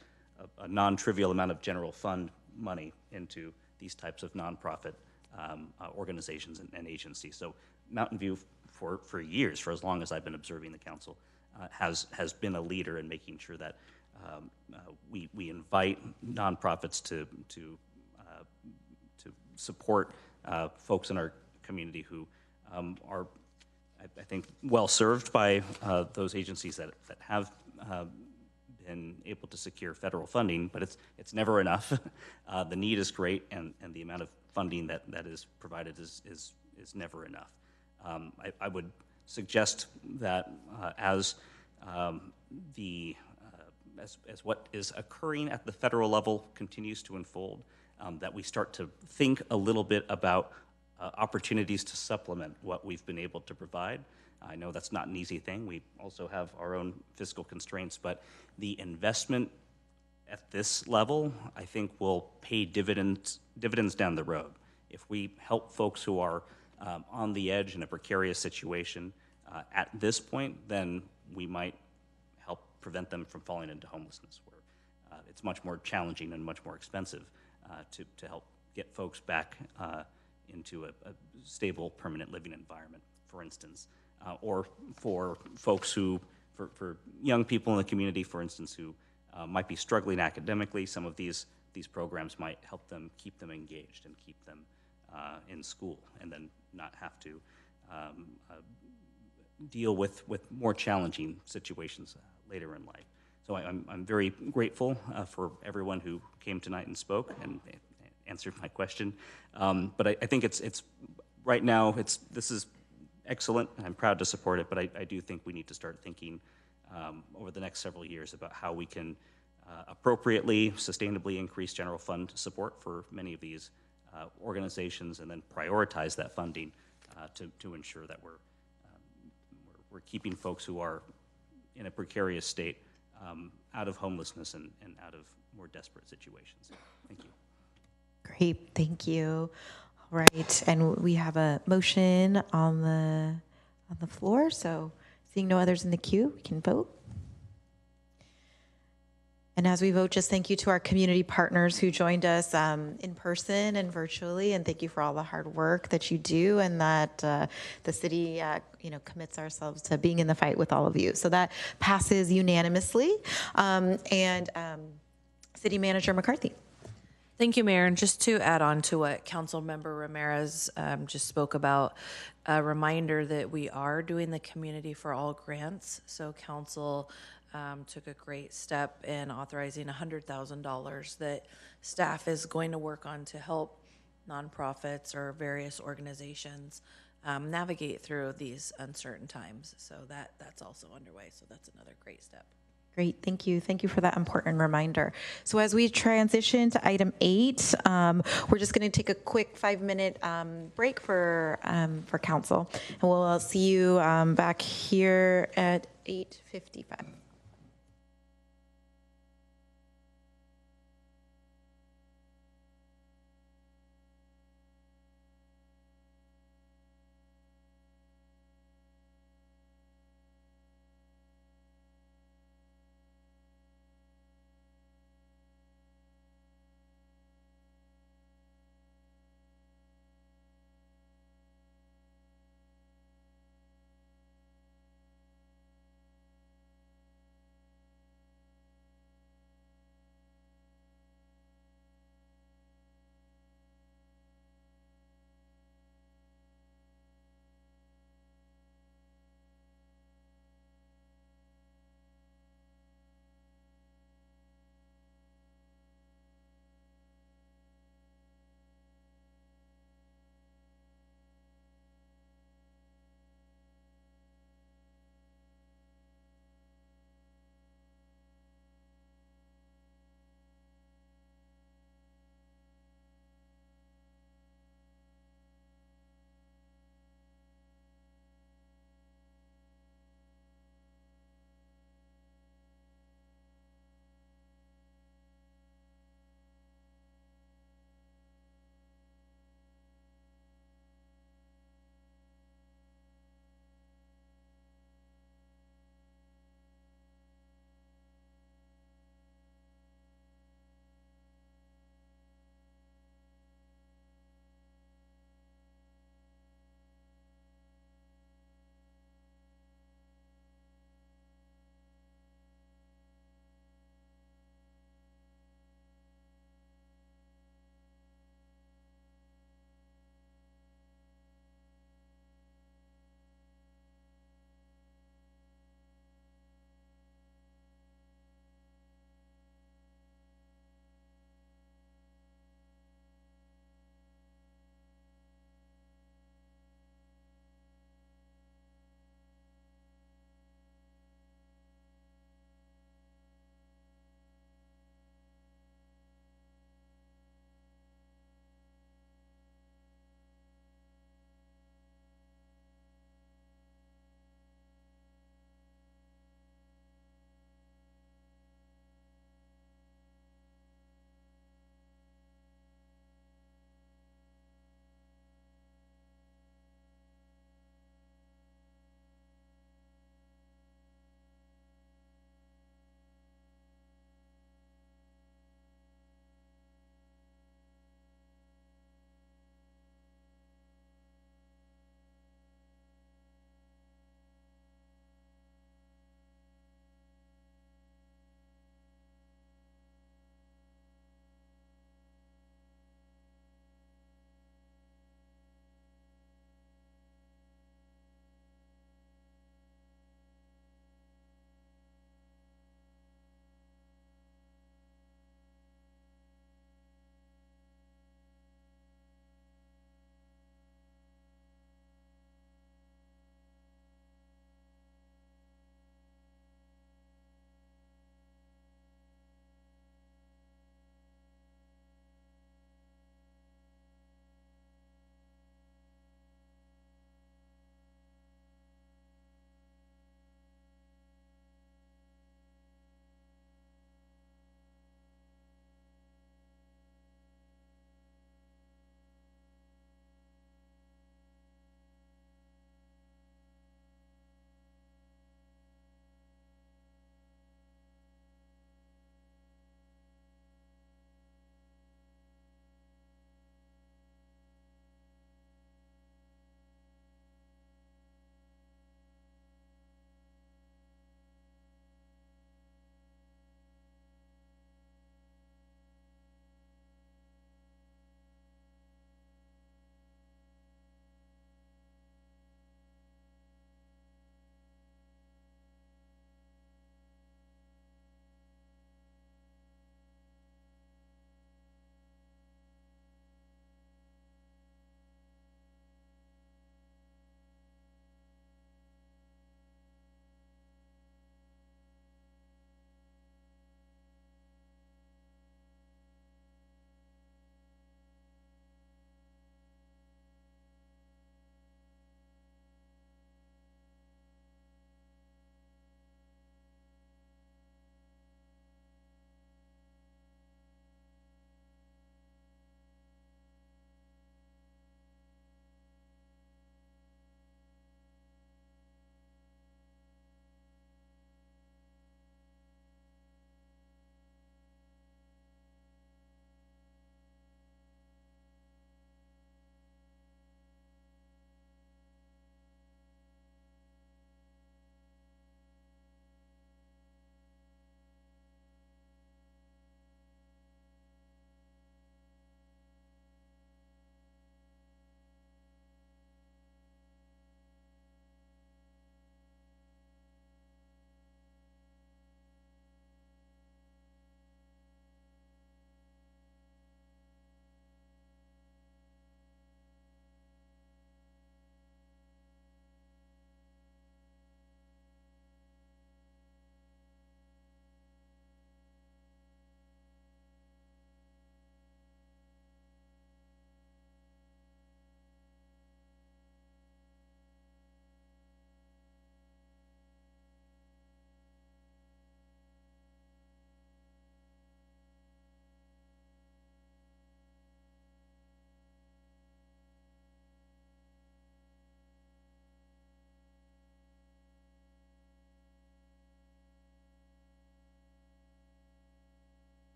a non-trivial amount of general fund money into these types of nonprofit organizations and agencies. So Mountain View, for years, for as long as I've been observing the council, has been a leader in making sure that we invite nonprofits to support folks in our community who are, I think, well served by those agencies that have been able to secure federal funding, but it's never enough. The need is great, and the amount of funding that is provided is never enough. I would suggest that as what is occurring at the federal level continues to unfold, that we start to think a little bit about opportunities to supplement what we've been able to provide. I know that's not an easy thing. We also have our own fiscal constraints, but the investment at this level, I think, will pay dividends down the road. If we help folks who are on the edge in a precarious situation at this point, then we might help prevent them from falling into homelessness, where it's much more challenging and much more expensive to help get folks back into a stable, permanent living environment, for instance, or for folks who, for young people in the community, for instance, who might be struggling academically. Some of these programs might help them, keep them engaged and keep them in school, and then not have to deal with more challenging situations later in life. So I'm very grateful for everyone who came tonight and spoke and answered my question. But I think it's right now, this is excellent, and I'm proud to support it, but I do think we need to start thinking over the next several years about how we can appropriately, sustainably increase general fund support for many of these organizations, and then prioritize that funding to ensure that we're keeping folks who are in a precarious state out of homelessness and out of more desperate situations. Thank you. Great, thank you. All right, and we have a motion on the floor, so seeing no others in the queue, we can vote. And as we vote, just thank you to our community partners who joined us in person and virtually, and thank you for all the hard work that you do, and that the city commits ourselves to being in the fight with all of you. So that passes unanimously. City Manager McCarthy. Thank you, Mayor. And just to add on to what Councilmember Ramirez just spoke about, a reminder that we are doing the Community for All grants. So Council took a great step in authorizing $100,000 that staff is going to work on to help nonprofits or various organizations navigate through these uncertain times. So that's also underway. So that's another great step. Great, thank you. Thank you for that important reminder. So as we transition to item 8, we're just going to take a quick 5-minute break for council, and we'll see you back here at 8:55.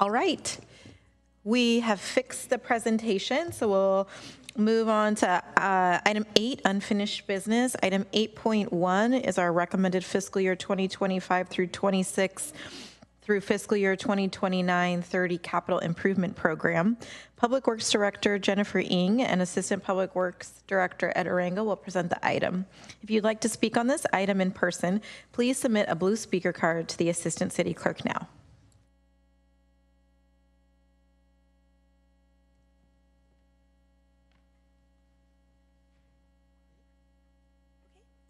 All right. We have fixed the presentation, so we'll move on to item 8, unfinished business. Item 8.1 is our recommended fiscal year 2025 through 26 through fiscal year 2029-30 capital improvement program. Public Works Director Jennifer Ng and Assistant Public Works Director Ed Arango will present the item. If you'd like to speak on this item in person, please submit a blue speaker card to the Assistant City Clerk now.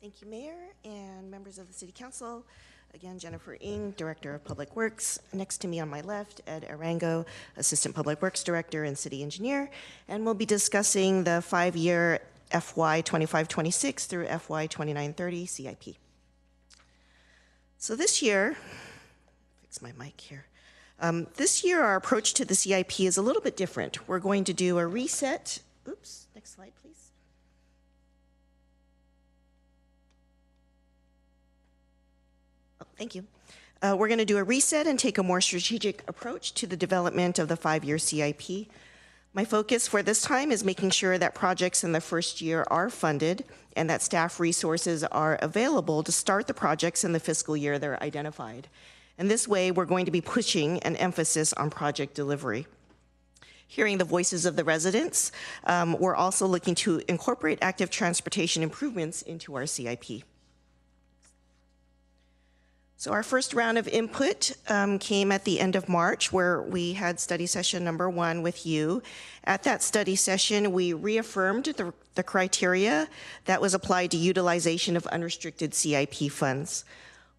Thank you, Mayor and members of the City Council. Again, Jennifer Ng, Director of Public Works. Next to me on my left, Ed Arango, Assistant Public Works Director and City Engineer. And we'll be discussing the 5-year FY 25-26 through FY 29-30 CIP. So this year, fix my mic here. This year, our approach to the CIP is a little bit different. We're going to do a reset. Oops, next slide, please. Thank you. We're going to do a reset and take a more strategic approach to the development of the 5-year CIP. My focus for this time is making sure that projects in the first year are funded and that staff resources are available to start the projects in the fiscal year they're identified. And this way, we're going to be pushing an emphasis on project delivery. Hearing the voices of the residents, we're also looking to incorporate active transportation improvements into our CIP. So our first round of input came at the end of March, where we had study session number 1 with you. At that study session, we reaffirmed the criteria that was applied to utilization of unrestricted CIP funds.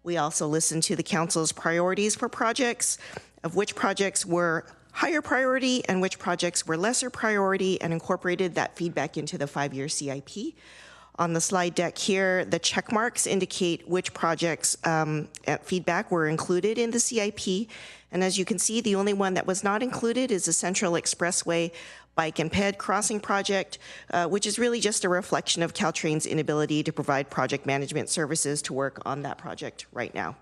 We also listened to the council's priorities for projects, of which projects were higher priority and which projects were lesser priority, and incorporated that feedback into the 5-year CIP. On the slide deck here, the check marks indicate which projects feedback were included in the CIP. And as you can see, the only one that was not included is the Central Expressway Bike and Ped Crossing Project, which is really just a reflection of Caltrain's inability to provide project management services to work on that project right now.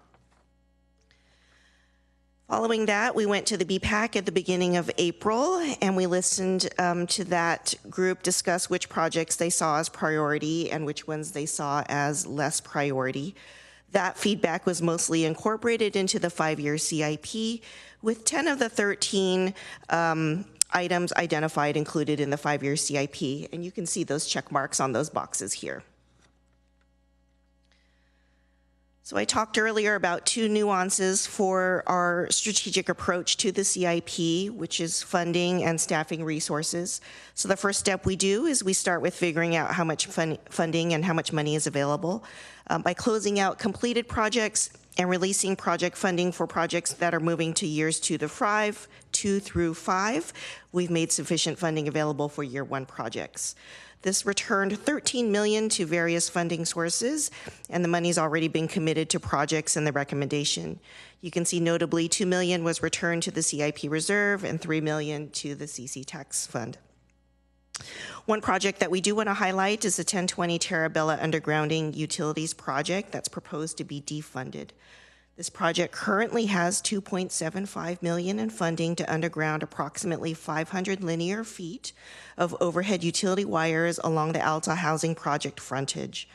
Following that, we went to the BPAC at the beginning of April, and we listened to that group discuss which projects they saw as priority and which ones they saw as less priority. That feedback was mostly incorporated into the 5-year CIP, with 10 of the 13 items identified included in the 5-year CIP, and you can see those check marks on those boxes here. So I talked earlier about 2 nuances for our strategic approach to the CIP, which is funding and staffing resources. So the first step we do is we start with figuring out how much funding and how much money is available. By closing out completed projects and releasing project funding for projects that are moving to years 2 through 5, we've made sufficient funding available for year 1 projects. This returned $13 million to various funding sources, and the money's already been committed to projects in the recommendation. You can see notably $2 million was returned to the CIP reserve and $3 million to the CC tax fund. One project that we do want to highlight is the 1020 Terabella undergrounding utilities project that's proposed to be defunded. This project currently has $2.75 million in funding to underground approximately 500 linear feet of overhead utility wires along the Alta housing project frontage.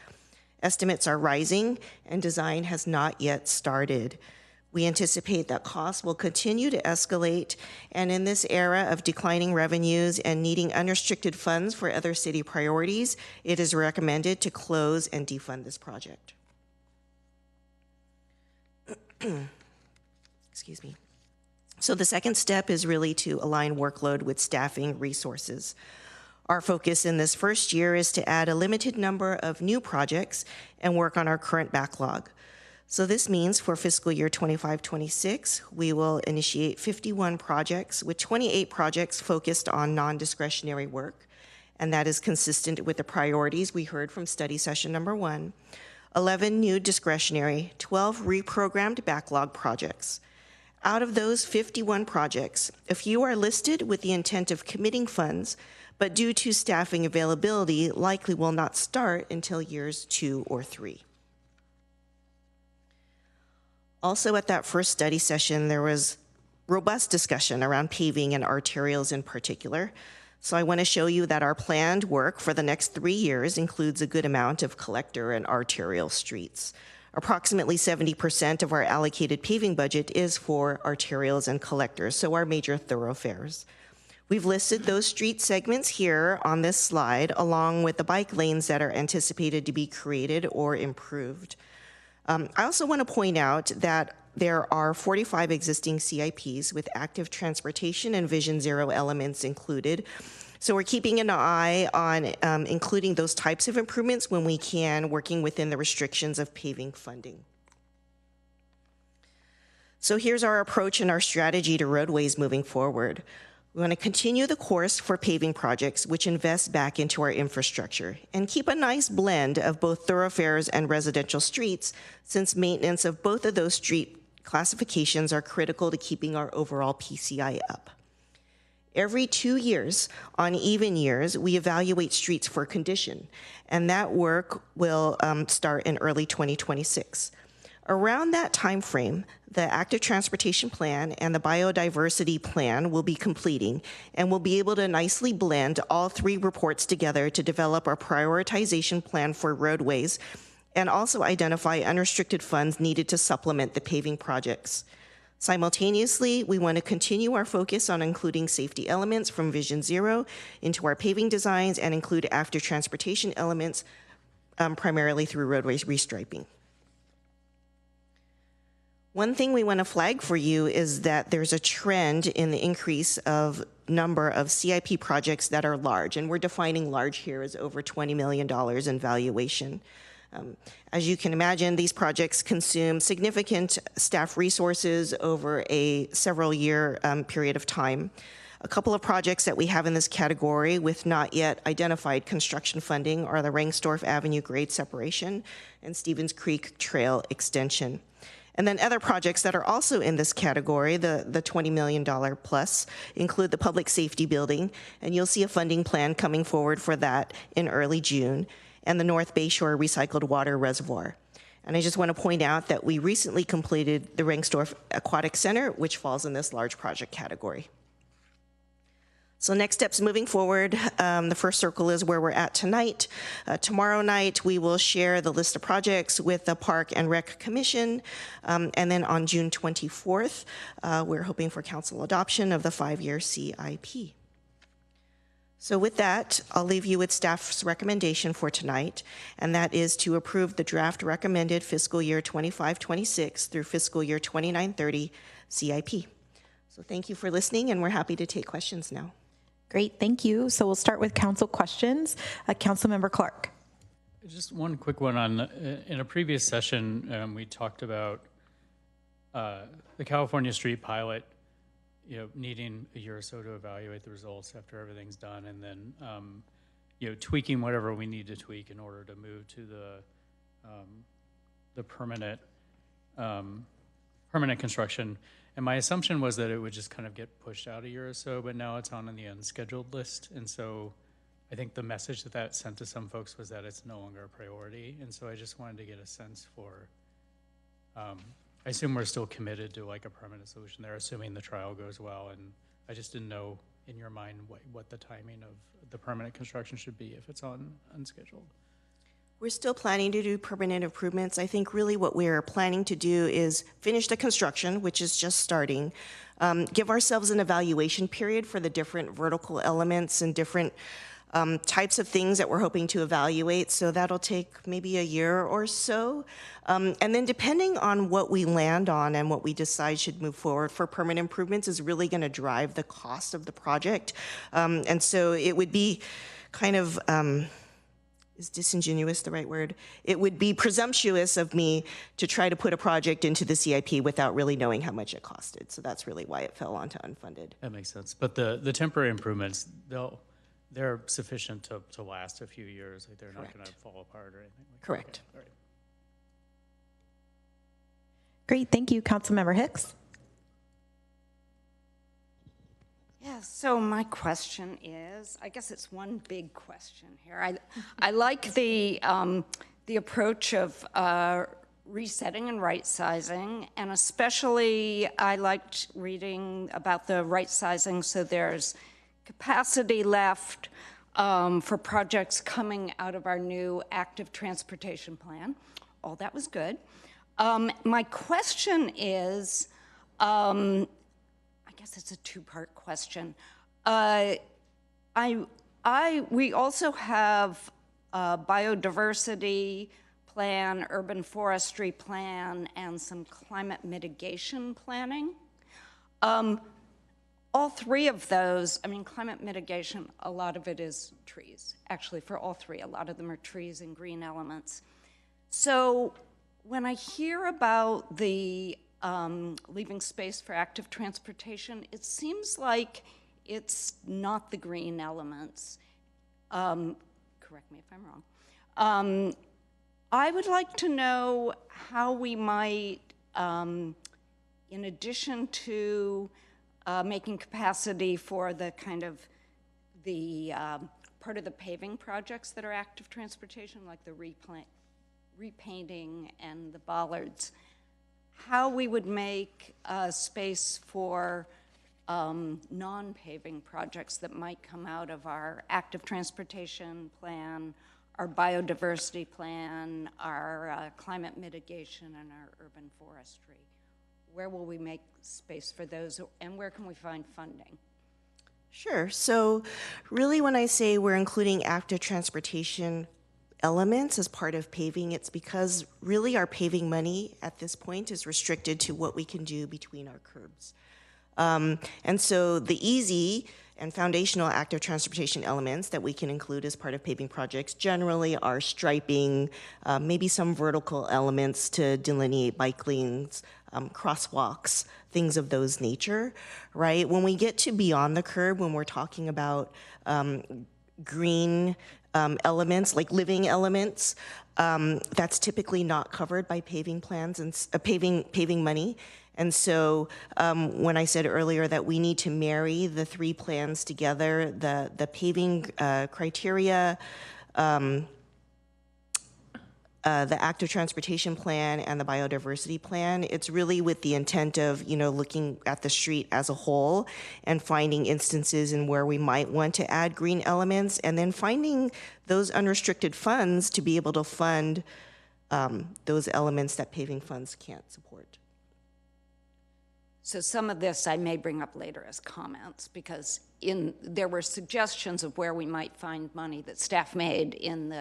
Estimates are rising and design has not yet started. We anticipate that costs will continue to escalate, and in this era of declining revenues and needing unrestricted funds for other city priorities, it is recommended to close and defund this project. Excuse me. So the second step is really to align workload with staffing resources. Our focus in this first year is to add a limited number of new projects and work on our current backlog. So this means for fiscal year 25-26, we will initiate 51 projects, with 28 projects focused on non-discretionary work, and that is consistent with the priorities we heard from study session number 1. 11 new discretionary, 12 reprogrammed backlog projects. Out of those 51 projects, a few are listed with the intent of committing funds, but due to staffing availability, likely will not start until years 2 or 3. Also at that first study session, there was robust discussion around paving and arterials in particular. So I want to show you that our planned work for the next 3 years includes a good amount of collector and arterial streets. Approximately 70% of our allocated paving budget is for arterials and collectors, so our major thoroughfares. We've listed those street segments here on this slide, along with the bike lanes that are anticipated to be created or improved. I also want to point out that there are 45 existing CIPs with active transportation and Vision Zero elements included. So we're keeping an eye on including those types of improvements when we can, working within the restrictions of paving funding. So here's our approach and our strategy to roadways moving forward. We want to continue the course for paving projects which invest back into our infrastructure and keep a nice blend of both thoroughfares and residential streets, since maintenance of both of those street classifications are critical to keeping our overall PCI up. Every 2 years, on even years, we evaluate streets for condition, and that work will start in early 2026. Around that time frame, the active transportation plan and the biodiversity plan will be completing, and we'll be able to nicely blend all 3 reports together to develop our prioritization plan for roadways and also identify unrestricted funds needed to supplement the paving projects. Simultaneously, we want to continue our focus on including safety elements from Vision Zero into our paving designs and include active transportation elements primarily through roadways restriping. One thing we want to flag for you is that there's a trend in the increase of number of CIP projects that are large, and we're defining large here as over $20 million in valuation. As you can imagine, these projects consume significant staff resources over a several-year period of time. A couple of projects that we have in this category with not yet identified construction funding are the Rangsdorf Avenue grade separation and Stevens Creek Trail extension. And then other projects that are also in this category, the $20 million plus, include the public safety building, and you'll see a funding plan coming forward for that in early June, and the North Bayshore Recycled Water Reservoir. And I just want to point out that we recently completed the Rangsdorf Aquatic Center, which falls in this large project category. So next steps moving forward, the first circle is where we're at tonight. Tomorrow night, we will share the list of projects with the Park and Rec Commission. And then on June 24th, we're hoping for council adoption of the 5-year CIP. So with that, I'll leave you with staff's recommendation for tonight, and that is to approve the draft recommended fiscal year 25-26 through fiscal year 29-30 CIP. So thank you for listening, and we're happy to take questions now. Great, thank you. So we'll start with council questions. Councilmember Clark. Just one quick one on, in a previous session, we talked about the California Street pilot, needing a year or so to evaluate the results after everything's done, and then, tweaking whatever we need to tweak in order to move to the permanent construction. And my assumption was that it would just kind of get pushed out a year or so, but now it's on the unscheduled list. And so I think the message that sent to some folks was that it's no longer a priority. And so I just wanted to get a sense for, I assume we're still committed to like a permanent solution there, assuming the trial goes well. And I just didn't know in your mind what the timing of the permanent construction should be if it's on unscheduled. We're still planning to do permanent improvements. I think really what we're planning to do is finish the construction, which is just starting, give ourselves an evaluation period for the different vertical elements and different types of things that we're hoping to evaluate. So that'll take maybe a year or so. And then depending on what we land on and what we decide should move forward for permanent improvements is really going to drive the cost of the project. And so it would be kind of, is disingenuous the right word? It would be presumptuous of me to try to put a project into the CIP without really knowing how much it costed. So that's really why it fell onto unfunded. That makes sense. But the temporary improvements, they're sufficient to last a few years. Like they're not going to fall apart or anything like Correct. that. Right. Great, thank you. Councilmember Hicks. Yeah, so my question is, I guess it's one big question here. I like the approach of resetting and right-sizing, and especially I liked reading about the right-sizing, so there's capacity left for projects coming out of our new active transportation plan. All that was good. My question is, I guess it's a two-part question. We also have a biodiversity plan, urban forestry plan, and some climate mitigation planning. All three of those, I mean, climate mitigation, a lot of it is trees. Actually, for all three, a lot of them are trees and green elements. So when I hear about the leaving space for active transportation, it seems like it's not the green elements. Correct me if I'm wrong. I would like to know how we might, in addition to making capacity for the kind of the part of the paving projects that are active transportation, like the repainting and the bollards, how we would make space for non-paving projects that might come out of our active transportation plan, our biodiversity plan, our climate mitigation, and our urban forestry. Where will we make space for those, and where can we find funding? Sure. So really when I say we're including active transportation elements as part of paving, it's because really our paving money at this point is restricted to what we can do between our curbs. And so the easy and foundational active transportation elements that we can include as part of paving projects generally are striping, maybe some vertical elements to delineate bike lanes, crosswalks, things of those nature, right? When we get to beyond the curb, when we're talking about green elements, like living elements, that's typically not covered by paving plans and paving money. And so when I said earlier that we need to marry the three plans together, the paving criteria, the active transportation plan, and the biodiversity plan, it's really with the intent of, looking at the street as a whole and finding instances in where we might want to add green elements, and then finding those unrestricted funds to be able to fund those elements that paving funds can't support. So some of this I may bring up later as comments, because there were suggestions of where we might find money that staff made in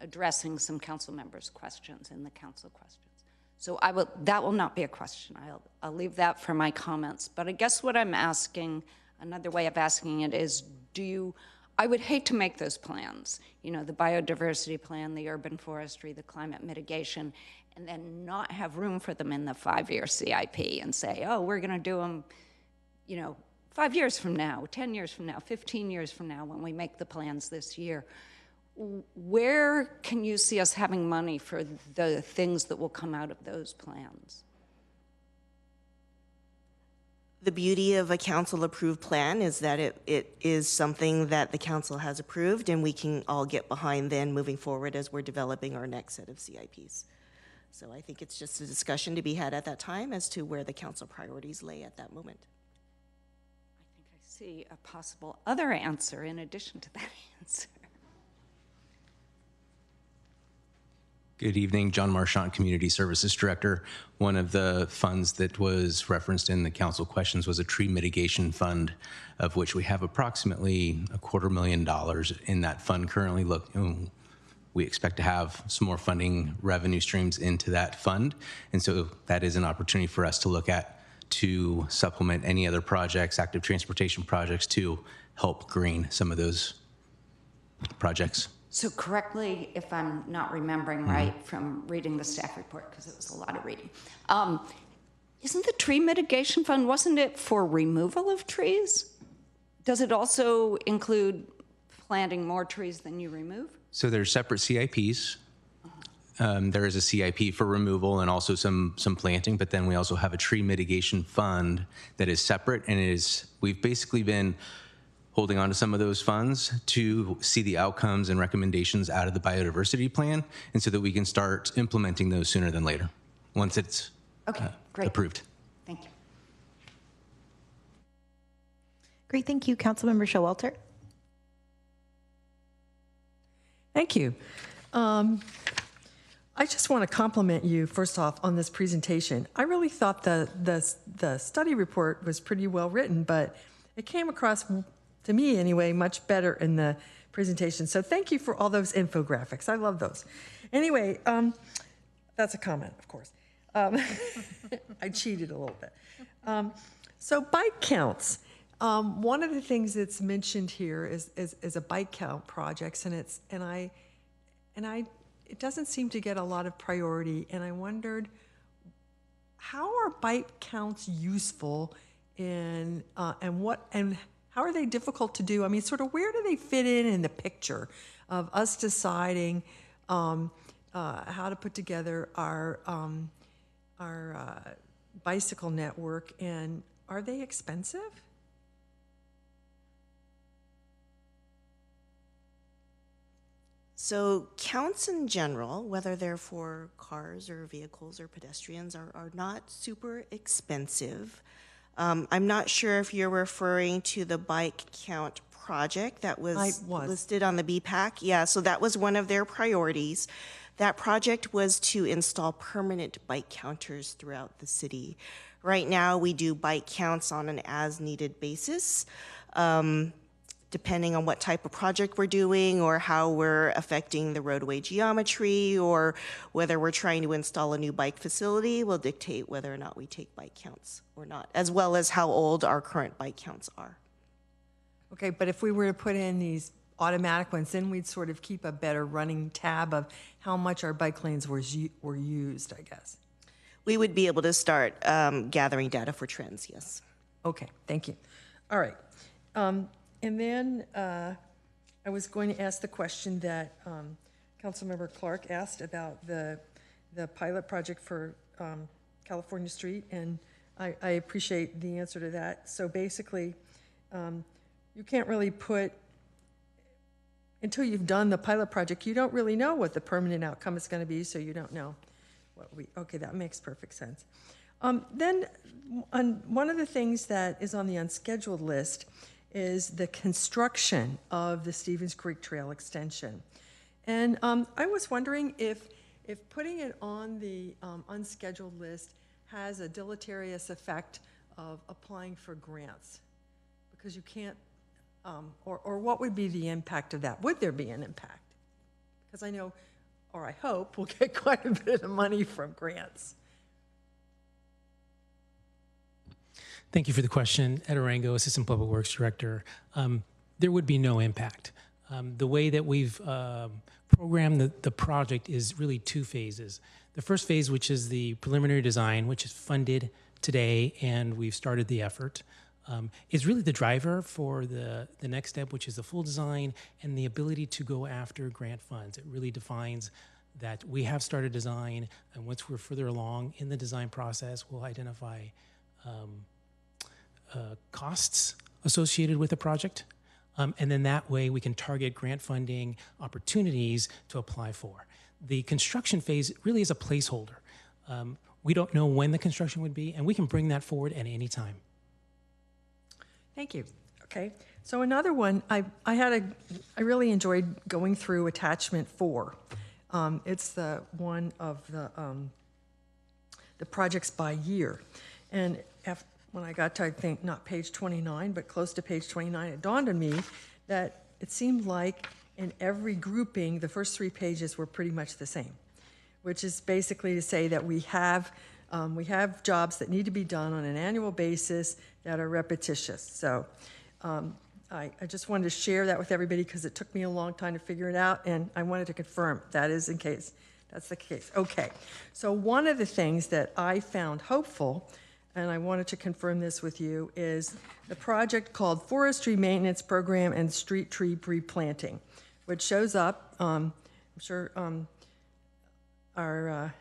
addressing some council members' questions in the council questions. So that will not be a question. I'll leave that for my comments. But I guess what I'm asking, another way of asking it is, I would hate to make those plans, the biodiversity plan, the urban forestry, the climate mitigation, and then not have room for them in the 5-year CIP and say, oh, we're going to do them, 5 years from now, 10 years from now, 15 years from now when we make the plans this year. Where can you see us having money for the things that will come out of those plans? The beauty of a council-approved plan is that it is something that the council has approved, and we can all get behind then moving forward as we're developing our next set of CIPs. So I think it's just a discussion to be had at that time as to where the council priorities lay at that moment. I think I see a possible other answer in addition to that answer. Good evening, John Marchant, Community Services Director. One of the funds that was referenced in the council questions was a tree mitigation fund, of which we have approximately $250,000 in that fund currently. We expect to have some more funding revenue streams into that fund. And so that is an opportunity for us to look at to supplement any other projects, active transportation projects, to help green some of those projects. So correct me if I'm not remembering right from reading the staff report, because it was a lot of reading. Isn't the tree mitigation fund, wasn't it for removal of trees? Does it also include planting more trees than you remove? So there's separate CIPs. There is a CIP for removal and also some planting, but then we also have a tree mitigation fund that is separate, and we've basically been holding on to some of those funds to see the outcomes and recommendations out of the biodiversity plan, and so that we can start implementing those sooner than later, once it's great. approved. Thank you. Great, thank you. Councilmember Showalter. Thank you. I just want to compliment you, first off, on this presentation. I really thought the study report was pretty well written, but it came across, to me anyway, much better in the presentation. So thank you for all those infographics. I love those. Anyway, that's a comment, of course. I cheated a little bit. So bike counts. One of the things that's mentioned here is a bike count projects, and it doesn't seem to get a lot of priority. And I wondered, how are bike counts useful and how are they difficult to do? I mean, sort of where do they fit in the picture of us deciding how to put together our bicycle network, and are they expensive? So counts in general, whether they're for cars or vehicles or pedestrians, are not super expensive. I'm not sure if you're referring to the bike count project that was listed on the BPAC. Yeah, so that was one of their priorities. That project was to install permanent bike counters throughout the city. Right now, we do bike counts on an as-needed basis, depending on what type of project we're doing or how we're affecting the roadway geometry, or whether we're trying to install a new bike facility will dictate whether or not we take bike counts or not, as well as how old our current bike counts are. Okay, but if we were to put in these automatic ones, then we'd sort of keep a better running tab of how much our bike lanes were used, I guess. We would be able to start gathering data for trends, yes. Okay, thank you. All right. And then I was going to ask the question that Councilmember Clark asked about the pilot project for California Street, and I appreciate the answer to that. So basically, you can't really put, until you've done the pilot project, you don't really know what the permanent outcome is going to be, so you don't know what okay, that makes perfect sense. Then one of the things that is on the unscheduled list is the construction of the Stevens Creek Trail extension. And I was wondering if putting it on the unscheduled list has a deleterious effect of applying for grants, because you can't, or what would be the impact of that? Would there be an impact? Because I know, or I hope, we'll get quite a bit of money from grants. Thank you for the question. Ed Arango, Assistant Public Works Director. There would be no impact. The way that we've programmed the project is really two phases. The first phase, which is the preliminary design, which is funded today, and we've started the effort, is really the driver for the next step, which is the full design and the ability to go after grant funds. It really defines that we have started design, and once we're further along in the design process, we'll identify costs associated with the project. And then that way we can target grant funding opportunities to apply for. The construction phase really is a placeholder. We don't know when the construction would be, and we can bring that forward at any time. Thank you. Okay. So another one, I really enjoyed going through attachment 4. It's the one of the projects by year. And when I got to, I think, not page 29, but close to page 29, it dawned on me that it seemed like in every grouping, the first 3 pages were pretty much the same, which is basically to say that we have jobs that need to be done on an annual basis that are repetitious. So I just wanted to share that with everybody because it took me a long time to figure it out, and I wanted to confirm that is in case that's the case. Okay, so one of the things that I found hopeful, and I wanted to confirm this with you, is the project called Forestry Maintenance Program and Street Tree Replanting, which shows up, I'm sure our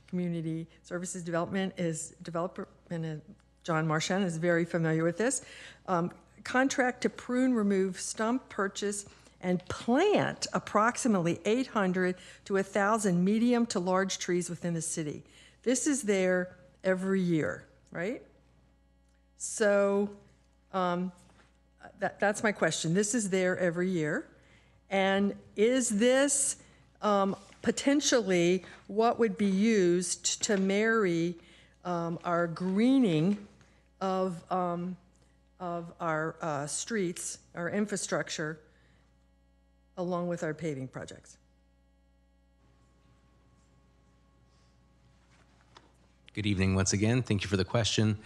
Community Services Development is developer, and John Marchand is very familiar with this. contract to prune, remove, stump, purchase, and plant approximately 800 to 1,000 medium to large trees within the city. This is there every year, right? So that's my question. This is there every year. And is this potentially what would be used to marry our greening of our streets, our infrastructure, along with our paving projects? Good evening once again. Thank you for the question.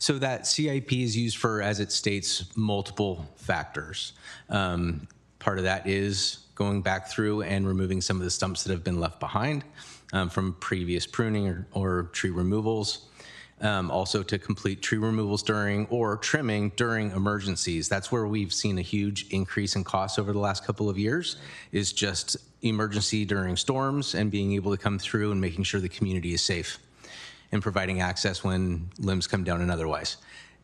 So that CIP is used for, as it states, multiple factors. Part of that is going back through and removing some of the stumps that have been left behind from previous pruning or tree removals. Also to complete tree removals during or trimming during emergencies. That's where we've seen a huge increase in costs over the last couple of years, is just emergency during storms and being able to come through and making sure the community is safe and providing access when limbs come down and otherwise.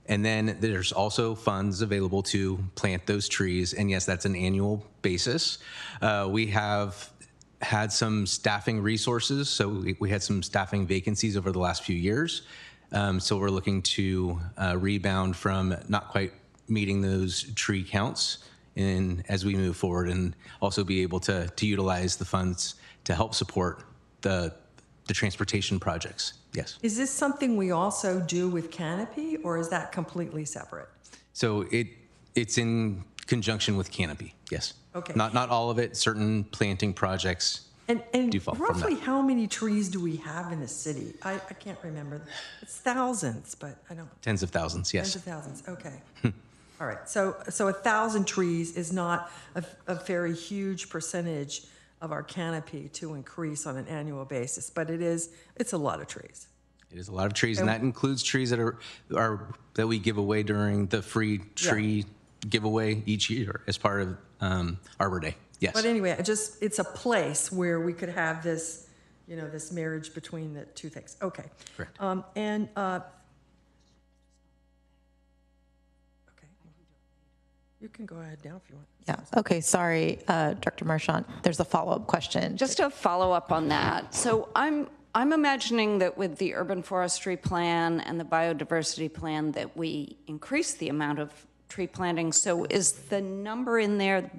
And then there's also funds available to plant those trees. And yes, that's an annual basis. We have had some staffing resources. So we had some staffing vacancies over the last few years. So we're looking to rebound from not quite meeting those tree counts as we move forward, and also be able to utilize the funds to help support the transportation projects. Yes. Is this something we also do with canopy, or is that completely separate? So it's in conjunction with canopy. Yes. Okay. Not all of it. Certain planting projects. And do fall from roughly that. how many trees do we have in the city? I can't remember. It's thousands, but I don't. Tens of thousands. Yes. Tens of thousands. Okay. All right. So 1,000 trees is not a very huge percentage of our canopy to increase on an annual basis, but it's a lot of trees. It is a lot of trees, and that includes trees that are that we give away during the free tree giveaway each year as part of Arbor Day. Yes. But anyway, it's a place where we could have this, this marriage between the two things. Okay. Correct. Okay. You can go ahead now if you want. Yeah. Okay. Sorry, Director Marchant. There's a follow-up question. Just a follow-up on that. So I'm imagining that with the urban forestry plan and the biodiversity plan that we increase the amount of tree planting. So is the number in there,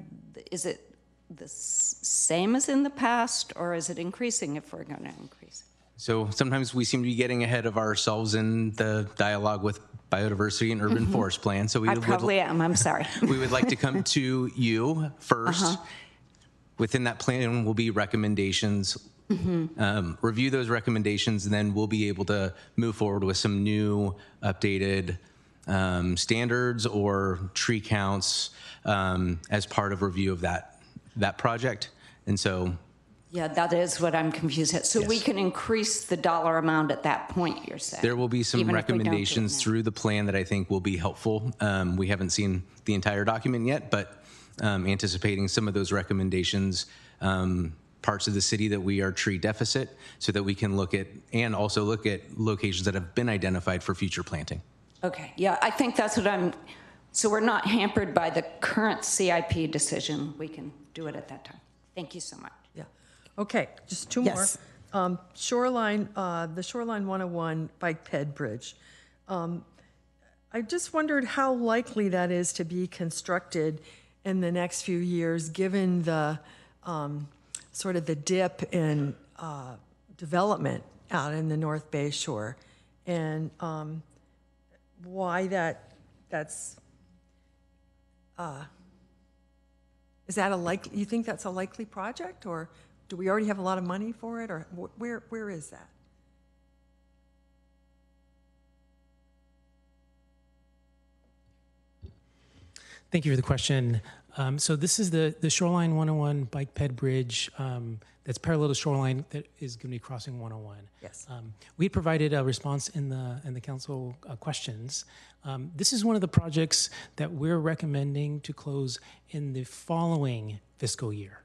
is it the same as in the past, or is it increasing if we're going to increase? So sometimes we seem to be getting ahead of ourselves in the dialogue with biodiversity and urban forest plan. So I probably am. I'm sorry. We would like to come to you first. Within that plan will be recommendations. Review those recommendations, and then we'll be able to move forward with some new updated standards or tree counts as part of review of that project. And so yeah, that is what I'm confused at. So we can increase the dollar amount at that point, you're saying? There will be some recommendations through the plan that I think will be helpful. We haven't seen the entire document yet, but anticipating some of those recommendations, parts of the city that we are tree deficit, so that we can look at locations that have been identified for future planting. Okay, yeah, I think that's what so we're not hampered by the current CIP decision. We can do it at that time. Thank you so much. Yeah. Okay, just two more. Shoreline, the Shoreline 101 bike ped bridge. I just wondered how likely that is to be constructed in the next few years, given the sort of the dip in development out in the North Bay Shore, and why that's is that you think that's a likely project, or do we already have a lot of money for it, or where is that? Thank you for the question. So this is the Shoreline 101 bike ped bridge that's parallel to Shoreline that is going to be crossing 101. Yes. We provided a response in the council questions. This is one of the projects that we're recommending to close in the following fiscal year.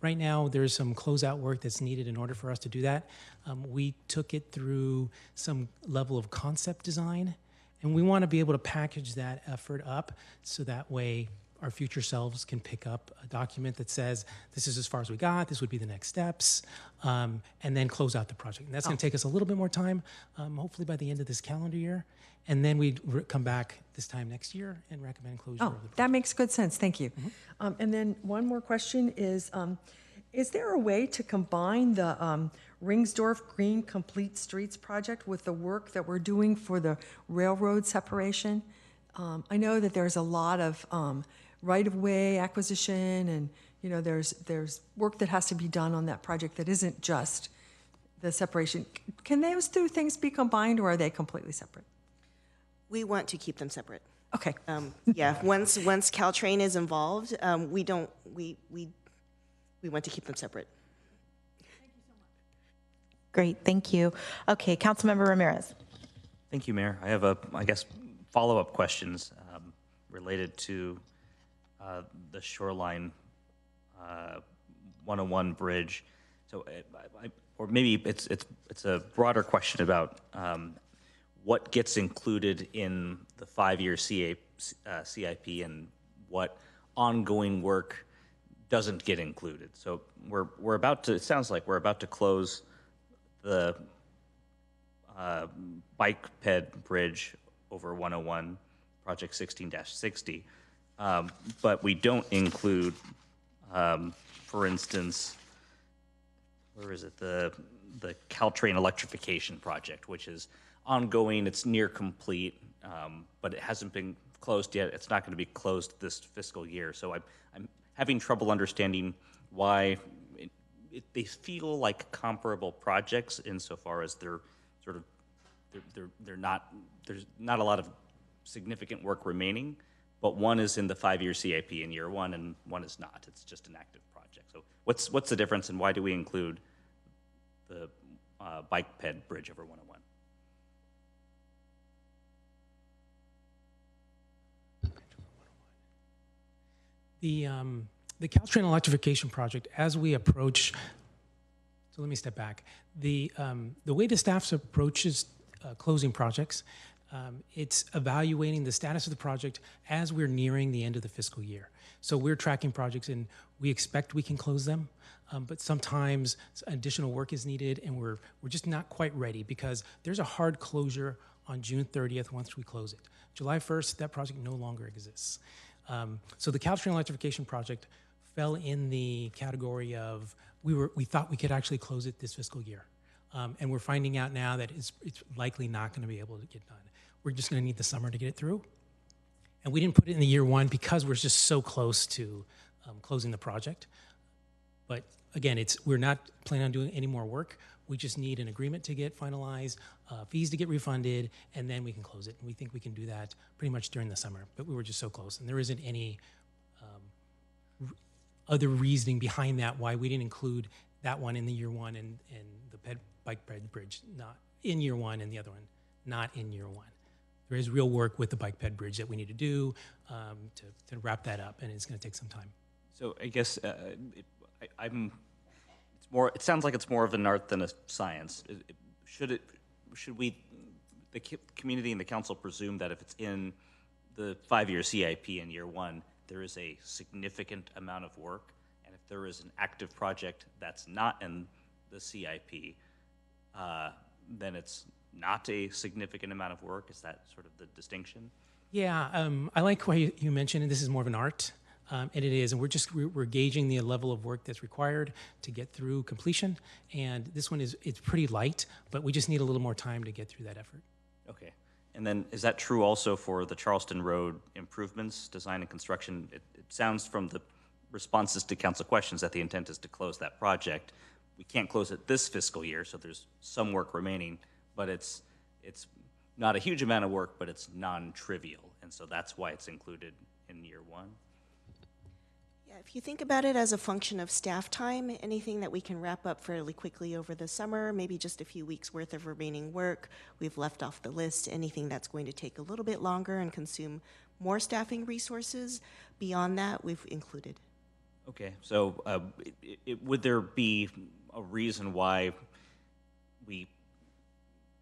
Right now, there's some closeout work that's needed in order for us to do that. We took it through some level of concept design, And we want to be able to package that effort up so that way our future selves can pick up a document that says, this is as far as we got, this would be the next steps, and then close out the project. And that's going to take us a little bit more time, hopefully by the end of this calendar year. And then we'd come back this time next year and recommend closure of the project. That makes good sense. Thank you. And then one more question is there a way to combine the Ringsdorf Green Complete Streets project with the work that we're doing for the railroad separation? I know that there's a lot of right-of-way acquisition, and there's work that has to be done on that project that isn't just the separation. Can those two things be combined, or are they completely separate? We want to keep them separate. Okay. Yeah. Once Caltrain is involved, we want to keep them separate. Great, thank you. Okay, Councilmember Ramirez. Thank you, Mayor. I have follow-up questions related to the Shoreline 101 bridge. So, or maybe it's a broader question about what gets included in the 5-year CIP and what ongoing work doesn't get included. So we're about to. It sounds like we're about to close the bike ped bridge over 101, project 16-60, but we don't include, for instance, where is it, the Caltrain electrification project, which is ongoing. It's near complete, but it hasn't been closed yet. It's not going to be closed this fiscal year. So I'm having trouble understanding why they feel like comparable projects insofar as they're sort of they're not, there's not a lot of significant work remaining, but one is in the 5-year CIP in year one and one is not. It's just an active project. So what's the difference, and why do we include the bike ped bridge over 101? The Caltrain electrification project, as we approach, so let me step back. The way the staff approaches closing projects, it's evaluating the status of the project as we're nearing the end of the fiscal year. So we're tracking projects and we expect we can close them, but sometimes additional work is needed and we're just not quite ready because there's a hard closure on June 30th once we close it. July 1st, that project no longer exists. So the Caltrain electrification project fell in the category of we thought we could actually close it this fiscal year. And we're finding out now that it's likely not going to be able to get done. We're just going to need the summer to get it through. And we didn't put it in the year one because we're just so close to closing the project. But again, we're not planning on doing any more work. We just need an agreement to get finalized, fees to get refunded, and then we can close it. And we think we can do that pretty much during the summer. But we were just so close. And there isn't any other reasoning behind that why we didn't include that one in the year one and the bike ped bridge not in year one and the other one not in year one. There is real work with the bike ped bridge that we need to do to wrap that up, and it's going to take some time. So I guess it sounds like it's more of an art than a science. Should we, the community and the council, presume that if it's in the 5-year CIP in year one, there is a significant amount of work, and if there is an active project that's not in the CIP, then it's not a significant amount of work? Is that sort of the distinction? Yeah, I like what you mentioned, and this is more of an art, and it is, and we're gauging the level of work that's required to get through completion, and this one it's pretty light, but we just need a little more time to get through that effort. Okay. And then is that true also for the Charleston Road improvements, design and construction? It sounds from the responses to council questions that the intent is to close that project. We can't close it this fiscal year, so there's some work remaining, but it's not a huge amount of work, but it's non-trivial, and so that's why it's included in year one. Yeah, if you think about it as a function of staff time, anything that we can wrap up fairly quickly over the summer, maybe just a few weeks worth of remaining work, we've left off the list. Anything that's going to take a little bit longer and consume more staffing resources, beyond that, we've included. Okay, so would there be a reason why we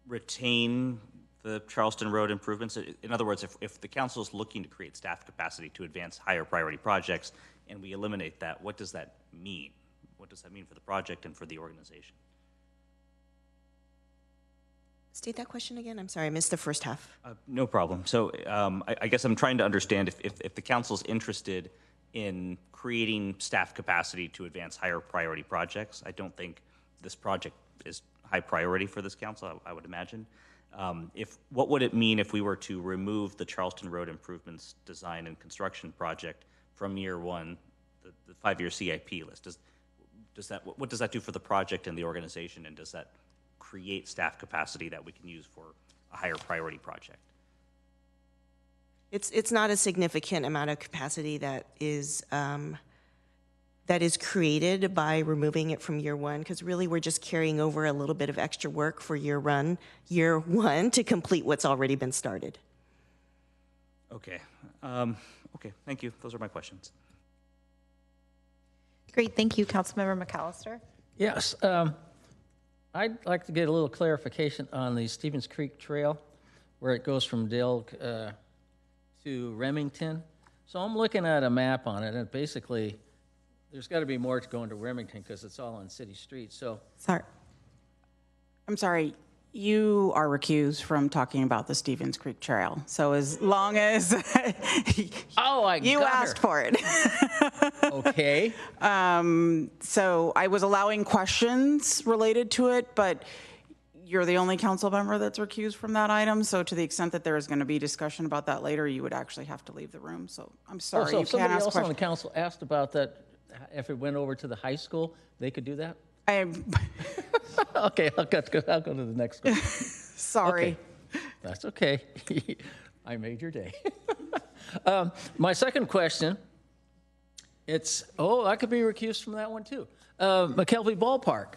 retain the Charleston Road improvements? In other words, if the council is looking to create staff capacity to advance higher priority projects and we eliminate that, what does that mean? What does that mean for the project and for the organization? State that question again. I'm sorry, I missed the first half. No problem. So I guess I'm trying to understand if the council's interested in creating staff capacity to advance higher priority projects. I don't think this project is high priority for this council, I would imagine. What would it mean if we were to remove the Charleston Road Improvements Design and Construction Project from year one, the 5-year CIP list? What does that do for the project and the organization, and does that create staff capacity that we can use for a higher priority project? It's not a significant amount of capacity that is created by removing it from year one, because really we're just carrying over a little bit of extra work for year one to complete what's already been started. Okay. Okay, thank you. Those are my questions. Great, thank you. Councilmember McAllister. Yes. I'd like to get a little clarification on the Stevens Creek Trail, where it goes from Dale to Remington. So I'm looking at a map on it, and basically, there's got to be more to go into Remington because it's all on city streets. So I'm sorry. You are recused from talking about the Stevens Creek Trail. So as long as you asked for it. Okay. So I was allowing questions related to it, but you're the only council member that's recused from that item. So to the extent that there is going to be discussion about that later, you would actually have to leave the room. So I'm sorry, so you if somebody can't ask else on the questions. council asked about that, if it went over to the high school, they could do that? Okay, I'll go to the next one. Sorry. Okay. That's okay. I made your day. My second question, I could be recused from that one too. McKelvey Ballpark.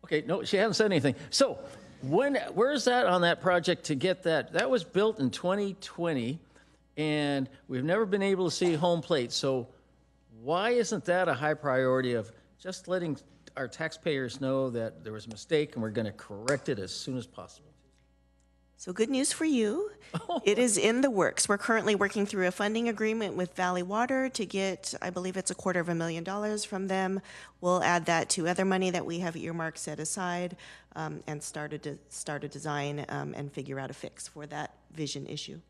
Okay, no, she hasn't said anything. So where's that on that project to get that? That was built in 2020, and we've never been able to see home plate. So why isn't that a high priority of just letting our taxpayers know that there was a mistake and we're going to correct it as soon as possible? So good news for you. It is in the works. We're currently working through a funding agreement with Valley Water to get, I believe it's $250,000 from them. We'll add that to other money that we have earmarked set aside and start a design and figure out a fix for that vision issue.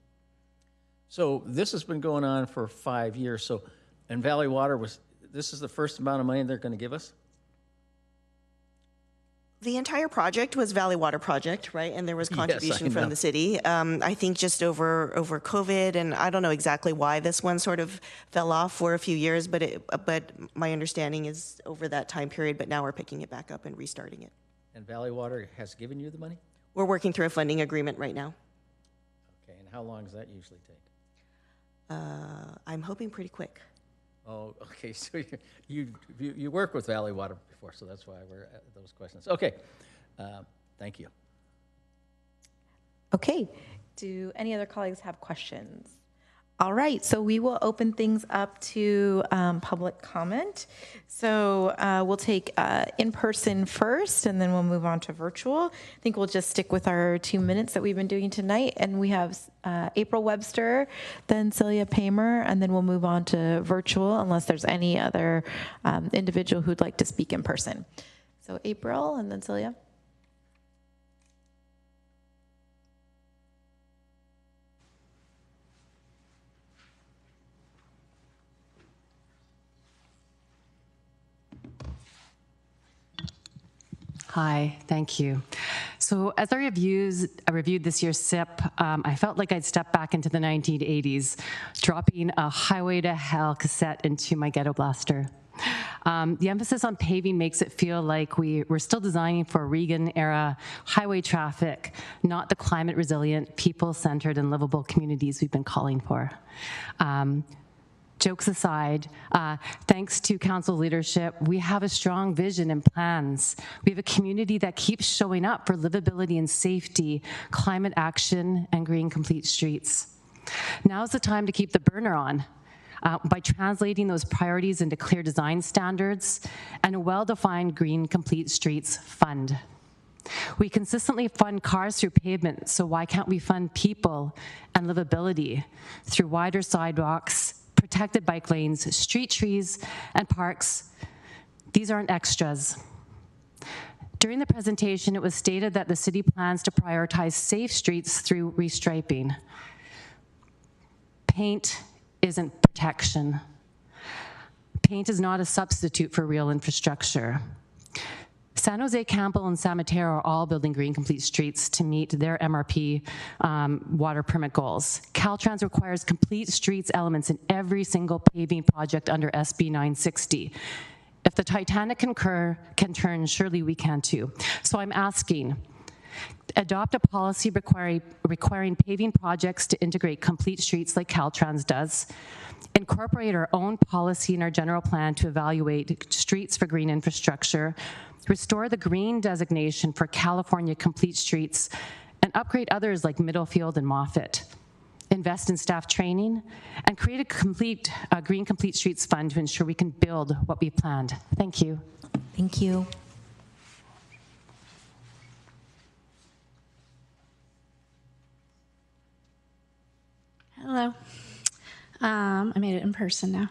So this has been going on for 5 years. So, and Valley Water this is the first amount of money they're going to give us? The entire project was Valley Water project, right? And there was contribution from the city. I think just over COVID, and I don't know exactly why this one sort of fell off for a few years, but my understanding is over that time period, but now we're picking it back up and restarting it. And Valley Water has given you the money? We're working through a funding agreement right now. Okay, and how long does that usually take? I'm hoping pretty quick. Oh, okay. So you work with Valley Water before, so that's why we're at those questions. Okay, thank you. Okay. Do any other colleagues have questions? All right, so we will open things up to public comment. So we'll take in-person first, and then we'll move on to virtual. I think we'll just stick with our 2 minutes that we've been doing tonight. And we have April Webster, then Celia Paymer, and then we'll move on to virtual unless there's any other individual who'd like to speak in person. So April, and then Celia. Hi, thank you. So as I reviewed this year's SIP, I felt like I'd stepped back into the 1980s, dropping a Highway to Hell cassette into my ghetto blaster. The emphasis on paving makes it feel like we're still designing for Reagan-era highway traffic, not the climate-resilient, people-centered, and livable communities we've been calling for. Jokes aside, thanks to council leadership, we have a strong vision and plans. We have a community that keeps showing up for livability and safety, climate action, and green complete streets. Now's the time to keep the burner on by translating those priorities into clear design standards and a well-defined green complete streets fund. We consistently fund cars through pavement, so why can't we fund people and livability through wider sidewalks, protected bike lanes, street trees, and parks? These aren't extras. During the presentation, it was stated that the city plans to prioritize safe streets through restriping. Paint isn't protection. Paint is not a substitute for real infrastructure. San Jose, Campbell, and San Mateo are all building green complete streets to meet their MRP water permit goals. Caltrans requires complete streets elements in every single paving project under SB 960. If the Titanic can turn, surely we can too. So I'm asking, adopt a policy requiring paving projects to integrate complete streets like Caltrans does. Incorporate our own policy in our general plan to evaluate streets for green infrastructure. Restore the green designation for California complete streets and upgrade others like Middlefield and Moffett. Invest in staff training and create a green complete streets fund to ensure we can build what we planned. Thank you. Thank you. Hello. I made it in person now.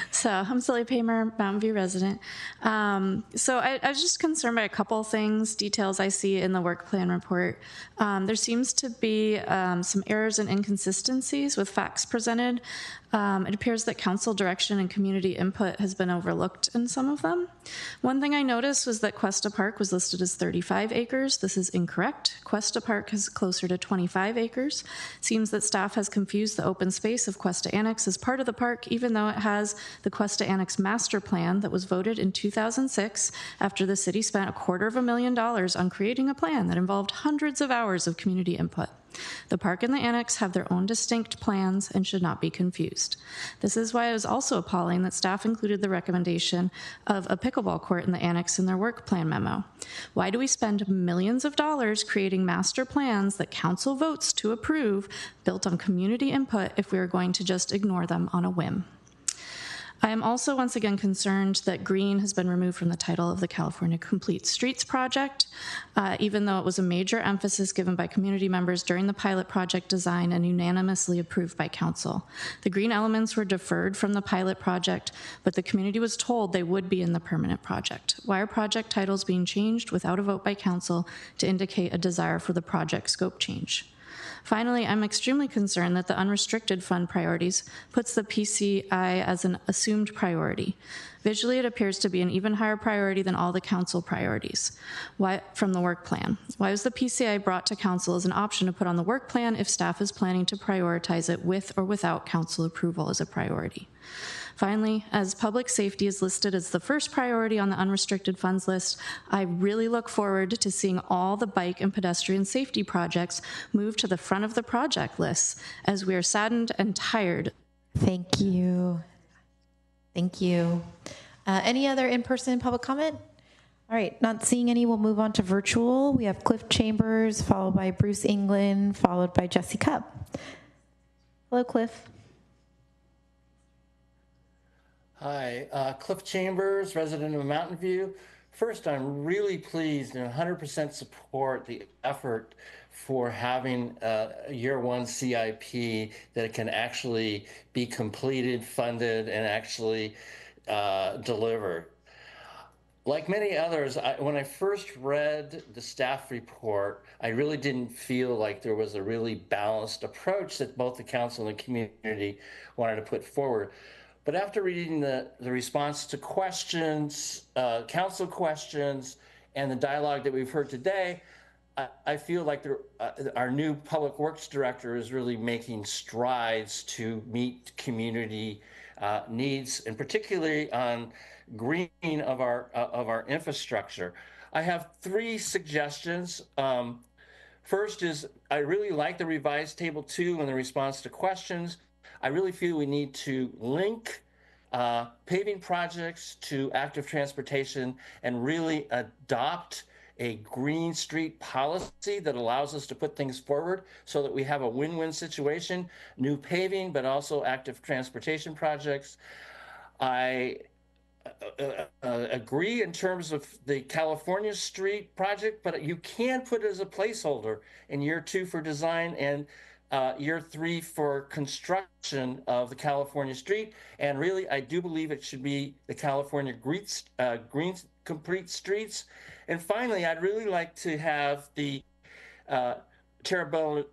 So I'm Celia Paymer, Mountain View resident. So I was just concerned by a couple things, details I see in the work plan report. There seems to be some errors and inconsistencies with facts presented. It appears that council direction and community input has been overlooked in some of them. One thing I noticed was that Cuesta Park was listed as 35 acres. This is incorrect. Cuesta Park is closer to 25 acres. Seems that staff has confused the open space of Cuesta Annex as part of the park, even though it has the Cuesta Annex master plan that was voted in 2006 after the city spent $250,000 on creating a plan that involved hundreds of hours of community input. The park and the annex have their own distinct plans and should not be confused. This is why it was also appalling that staff included the recommendation of a pickleball court in the annex in their work plan memo. Why do we spend millions of dollars creating master plans that council votes to approve built on community input if we are going to just ignore them on a whim? I am also once again concerned that green has been removed from the title of the California Complete Streets project, even though it was a major emphasis given by community members during the pilot project design and unanimously approved by council. The green elements were deferred from the pilot project, but the community was told they would be in the permanent project. Why are project titles being changed without a vote by council to indicate a desire for the project scope change? Finally, I'm extremely concerned that the unrestricted fund priorities puts the PCI as an assumed priority. Visually, it appears to be an even higher priority than all the council priorities from the work plan. Why was the PCI brought to council as an option to put on the work plan if staff is planning to prioritize it with or without council approval as a priority? Finally, as public safety is listed as the first priority on the unrestricted funds list, I really look forward to seeing all the bike and pedestrian safety projects move to the front of the project list, as we are saddened and tired. Thank you. Thank you. Any other in-person public comment? All right, not seeing any, we'll move on to virtual. We have Cliff Chambers, followed by Bruce England, followed by Jesse Cupp. Hello, Cliff. Hi, Cliff Chambers, resident of Mountain View. First, I'm really pleased and 100% support the effort for having a year one CIP that can actually be completed, funded, and actually delivered. Like many others, when I first read the staff report, I really didn't feel like there was a really balanced approach that both the council and the community wanted to put forward. But after reading the response to questions, council questions, and the dialogue that we've heard today, I feel like our new public works director is really making strides to meet community needs, and particularly on greening of our infrastructure. I have 3 suggestions. First is I really like the revised table 2 and the response to questions. I really feel we need to link paving projects to active transportation and really adopt a green street policy that allows us to put things forward so that we have a win-win situation, new paving, but also active transportation projects. I agree in terms of the California Street project, but you can put it as a placeholder in year 2 for design and year 3 for construction of the California Street. And really, I do believe it should be the California Green Complete Streets. And finally, I'd really like to have the Terrebonne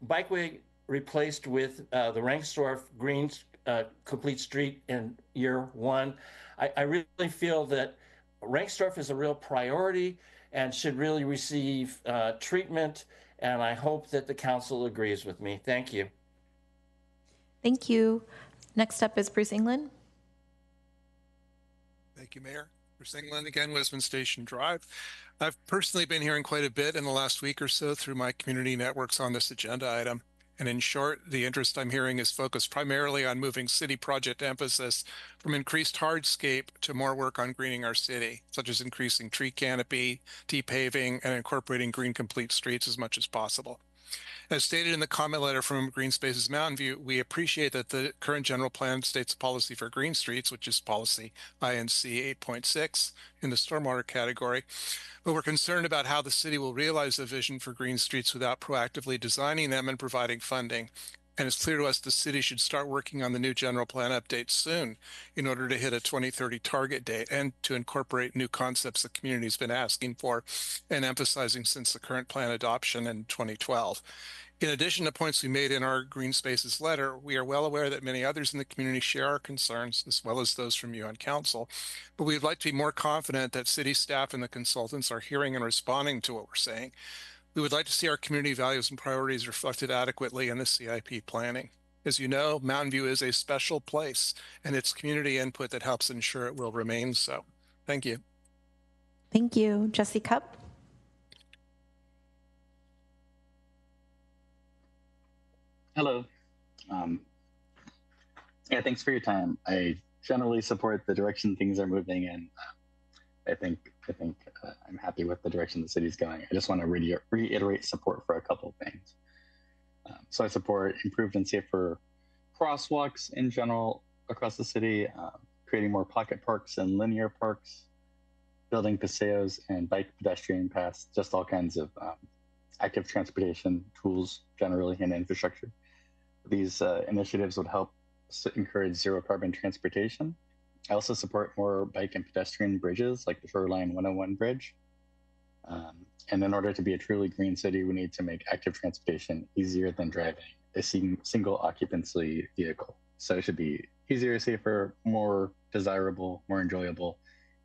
Bikeway replaced with the Rangsdorf Green Complete Street in year 1. I really feel that Rangsdorf is a real priority and should really receive treatment, and I hope that the council agrees with me. Thank you. Thank you. Next up is Bruce England. Thank you, Mayor. Bruce England again, Wisman Station Drive. I've personally been hearing quite a bit in the last week or so through my community networks on this agenda item. And in short, the interest I'm hearing is focused primarily on moving city project emphasis from increased hardscape to more work on greening our city, such as increasing tree canopy, de-paving, and incorporating green complete streets as much as possible. As stated in the comment letter from Green Spaces Mountain View, we appreciate that the current general plan states a policy for green streets, which is policy INC 8.6 in the stormwater category. But we're concerned about how the city will realize the vision for green streets without proactively designing them and providing funding. And it's clear to us the city should start working on the new general plan update soon in order to hit a 2030 target date and to incorporate new concepts the community's been asking for and emphasizing since the current plan adoption in 2012. In addition to points we made in our Green Spaces letter, we are well aware that many others in the community share our concerns, as well as those from you on council, but we'd like to be more confident that city staff and the consultants are hearing and responding to what we're saying. We would like to see our community values and priorities reflected adequately in the CIP planning. As you know, Mountain View is a special place, and it's community input that helps ensure it will remain so. Thank you. Thank you. Jesse Cupp. Hello. Yeah, thanks for your time. I generally support the direction things are moving in. I think I'm happy with the direction the city's going. I just want to reiterate support for a couple of things. So I support improved and safer crosswalks in general across the city, creating more pocket parks and linear parks, building paseos and bike pedestrian paths, just all kinds of active transportation tools generally and infrastructure. These initiatives would help encourage zero carbon transportation. I also support more bike and pedestrian bridges like the Shoreline 101 bridge. And in order to be a truly green city, we need to make active transportation easier than driving a single occupancy vehicle. So it should be easier, safer, more desirable, more enjoyable,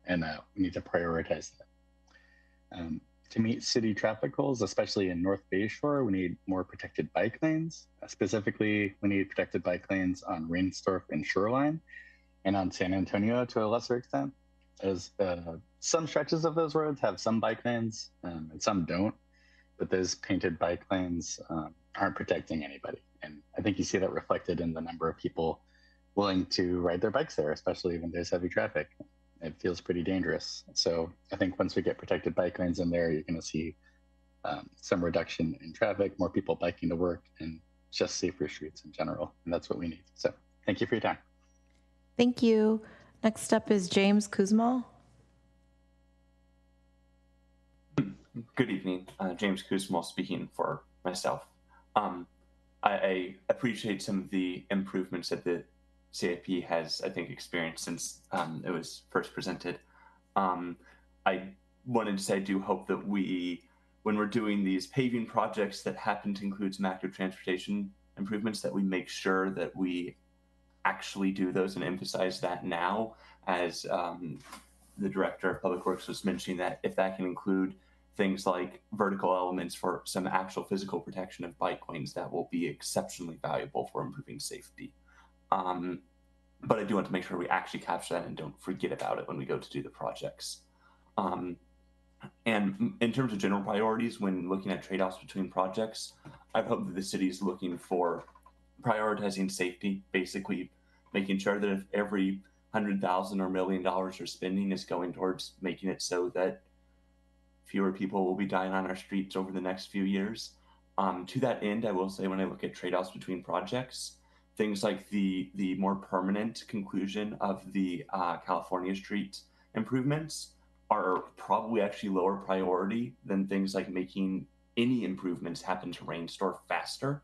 and we need to prioritize that. To meet city traffic goals, especially in North Bay Shore, we need more protected bike lanes. Specifically, we need protected bike lanes on Rangsdorf and Shoreline, and on San Antonio to a lesser extent, as some stretches of those roads have some bike lanes and some don't, but those painted bike lanes aren't protecting anybody. And I think you see that reflected in the number of people willing to ride their bikes there, especially when there's heavy traffic. It feels pretty dangerous. So I think once we get protected bike lanes in there, you're going to see some reduction in traffic, more people biking to work, and just safer streets in general. And that's what we need. So thank you for your time. Thank you. Next up is James Kuzmal. Good evening. James Kuzmal speaking for myself. I appreciate some of the improvements that the CIP has, I think, experienced since it was first presented. I wanted to say I do hope that when we're doing these paving projects that happen to include some active transportation improvements, that we make sure that we actually do those and emphasize that now, as the Director of Public Works was mentioning, that if that can include things like vertical elements for some actual physical protection of bike lanes, that will be exceptionally valuable for improving safety. But I do want to make sure we actually capture that and don't forget about it when we go to do the projects. And in terms of general priorities, when looking at trade-offs between projects, I hope that the city is looking for prioritizing safety, basically making sure that if every $100,000 or $1 million you're spending is going towards making it so that fewer people will be dying on our streets over the next few years. To that end, I will say when I look at trade-offs between projects, things like the more permanent conclusion of the California Street improvements are probably actually lower priority than things like making any improvements happen to Rainstorf faster.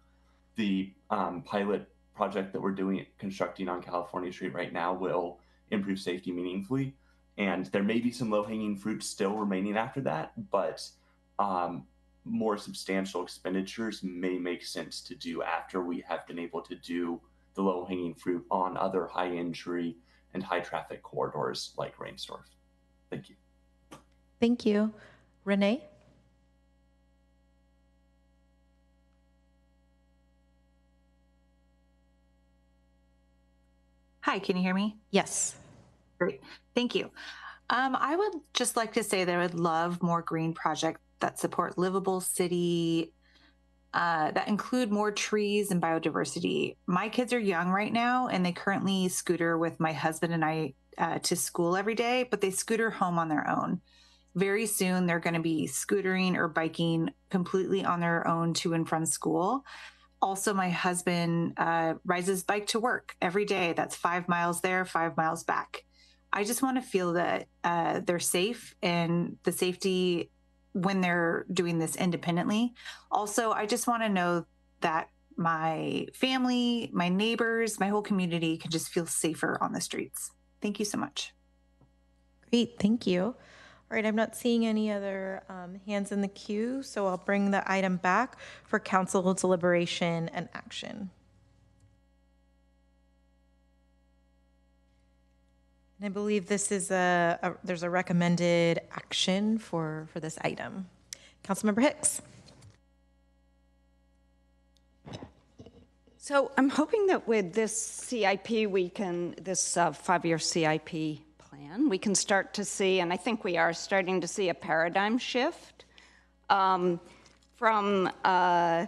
The pilot project that we're constructing on California Street right now will improve safety meaningfully. And there may be some low-hanging fruit still remaining after that, but more substantial expenditures may make sense to do after we have been able to do the low-hanging fruit on other high-injury and high-traffic corridors like Rainstorf. Thank you. Thank you. Renee? Hi, can you hear me? Yes. Great, thank you. I would just like to say that I would love more green projects that support livable city, that include more trees and biodiversity. My kids are young right now, and they currently scooter with my husband and I to school every day, but they scooter home on their own. Very soon, they're going to be scootering or biking completely on their own to and from school. Also, my husband rides his bike to work every day. That's 5 miles there, 5 miles back. I just want to feel that they're safe and the safety when they're doing this independently. Also, I just want to know that my family, my neighbors, my whole community can just feel safer on the streets. Thank you so much. Great, thank you. All right, I'm not seeing any other hands in the queue, so I'll bring the item back for council deliberation and action. And I believe this is there's a recommended action for this item. Councilmember Hicks. So I'm hoping that with this CIP, this 5-year CIP plan, we can start to see, and I think we are starting to see a paradigm shift from, I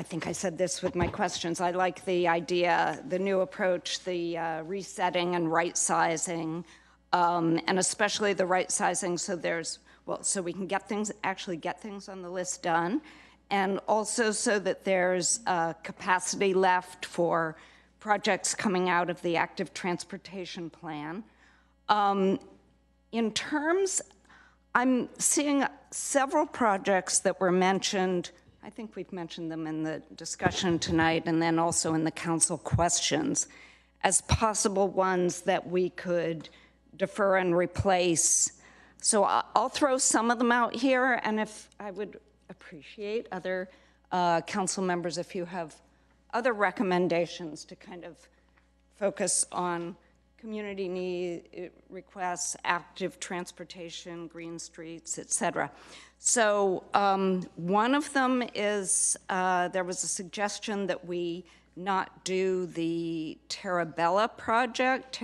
think I said this with my questions. I like the idea, the new approach, the resetting and right sizing, and especially the right sizing so so we can actually get things on the list done. And also so that there's capacity left for projects coming out of the active transportation plan. In terms, I'm seeing several projects that were mentioned. I think we've mentioned them in the discussion tonight and then also in the council questions as possible ones that we could defer and replace. So I'll throw some of them out here, and if I would appreciate other council members if you have other recommendations to kind of focus on community need requests, active transportation, green streets, et cetera. So one of them is there was a suggestion that we not do the Terabella project,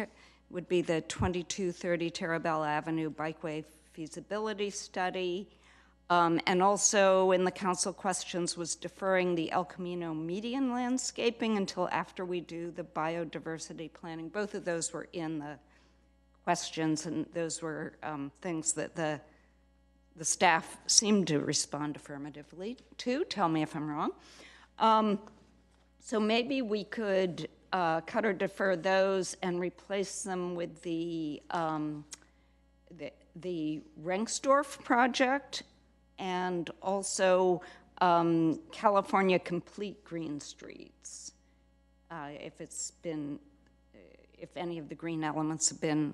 would be the 2230 Terabella Avenue Bikeway feasibility study. And also in the council questions was deferring the El Camino median landscaping until after we do the biodiversity planning. Both of those were in the questions, and those were things that the staff seemed to respond affirmatively to. Tell me if I'm wrong. So maybe we could cut or defer those and replace them with the Rengsdorf project, and also California Complete Green Streets, if any of the green elements have been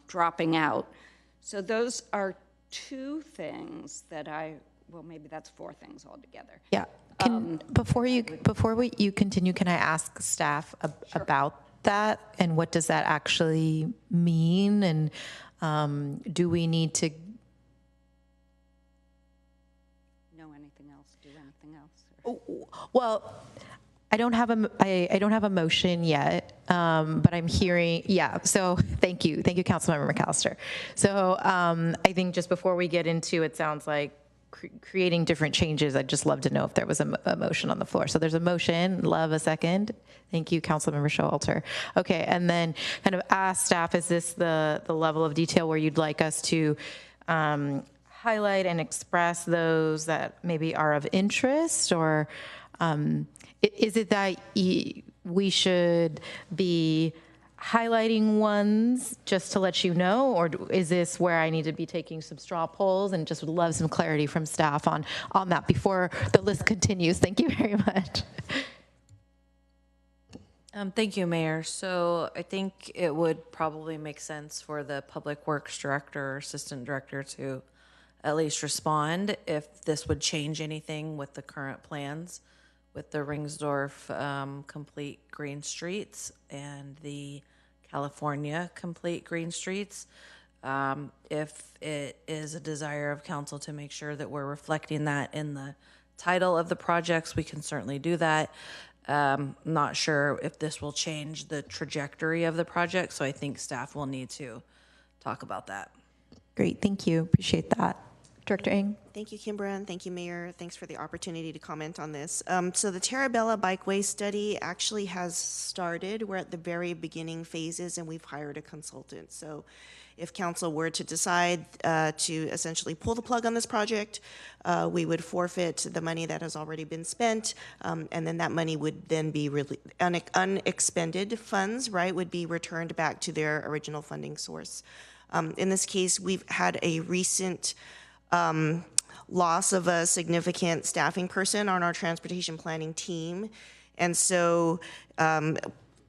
dropping out. So those are two things that maybe that's four things altogether. Yeah. Before you continue, can I ask staff about that, and what does that actually mean, and do we need to Well, I don't have a motion yet, but I'm hearing, so thank you, Councilmember McAllister. So I think just before we get into it, sounds like creating different changes, I'd just love to know if there was a motion on the floor. So there's a motion, love a second. Thank you, Councilmember Showalter. Okay, and then kind of ask staff, is this the level of detail where you'd like us to highlight and express those that maybe are of interest, or Is it that we should be highlighting ones just to let you know, or is this where I need to be taking some straw polls? And just would love some clarity from staff on that before the list continues. Thank you very much. Thank you, Mayor. So I think it would probably make sense for the Public Works Director or Assistant Director to at least respond if this would change anything with the current plans with the Ringsdorf complete green streets and the California complete green streets. If it is a desire of council to make sure that we're reflecting that in the title of the projects, we can certainly do that. Not sure if this will change the trajectory of the project, so I think staff will need to talk about that. Great, thank you. Appreciate that. Director Ng. Thank you, Kimbra, and thank you, Mayor. Thanks for the opportunity to comment on this. So the Terabella Bikeway study actually has started. We're at the very beginning phases, and we've hired a consultant. So if council were to decide to essentially pull the plug on this project, we would forfeit the money that has already been spent, and then that money would then be really unexpended funds, right, would be returned back to their original funding source. In this case, we've had a recent loss of a significant staffing person on our transportation planning team. And so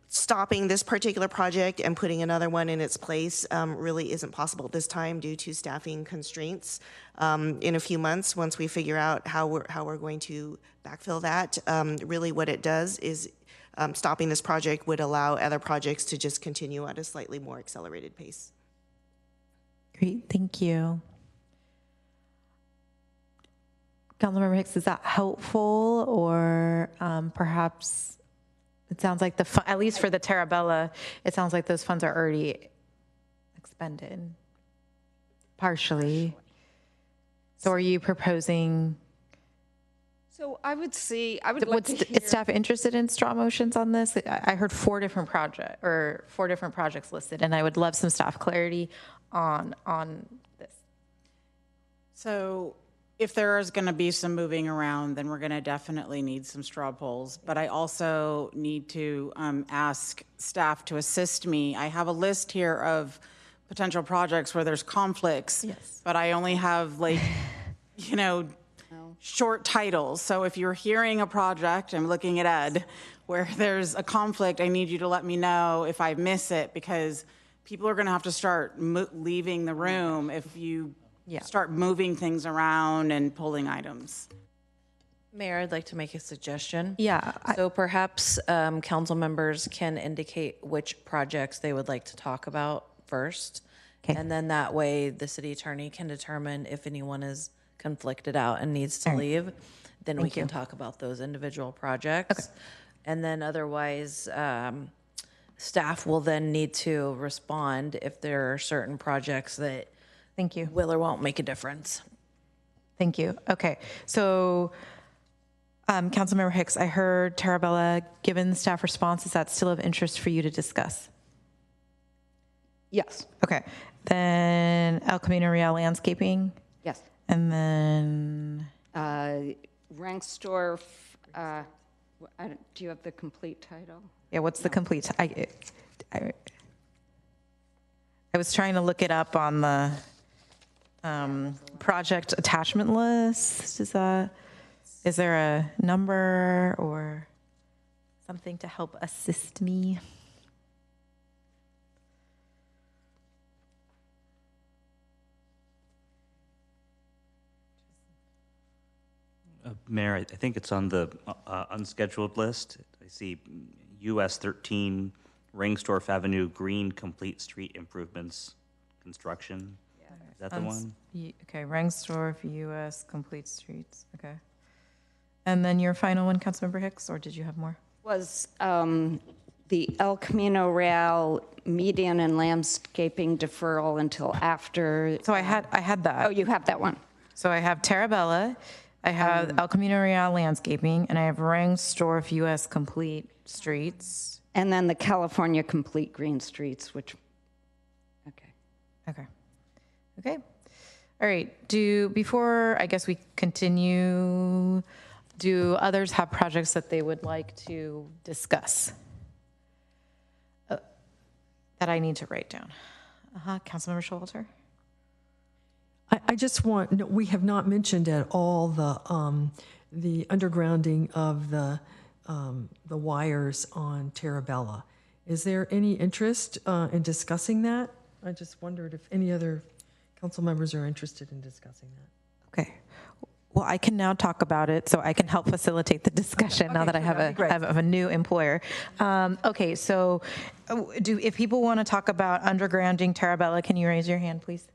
stopping this particular project and putting another one in its place really isn't possible at this time due to staffing constraints. In a few months, once we figure out how we're going to backfill that, really what it does is stopping this project would allow other projects to just continue at a slightly more accelerated pace. Great, thank you. Councilmember Hicks, is that helpful, or perhaps it sounds like at least for the Terabella, it sounds like those funds are already expended partially. So are you proposing? So I would like to hear. Is staff interested in straw motions on this? I heard four different projects listed, and I would love some staff clarity on this. So if there is going to be some moving around, then we're going to definitely need some straw polls. But I also need to ask staff to assist me. I have a list here of potential projects where there's conflicts, yes, but I only have short titles. So if you're hearing a project, I'm looking at Ed, where there's a conflict, I need you to let me know if I miss it, because people are going to have to start leaving the room if you start moving things around and pulling items. Mayor, I'd like to make a suggestion. Yeah. So perhaps council members can indicate which projects they would like to talk about first. Okay. And then that way the city attorney can determine if anyone is conflicted out and needs to leave. Then we can talk about those individual projects. Okay. And then otherwise, staff will then need to respond if there are certain projects that will or won't make a difference. Thank you. Okay. So, Councilmember Hicks, I heard Terabella, given the staff response, is that still of interest for you to discuss? Yes. Okay. Then El Camino Real landscaping? Yes. And then? Rangsdorf, do you have the complete title? Yeah, what's the complete? I was trying to look it up on the project attachment list. Is there a number or something to help assist me? Mayor, I think it's on the unscheduled list. I see US 13 Ringsdorf Avenue Green Complete Street Improvements Construction. Yeah. Is that the one? Okay, Ringsdorf US Complete Streets. Okay. And then your final one, Councilmember Hicks, or did you have more? Was the El Camino Real median and landscaping deferral until after. So I had that. Oh, you have that one. So I have Terabella, I have El Camino Real landscaping, and I have Ringsdorf US Complete Streets. And then the California Complete Green Streets, which, Okay. All right, before I guess we continue, Do others have projects that they would like to discuss? That I need to write down. Councilmember Showalter? I just want, no, we have not mentioned at all the undergrounding of the wires on Terabella. Is there any interest in discussing that? I just wondered if any other council members are interested in discussing that. Okay. Well, I can now talk about it, so I can help facilitate the discussion now that I have a new employer. Okay, so if people want to talk about undergrounding Terabella, can you raise your hand, please?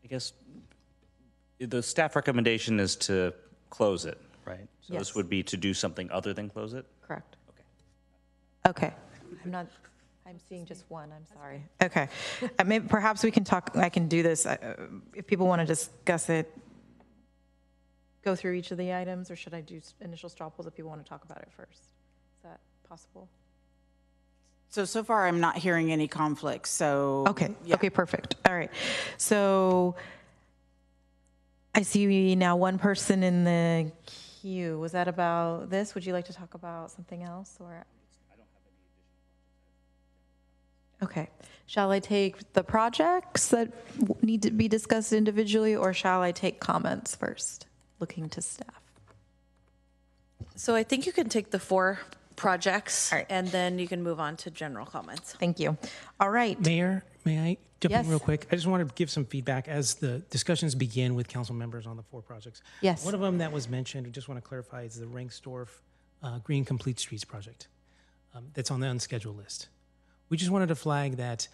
I guess the staff recommendation is to close it, right? So Yes. this would be to do something other than close it? Correct. Okay. I'm seeing just one, I'm sorry. Okay. Maybe, perhaps we can talk, I can do this. If people want to discuss it, go through each of the items, or should I do initial straw polls if people want to talk about it first? Is that possible? So far I'm not hearing any conflicts, so. Okay, okay, perfect. All right. So I see now one person in the queue. Was that about this? Would you like to talk about something else, or? Okay. Shall I take the projects that need to be discussed individually, or shall I take comments first? Looking to staff. So I think you can take the 4 projects, and then you can move on to general comments. Thank you. All right. Mayor, may I jump Yes. in real quick? I just want to give some feedback as the discussions begin with council members on the 4 projects. Yes. One of them that was mentioned, I just want to clarify, is the Rengstorff Green Complete Streets project that's on the unscheduled list. We just wanted to flag that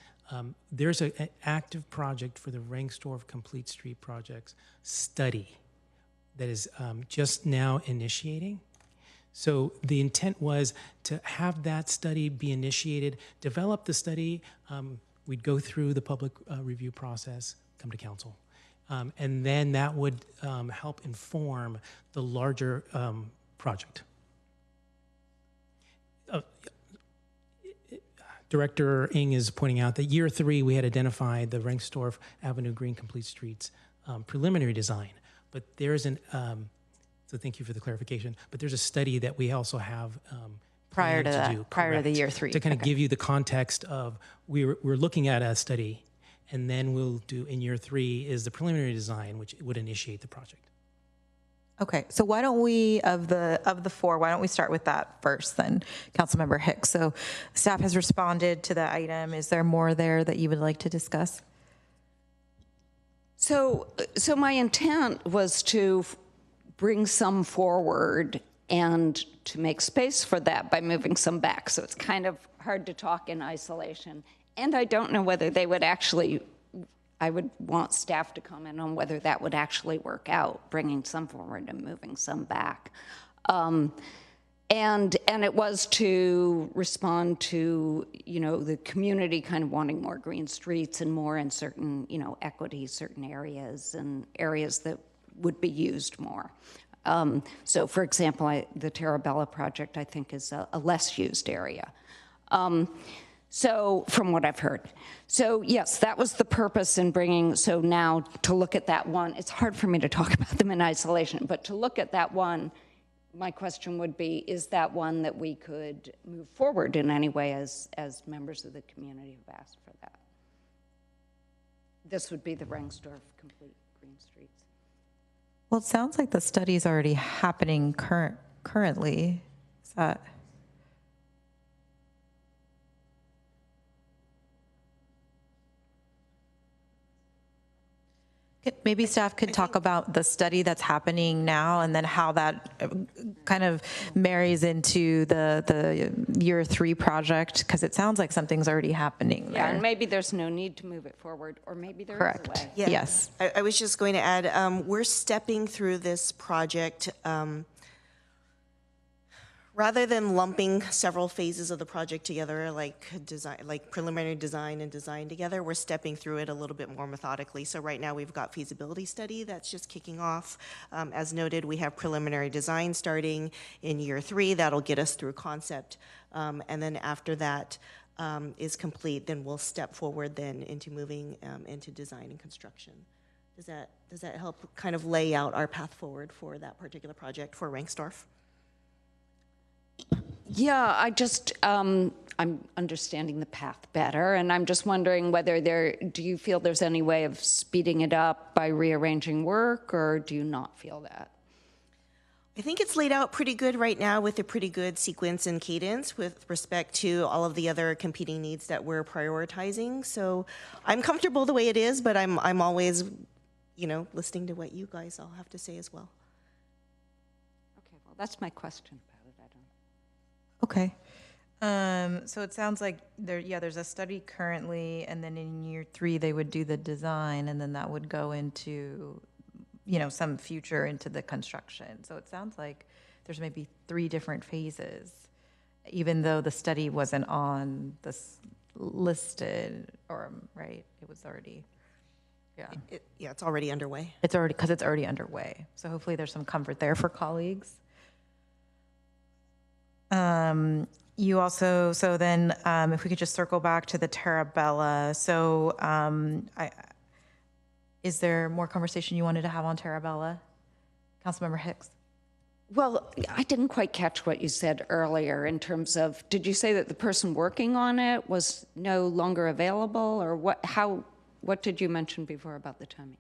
there's an active project for the Rengstorff Complete Street Projects study that is just now initiating. So the intent was to have that study be initiated, develop the study. We'd go through the public review process, come to council. And then that would help inform the larger project. Director Ng is pointing out that year 3, we had identified the Rengstorff Avenue Green Complete Streets preliminary design. But there's so thank you for the clarification, but there's a study that we also have Prior to that, do, prior to the correct, year 3. to kind of give you the context of we're looking at a study, and then we'll do in year 3 is the preliminary design, which would initiate the project. Okay, so why don't we, of the 4, why don't we start with that first then, Councilmember Hicks? So staff has responded to the item. Is there more there that you would like to discuss? So my intent was to bring some forward and to make space for that by moving some back. So it's kind of hard to talk in isolation. And I don't know whether they would actually, I would want staff to comment on whether that would actually work out, bringing some forward and moving some back. And it was to respond to, the community kind of wanting more green streets and more in certain, equity, certain areas and areas that would be used more. So for example, the Terabella project, I think, is a less used area. So from what I've heard. So yes, that was the purpose in bringing, so now to look at that one, it's hard for me to talk about them in isolation, but to look at that one, my question would be, is that one that we could move forward in any way as members of the community have asked for that? This would be the Rengstorff Complete Green Streets. Well, it sounds like the study is already happening currently. Is that? Maybe staff could talk about the study that's happening now and then how that kind of marries into the year 3 project, because it sounds like something's already happening there. Yeah, and maybe there's no need to move it forward, or maybe there is a way. Yeah. Yes. I was just going to add, we're stepping through this project rather than lumping several phases of the project together, like preliminary design and design together. We're stepping through it a little bit more methodically. So right now we've got feasibility study that's just kicking off. As noted, we have preliminary design starting in year 3. That'll get us through concept. And then after that is complete, then we'll step forward then into moving into design and construction Does that help kind of lay out our path forward for that particular project for Ranksdorf? Yeah, I'm understanding the path better, and I'm just wondering whether do you feel there's any way of speeding it up by rearranging work, or do you not feel that? I think it's laid out pretty good right now with a pretty good sequence and cadence with respect to all of the other competing needs that we're prioritizing. So I'm comfortable the way it is, but I'm always, listening to what you guys all have to say as well. Okay, well, that's my question about it. I don't. Okay. So it sounds like there's a study currently, and then in year 3 they would do the design, and then that would go into, some future into the construction. So it sounds like there's maybe 3 different phases, even though the study wasn't on this listed, or right? It was already. Yeah. It's already underway. It's already underway. So hopefully there's some comfort there for colleagues. You also, so then if we could just circle back to the Terabella. So is there more conversation you wanted to have on Terabella? Councilmember Hicks? Well, I didn't quite catch what you said earlier in terms of, did you say that the person working on it was no longer available, or what did you mention before about the timing?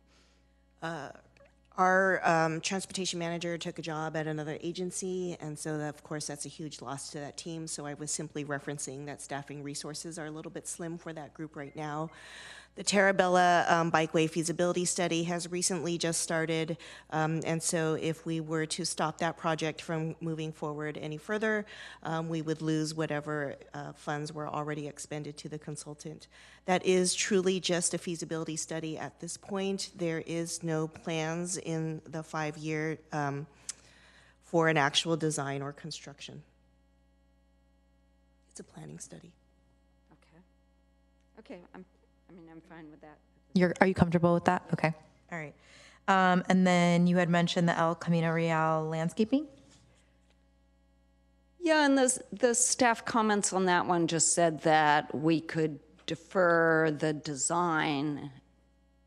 Our transportation manager took a job at another agency, and so of course that's a huge loss to that team. So I was simply referencing that staffing resources are a little bit slim for that group right now. The Terabella Bikeway feasibility study has recently just started, and so if we were to stop that project from moving forward any further, we would lose whatever funds were already expended to the consultant. That is truly just a feasibility study at this point. There is no plans in the 5-year for an actual design or construction. It's a planning study. Okay, I'm fine with that. Are you comfortable with that? Okay. All right. And then you had mentioned the El Camino Real landscaping? Yeah, and the staff comments on that one just said that we could defer the design.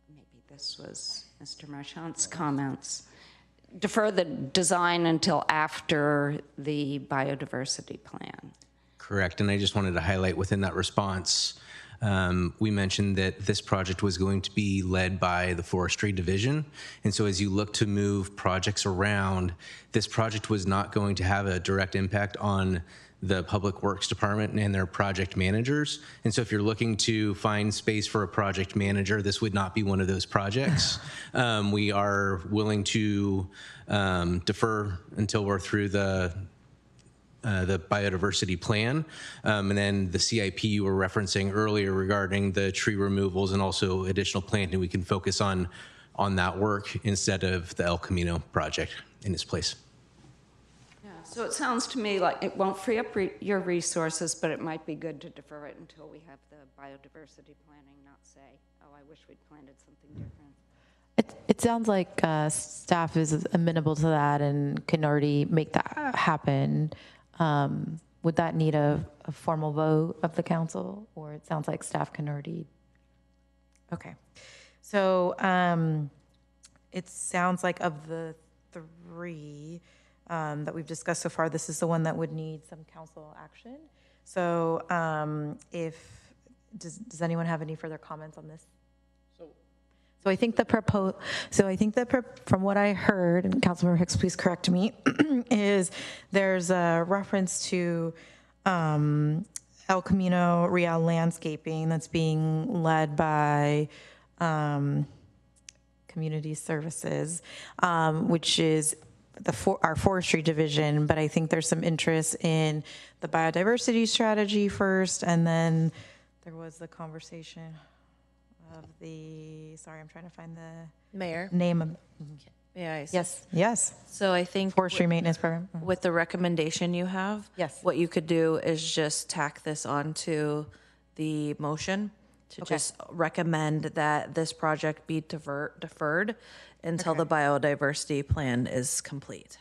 Maybe this was Mr. Marchant's comments. Defer the design until after the biodiversity plan. Correct. And I just wanted to highlight within that response, we mentioned that this project was going to be led by the Forestry Division. And so as you look to move projects around, this project was not going to have a direct impact on the Public Works Department and their project managers. And so if you're looking to find space for a project manager, this would not be one of those projects. We are willing to defer until we're through the biodiversity plan, and then the CIP you were referencing earlier regarding the tree removals and also additional planting. We can focus on that work instead of the El Camino project in its place. Yeah, so it sounds to me like it won't free up your resources, but it might be good to defer it until we have the biodiversity planning, not say, oh, I wish we'd planted something different. It sounds like staff is amenable to that and can already make that happen. Would that need a formal vote of the council, or it sounds like staff can already? Okay. So it sounds like of the 3 that we've discussed so far, this is the one that would need some council action. So does anyone have any further comments on this? So I think from what I heard, and Councilmember Hicks, please correct me, is there's a reference to El Camino Real landscaping that's being led by Community Services, which is our forestry division, but I think there's some interest in the biodiversity strategy first, and then there was the conversation of sorry, I'm trying to find the Mayor name of. Yeah. Yes. So I think forestry maintenance program. With the recommendation you have, yes, what you could do is just tack this onto the motion to just recommend that this project be deferred until the biodiversity plan is complete.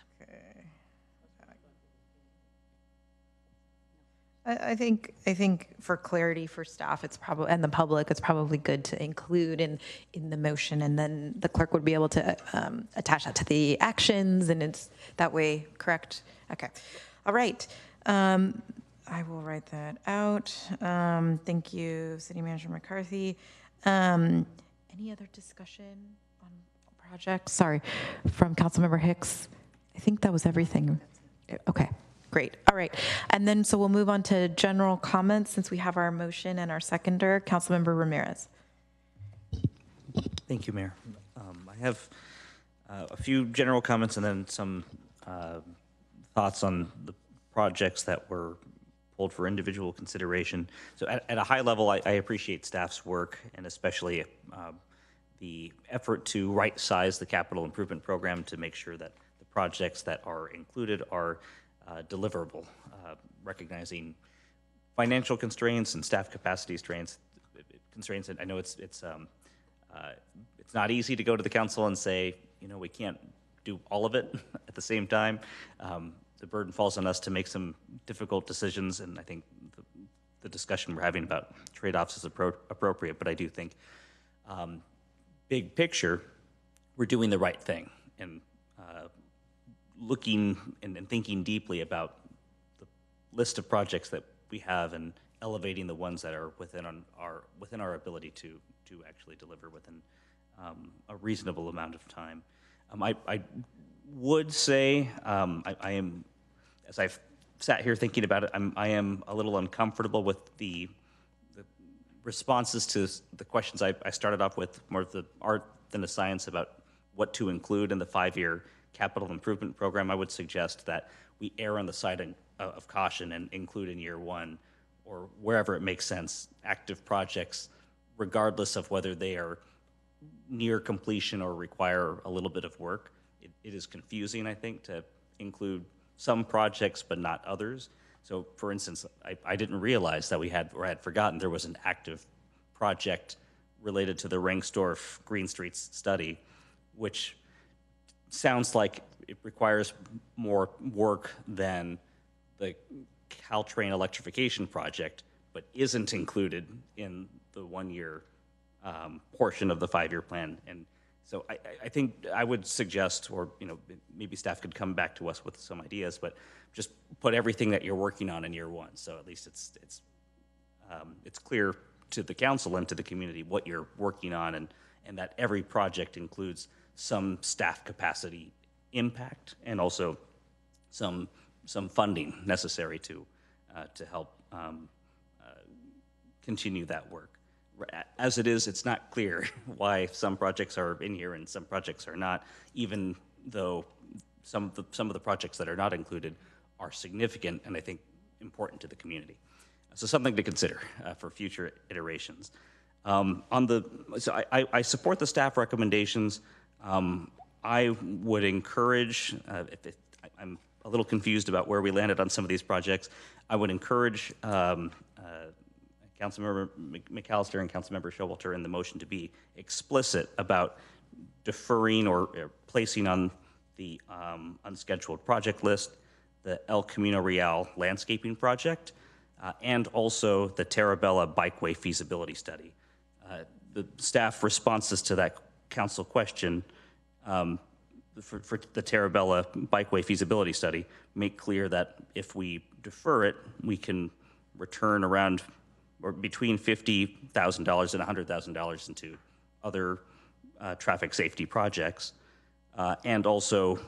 I think for clarity for staff, it's probably, and the public, it's probably good to include in the motion, and then the clerk would be able to attach that to the actions, and it's that way, correct? Okay. All right. I will write that out. Thank you, City Manager McCarthy. Any other discussion on projects? Sorry, from Councilmember Hicks. I think that was everything. Okay. Great. All right. And then, so we'll move on to general comments since we have our motion and our seconder. Councilmember Ramirez. Thank you, Mayor. I have a few general comments and then some thoughts on the projects that were pulled for individual consideration. So at a high level, I appreciate staff's work, and especially the effort to right-size the capital improvement program to make sure that the projects that are included are deliverable, recognizing financial constraints and staff capacity constraints. And I know it's not easy to go to the council and say, we can't do all of it at the same time. The burden falls on us to make some difficult decisions, and I think the discussion we're having about trade-offs is appropriate. But I do think, big picture, we're doing the right thing, and looking and thinking deeply about the list of projects that we have and elevating the ones that are within our ability to actually deliver within a reasonable amount of time. I would say I am, as I've sat here thinking about it, I am a little uncomfortable with the responses to the questions I started off with, more of the art than the science about what to include in the 5-year capital improvement program. I would suggest that we err on the side of caution and include in year one, or wherever it makes sense, active projects, regardless of whether they are near completion or require a little bit of work. It is confusing, I think, to include some projects but not others. So, for instance, I didn't realize that we had forgotten there was an active project related to the Rengstorff Green Streets study, which sounds like it requires more work than the Caltrain electrification project, but isn't included in the 1-year portion of the 5-year plan. And so I think I would suggest, or maybe staff could come back to us with some ideas, but just put everything that you're working on in year one. So at least it's clear to the council and to the community what you're working on, and that every project includes some staff capacity impact and also some funding necessary to help continue that work. As it is, it's not clear why some projects are in here and some projects are not, even though some of the projects that are not included are significant and I think important to the community. So something to consider for future iterations. So I support the staff recommendations. I would encourage, I'm a little confused about where we landed on some of these projects. I would encourage Councilmember McAllister and Councilmember Showalter in the motion to be explicit about deferring or placing on the unscheduled project list the El Camino Real landscaping project and also the Terabella Bikeway feasibility study. The staff responses to that council question for the Terabella Bikeway feasibility study make clear that if we defer it, we can return around or between $50,000 and $100,000 into other traffic safety projects, and also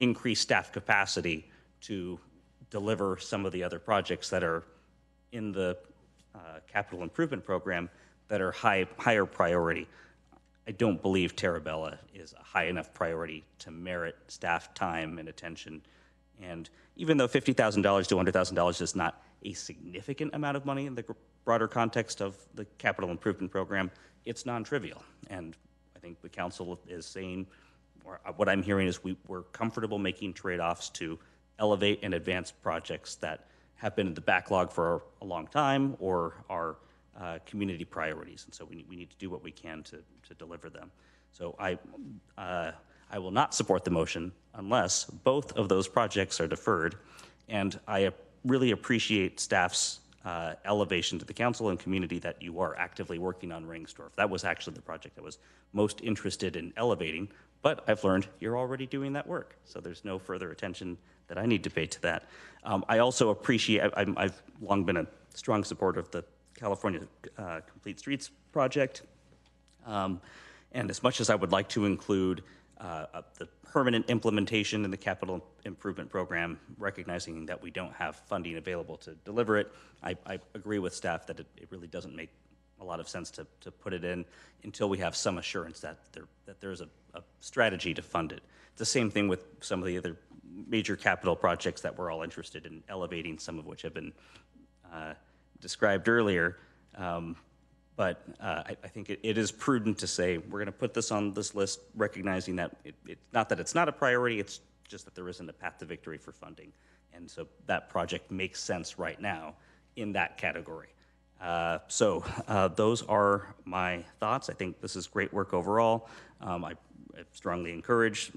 increase staff capacity to deliver some of the other projects that are in the capital improvement program that are higher priority. I don't believe Terabella is a high enough priority to merit staff time and attention. And even though $50,000 to $100,000 is not a significant amount of money in the broader context of the capital improvement program, it's non-trivial. And I think the council is saying, or what I'm hearing is we're comfortable making trade-offs to elevate and advance projects that have been in the backlog for a long time or are community priorities. And so we need to do what we can to deliver them. So I will not support the motion unless both of those projects are deferred. And I really appreciate staff's elevation to the council and community that you are actively working on Ringsdorf. That was actually the project I was most interested in elevating, but I've learned you're already doing that work, so there's no further attention that I need to pay to that. I also appreciate, I've long been a strong supporter of the California Complete Streets project, and as much as I would like to include the permanent implementation in the capital improvement program, recognizing that we don't have funding available to deliver it, I agree with staff that it really doesn't make a lot of sense to put it in until we have some assurance that there's a strategy to fund it. It's the same thing with some of the other major capital projects that we're all interested in elevating, some of which have been described earlier. But I think it is prudent to say we're going to put this on this list, recognizing that not that it's not a priority, it's just that there isn't a path to victory for funding. And so that project makes sense right now in that category. So those are my thoughts. I think this is great work overall. I strongly encourage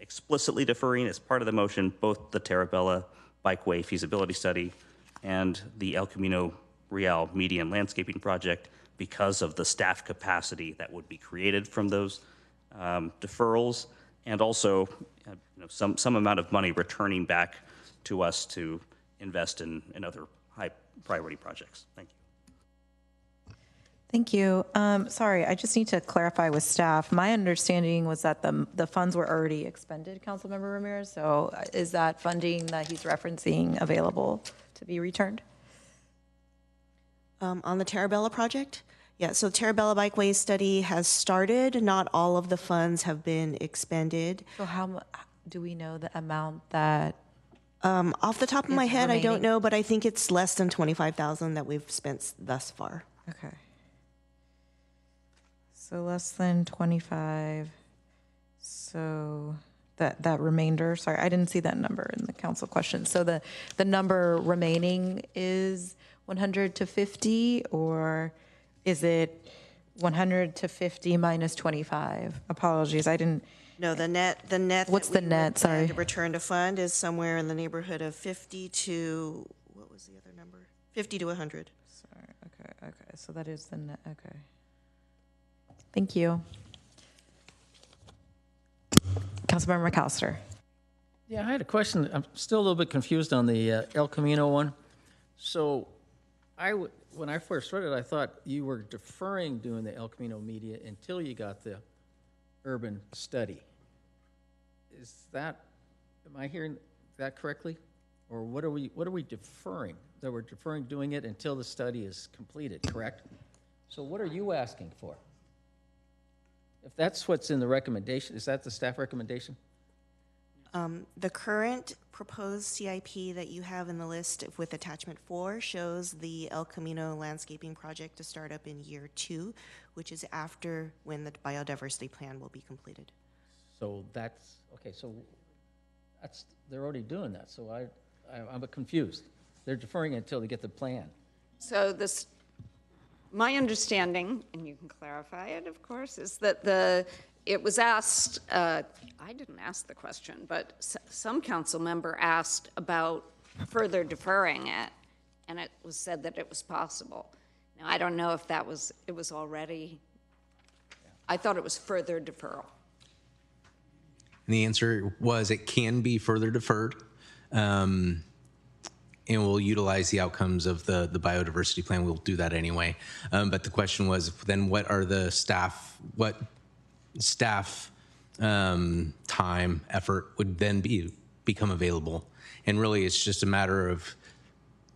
explicitly deferring as part of the motion both the Terabella Bikeway feasibility study and the El Camino Real median landscaping project, because of the staff capacity that would be created from those deferrals, and also some amount of money returning back to us to invest in other high priority projects. Thank you. Thank you. Sorry, I just need to clarify with staff. My understanding was that the funds were already expended, Councilmember Ramirez. So is that funding that he's referencing available to be returned? On the Terabella project? Yeah, so Terabella Bikeway study has started. Not all of the funds have been expended. So how do we know the amount that? Off the top of my head, remaining? I don't know, but I think it's less than 25,000 that we've spent thus far. Okay. So less than 25. So that remainder, sorry, I didn't see that number in the council question. So the number remaining is 100 to 50, or is it 100 to 50 minus 25? Apologies, I didn't. No, the net. What's the net? Sorry. The return to fund is somewhere in the neighborhood of 50 to, what was the other number? 50 to 100. Sorry. Okay. So that is the net. Okay. Thank you. Councilmember McAllister. Yeah, I had a question. I'm still a little bit confused on the El Camino one. So when I first read it, I thought you were deferring doing the El Camino media until you got the urban study. Is that, am I hearing that correctly? Or what are we deferring? That we're deferring doing it until the study is completed, correct? So what are you asking for? If that's what's in the recommendation, is that the staff recommendation? The current proposed CIP that you have in the list with attachment 4 shows the El Camino landscaping project to start up in year 2, which is after when the biodiversity plan will be completed. So that's, okay, so that's, they're already doing that, so I'm confused. They're deferring it until they get the plan. So this, my understanding, and you can clarify it, of course, is that it was asked, I didn't ask the question, but some council member asked about further deferring it, and it was said that it was possible. Now, I don't know if it was already, I thought it was further deferral. And the answer was it can be further deferred. And we'll utilize the outcomes of the biodiversity plan. We'll do that anyway. But the question was then what staff time, effort would then become available? And really it's just a matter of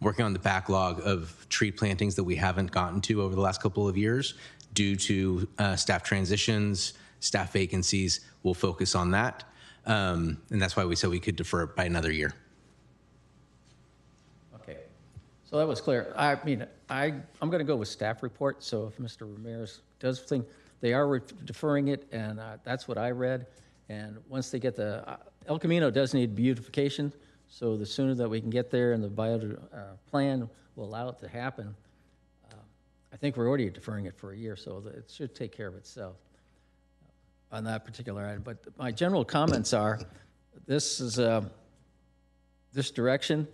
working on the backlog of tree plantings that we haven't gotten to over the last couple of years due to staff transitions, staff vacancies. We'll focus on that. And that's why we said we could defer it by another year. Okay, so that was clear. I mean, I'm going to go with staff report. So if Mr. Ramirez does think they are deferring it, and that's what I read. And once they get the El Camino does need beautification, so the sooner that we can get there and the plan will allow it to happen. I think we're already deferring it for a year, so it should take care of itself on that particular item. But my general comments are, this is this direction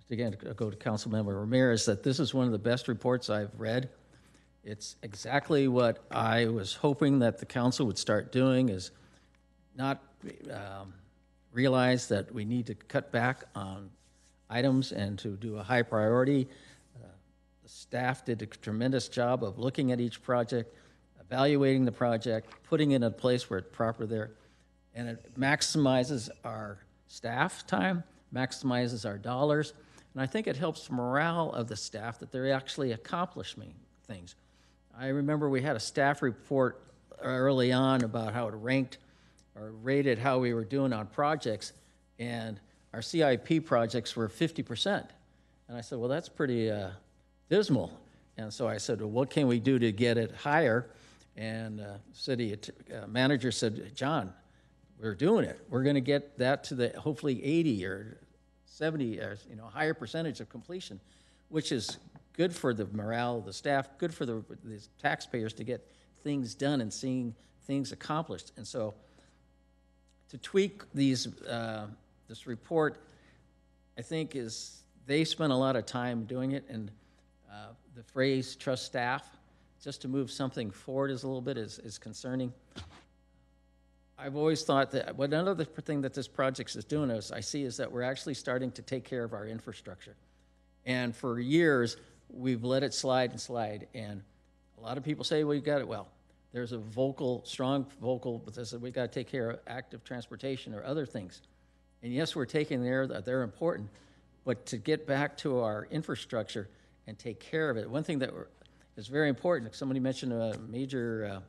again, to go to Councilmember Ramirez, that this is one of the best reports I've read. It's exactly what I was hoping that the council would start doing, is not realize that we need to cut back on items and to do a high priority. The staff did a tremendous job of looking at each project, evaluating the project, putting it in a place where it's proper there, and it maximizes our staff time, maximizes our dollars, and I think it helps the morale of the staff that they're actually accomplishing things. I remember we had a staff report early on about how it ranked or rated how we were doing on projects, and our CIP projects were 50%. And I said, well, that's pretty dismal. And so I said, well, what can we do to get it higher? And city manager said, John, we're doing it. We're going to get that to the hopefully 80 or 70 or higher percentage of completion, which is good for the morale of the staff, good for the taxpayers to get things done and seeing things accomplished. And so to tweak these this report, I think they spent a lot of time doing it, and the phrase trust staff just to move something forward is a little bit is concerning. I've always thought that another thing that this project is doing is that we're actually starting to take care of our infrastructure. And for years, we've let it slide and slide. And a lot of people say, well, you got it. Well, there's a strong vocal, but this is, we got to take care of active transportation or other things. And yes, we're taking they're important, but to get back to our infrastructure and take care of it, one thing that is very important, somebody mentioned a major,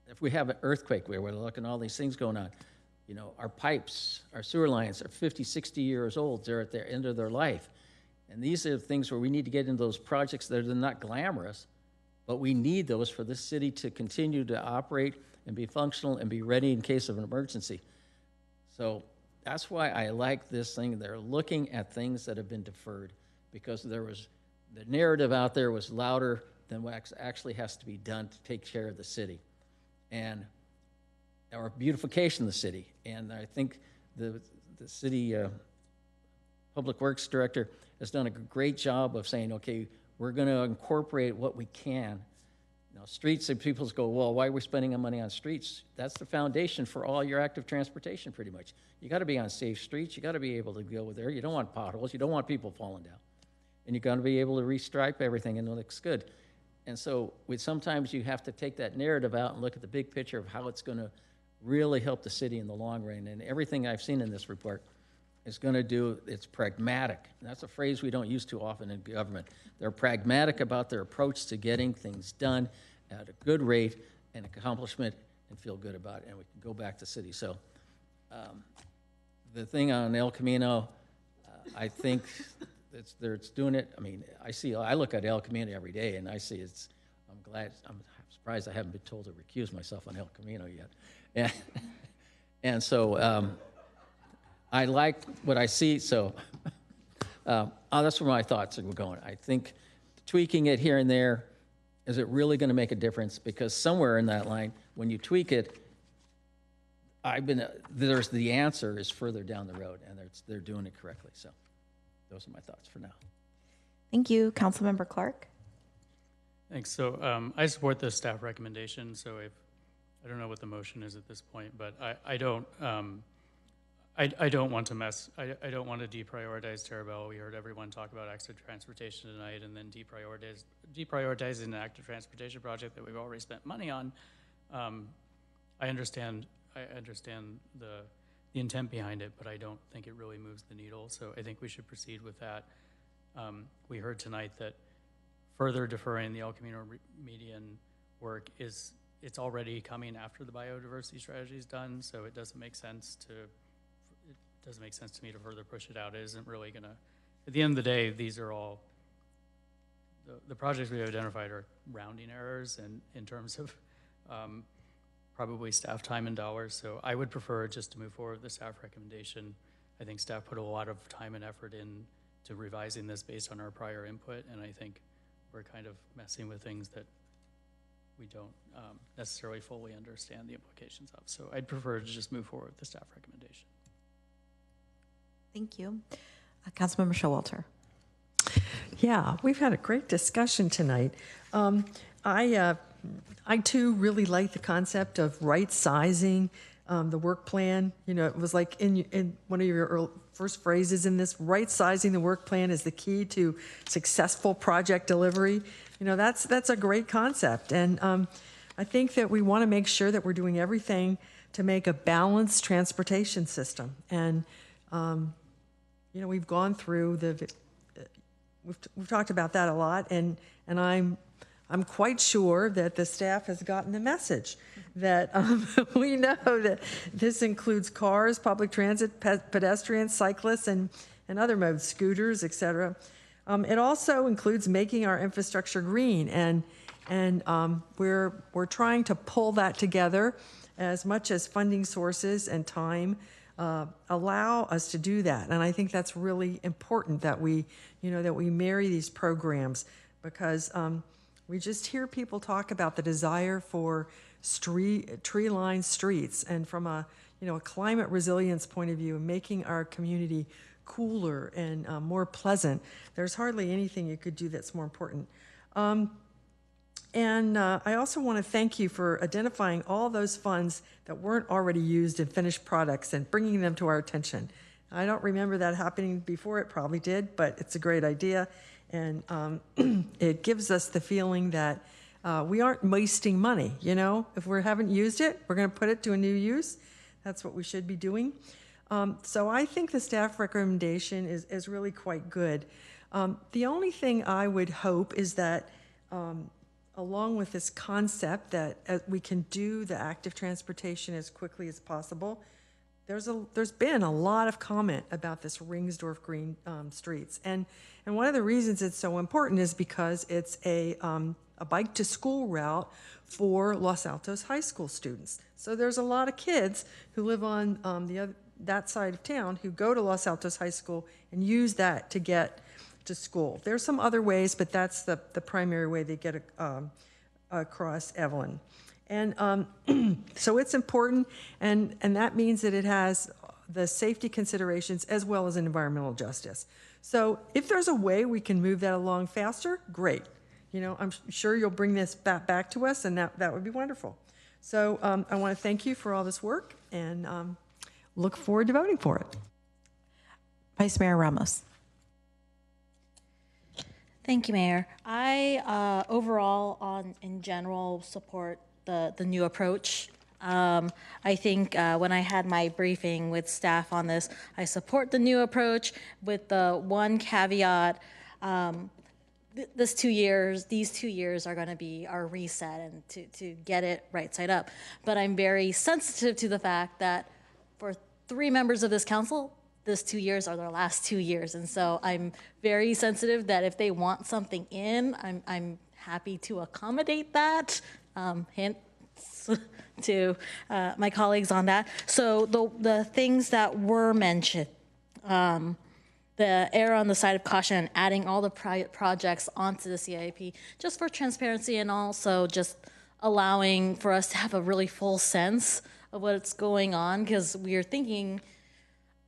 if we have an earthquake where we're looking at all these things going on, our pipes, our sewer lines are 50, 60 years old. They're at the end of their life. And these are things where we need to get into those projects that are not glamorous, but we need those for this city to continue to operate and be functional and be ready in case of an emergency. So that's why I like this thing. They're looking at things that have been deferred, because the narrative out there was louder than what actually has to be done to take care of the city and our beautification of the city. And I think the city Public Works Director has done a great job of saying, okay, we're going to incorporate what we can. Streets, and people go, well, why are we spending money on streets? That's the foundation for all your active transportation, pretty much. You got to be on safe streets. You got to be able to go there. You don't want potholes. You don't want people falling down. And you got to be able to restripe everything, and it looks good. And so sometimes you have to take that narrative out and look at the big picture of how it's going to really help the city in the long run. And everything I've seen in this report is going to do, it's pragmatic. And that's a phrase we don't use too often in government. They're pragmatic about their approach to getting things done at a good rate and accomplishment, and feel good about it, and we can go back to city. So the thing on El Camino, I think it's doing it. I mean, I look at El Camino every day, and I see I'm surprised I haven't been told to recuse myself on El Camino yet. And so I like what I see, so that's where my thoughts are going. I think tweaking it here and there, is it really going to make a difference? Because somewhere in that line, when you tweak it, there's the answer is further down the road, and they're doing it correctly. So those are my thoughts for now. Thank you. Councilmember Clark. Thanks. So I support the staff recommendation. So I don't know what the motion is at this point, but I don't want to I don't want to deprioritize Terabelle. We heard everyone talk about active transportation tonight, and then deprioritizing an active transportation project that we've already spent money on. I understand the intent behind it, but I don't think it really moves the needle. So I think we should proceed with that. We heard tonight that further deferring the El Camino median work it's already coming after the biodiversity strategy is done, so it doesn't make sense to me to further push it out. It isn't really going to, at the end of the day, these are all, the projects we've identified are rounding errors and in terms of probably staff time and dollars. So I would prefer just to move forward with the staff recommendation. I think staff put a lot of time and effort into revising this based on our prior input, and I think we're kind of messing with things that we don't necessarily fully understand the implications of. So I'd prefer to just move forward with the staff recommendation. Thank you. Councilmember Showalter. Yeah, we've had a great discussion tonight. I too really like the concept of right sizing the work plan. You know, it was like in one of your first phrases in this, right sizing the work plan is the key to successful project delivery. You know, that's a great concept. And I think that we want to make sure that we're doing everything to make a balanced transportation system. And, you know, we've gone through we've talked about that a lot, and I'm quite sure that the staff has gotten the message that we know that this includes cars, public transit, pedestrians, cyclists, and other modes, scooters, et cetera. It also includes making our infrastructure green, and we're trying to pull that together as much as funding sources and time allow us to do that. And I think that's really important that we marry these programs, because we just hear people talk about the desire for tree-lined streets, and from a climate resilience point of view, making our community cooler and more pleasant. There's hardly anything you could do that's more important. And I also want to thank you for identifying all those funds that weren't already used in finished products and bringing them to our attention. I don't remember that happening before. It probably did, but it's a great idea. And it gives us the feeling that we aren't wasting money. You know, if we haven't used it, we're going to put it to a new use. That's what we should be doing. So I think the staff recommendation is really quite good. The only thing I would hope is that along with this concept that we can do the active transportation as quickly as possible, there's been a lot of comment about this Ringsdorf Green Streets. And one of the reasons it's so important is because it's a bike to school route for Los Altos High School students. So there's a lot of kids who live on that side of town who go to Los Altos High School and use that to get to school. There's some other ways, but that's the primary way they get across Evelyn. And so it's important, and that means that it has the safety considerations as well as environmental justice. So if there's a way we can move that along faster, great. You know, I'm sure you'll bring this back to us, and that would be wonderful. So I want to thank you for all this work, and look forward to voting for it. Vice Mayor Ramos. Thank you, Mayor. I overall, in general, support the new approach. I think when I had my briefing with staff on this, I support the new approach with the one caveat. These 2 years are going to be our reset and to get it right side up. But I'm very sensitive to the fact that for 3 members of this council, this 2 years are their last 2 years. And so I'm very sensitive that if they want something in, I'm happy to accommodate that. Hint to my colleagues on that. So the things that were mentioned, the err on the side of caution and adding all the projects onto the CIP, just for transparency and also just allowing for us to have a really full sense of what's going on, because we are thinking,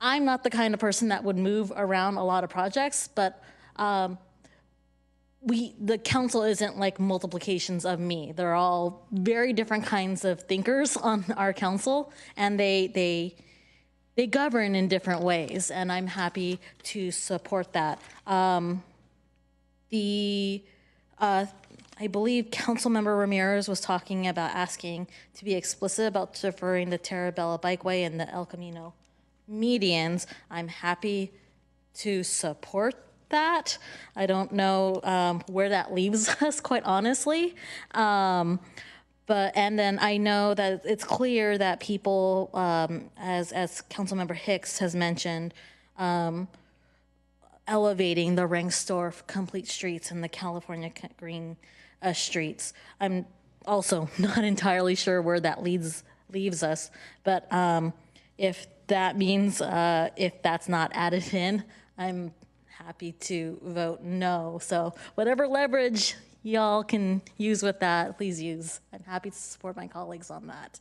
I'm not the kind of person that would move around a lot of projects, but the council isn't like multiplications of me. They're all very different kinds of thinkers on our council, and they govern in different ways, and I'm happy to support that. I believe Councilmember Ramirez was talking about asking to be explicit about deferring the Terabella Bikeway and the El Camino medians. I'm happy to support that. I don't know where that leaves us, quite honestly. And then I know that it's clear that people, as Councilmember Hicks has mentioned, elevating the Ringsdorf complete streets and the California Green streets. I'm also not entirely sure where that leaves us, but if that means if that's not added in, I'm happy to vote no. So whatever leverage y'all can use with that, please use. I'm happy to support my colleagues on that.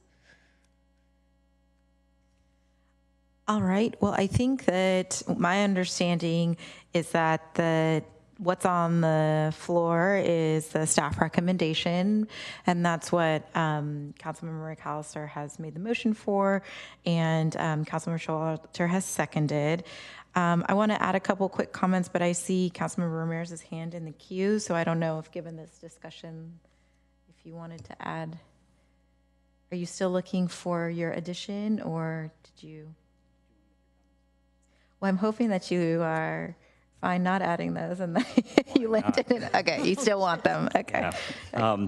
All right. Well, I think that my understanding is that what's on the floor is the staff recommendation, and that's what Councilmember McAllister has made the motion for, and Councilmember Showalter has seconded. I want to add a couple quick comments, but I see Councilmember Ramirez's hand in the queue, so I don't know if, given this discussion, if you wanted to add. Are you still looking for your addition, or did you? Well, I'm hoping that you are fine not adding those, and that you landed in. Okay, you still want them. Okay. Yeah.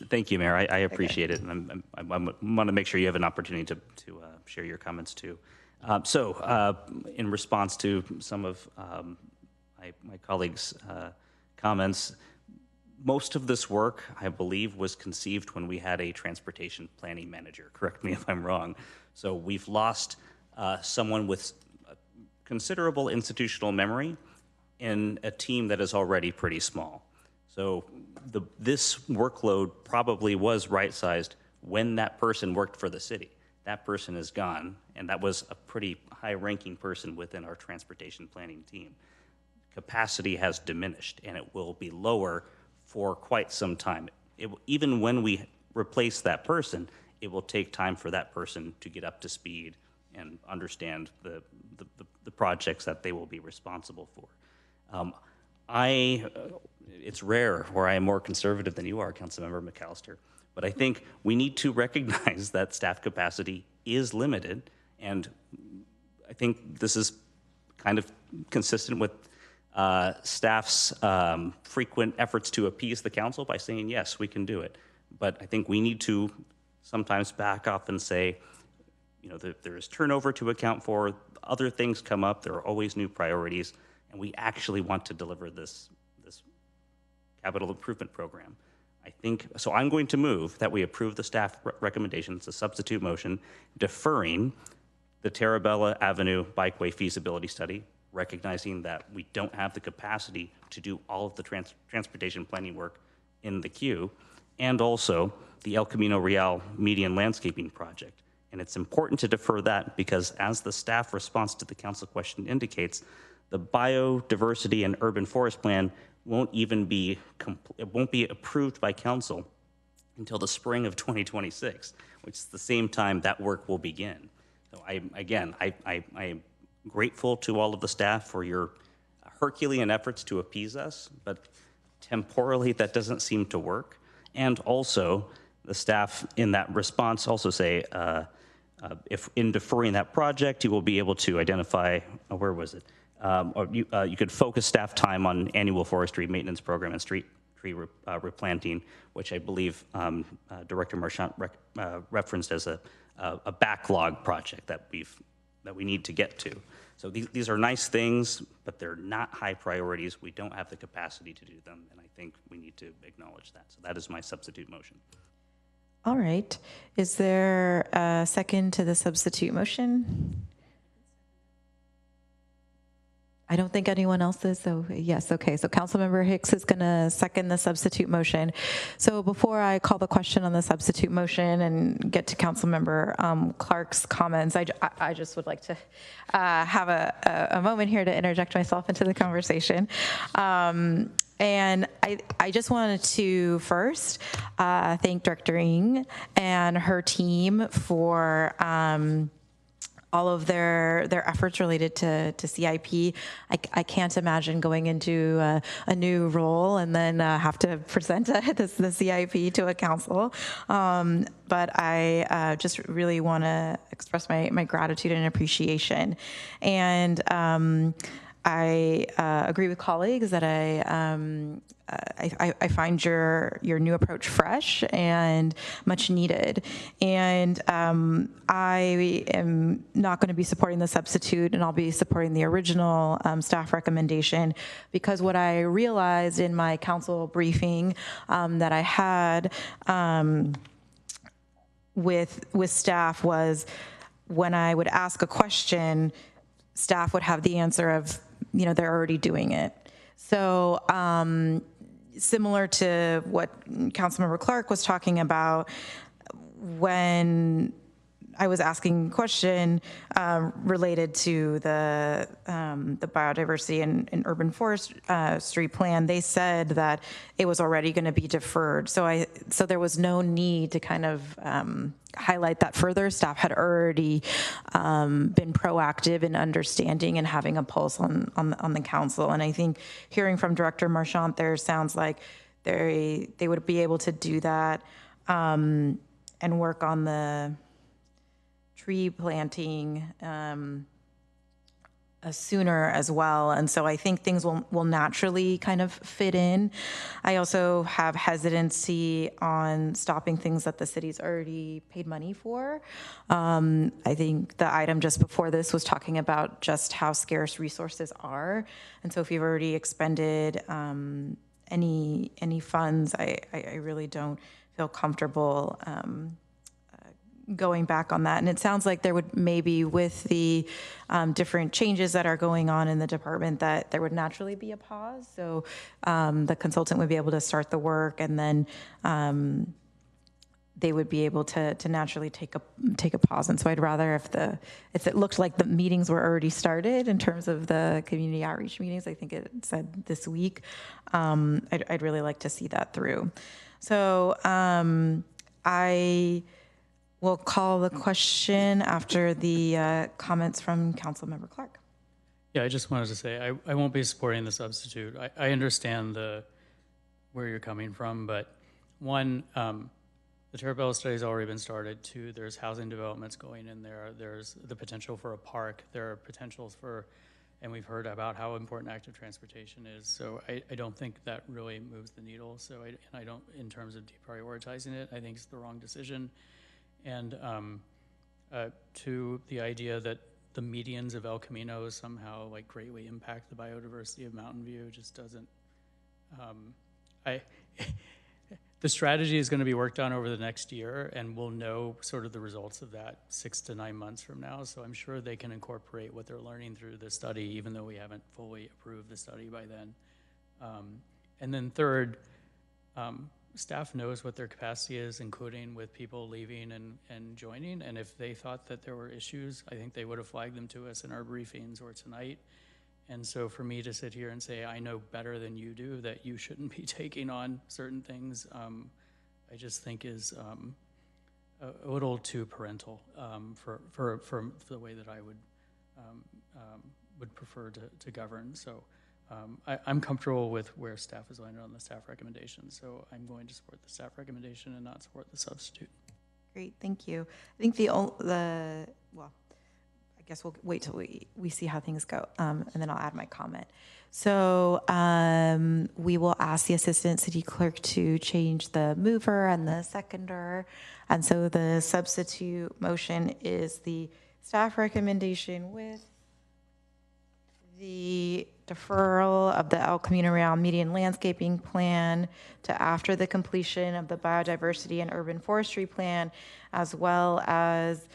Thank you, Mayor. I appreciate it, and I want to make sure you have an opportunity to share your comments too. In response to some of my colleagues' comments, most of this work, I believe, was conceived when we had a transportation planning manager. Correct me if I'm wrong. So we've lost someone with considerable institutional memory in a team that is already pretty small. So this workload probably was right-sized when that person worked for the city. That person is gone, and that was a pretty high-ranking person within our transportation planning team. Capacity has diminished, and it will be lower for quite some time. Even when we replace that person, it will take time for that person to get up to speed and understand the projects that they will be responsible for. It's rare where I am more conservative than you are, Councilmember McAllister, but I think we need to recognize that staff capacity is limited, and I think this is kind of consistent with staff's frequent efforts to appease the council by saying, yes, we can do it. But I think we need to sometimes back off and say, there is turnover to account for, other things come up, there are always new priorities, and we actually want to deliver this capital improvement program. I think, so I'm going to move that we approve the staff recommendations, a substitute motion, deferring the Terabella Avenue Bikeway feasibility study, recognizing that we don't have the capacity to do all of the transportation planning work in the queue, and also the El Camino Real median landscaping project. And it's important to defer that because as the staff response to the council question indicates, the biodiversity and urban forest plan won't be approved by council until the spring of 2026, which is the same time that work will begin. So I am grateful to all of the staff for your Herculean efforts to appease us, but temporally that doesn't seem to work. And also the staff in that response also say, if in deferring that project, you will be able to identify, where was it? Or you could focus staff time on annual forestry maintenance program and street tree replanting, which I believe Director Marchant referenced as a backlog project that we need to get to. So these are nice things, but they're not high priorities. We don't have the capacity to do them, and I think we need to acknowledge that. So that is my substitute motion. All right. Is there a second to the substitute motion? I don't think anyone else is, so yes, okay. So Councilmember Hicks is going to second the substitute motion. So before I call the question on the substitute motion and get to Councilmember Clark's comments, I just would like to have a moment here to interject myself into the conversation. And I just wanted to first thank Director Ng and her team for all of their efforts related to CIP. I can't imagine going into a new role and then have to present the CIP to a council. But I just really want to express my gratitude and appreciation. And I agree with colleagues that I find your new approach fresh and much needed. And I am not going to be supporting the substitute, and I'll be supporting the original staff recommendation, because what I realized in my council briefing that I had with staff was when I would ask a question, staff would have the answer of, they're already doing it. So similar to what Councilmember Clark was talking about, when I was asking a question related to the biodiversity and urban forestry plan. They said that it was already going to be deferred. So there was no need to kind of highlight that further. Staff had already been proactive in understanding and having a pulse on the council. And I think hearing from Director Marchant there sounds like they would be able to do that and work on the tree planting sooner as well. And so I think things will naturally kind of fit in. I also have hesitancy on stopping things that the city's already paid money for. I think the item just before this was talking about just how scarce resources are. And so if you've already expended any funds, I really don't feel comfortable going back on that. And it sounds like there would maybe, with the different changes that are going on in the department, that there would naturally be a pause. So the consultant would be able to start the work, and then they would be able to naturally take a pause. And so I'd rather if it looked like the meetings were already started in terms of the community outreach meetings, I think it said this week, I'd really like to see that through. So I will call the question after the comments from Councilmember Clark. Yeah, I just wanted to say I won't be supporting the substitute. I understand where you're coming from, but one, the Terabella study has already been started. Two, there's housing developments going in there. There's the potential for a park. There are potentials and we've heard about how important active transportation is. So I don't think that really moves the needle. So I don't, in terms of deprioritizing it, I think it's the wrong decision. And to the idea that the medians of El Camino somehow like greatly impact the biodiversity of Mountain View just doesn't. The strategy is going to be worked on over the next year, and we'll know sort of the results of that 6 to 9 months from now. So I'm sure they can incorporate what they're learning through the study, even though we haven't fully approved the study by then. And then third, staff knows what their capacity is, including with people leaving and joining. And if they thought that there were issues, I think they would have flagged them to us in our briefings or tonight. And so for me to sit here and say, I know better than you do that you shouldn't be taking on certain things, I just think is a little too parental for the way that I would prefer to govern. So I'm comfortable with where staff is landed on the staff recommendation. So I'm going to support the staff recommendation and not support the substitute. Great, thank you. I think well, I guess we'll wait till we see how things go, and then I'll add my comment. So we will ask the Assistant City Clerk to change the mover and the seconder. And so the substitute motion is the staff recommendation with the deferral of the El Camino Real median landscaping plan to after the completion of the biodiversity and urban forestry plan, as well as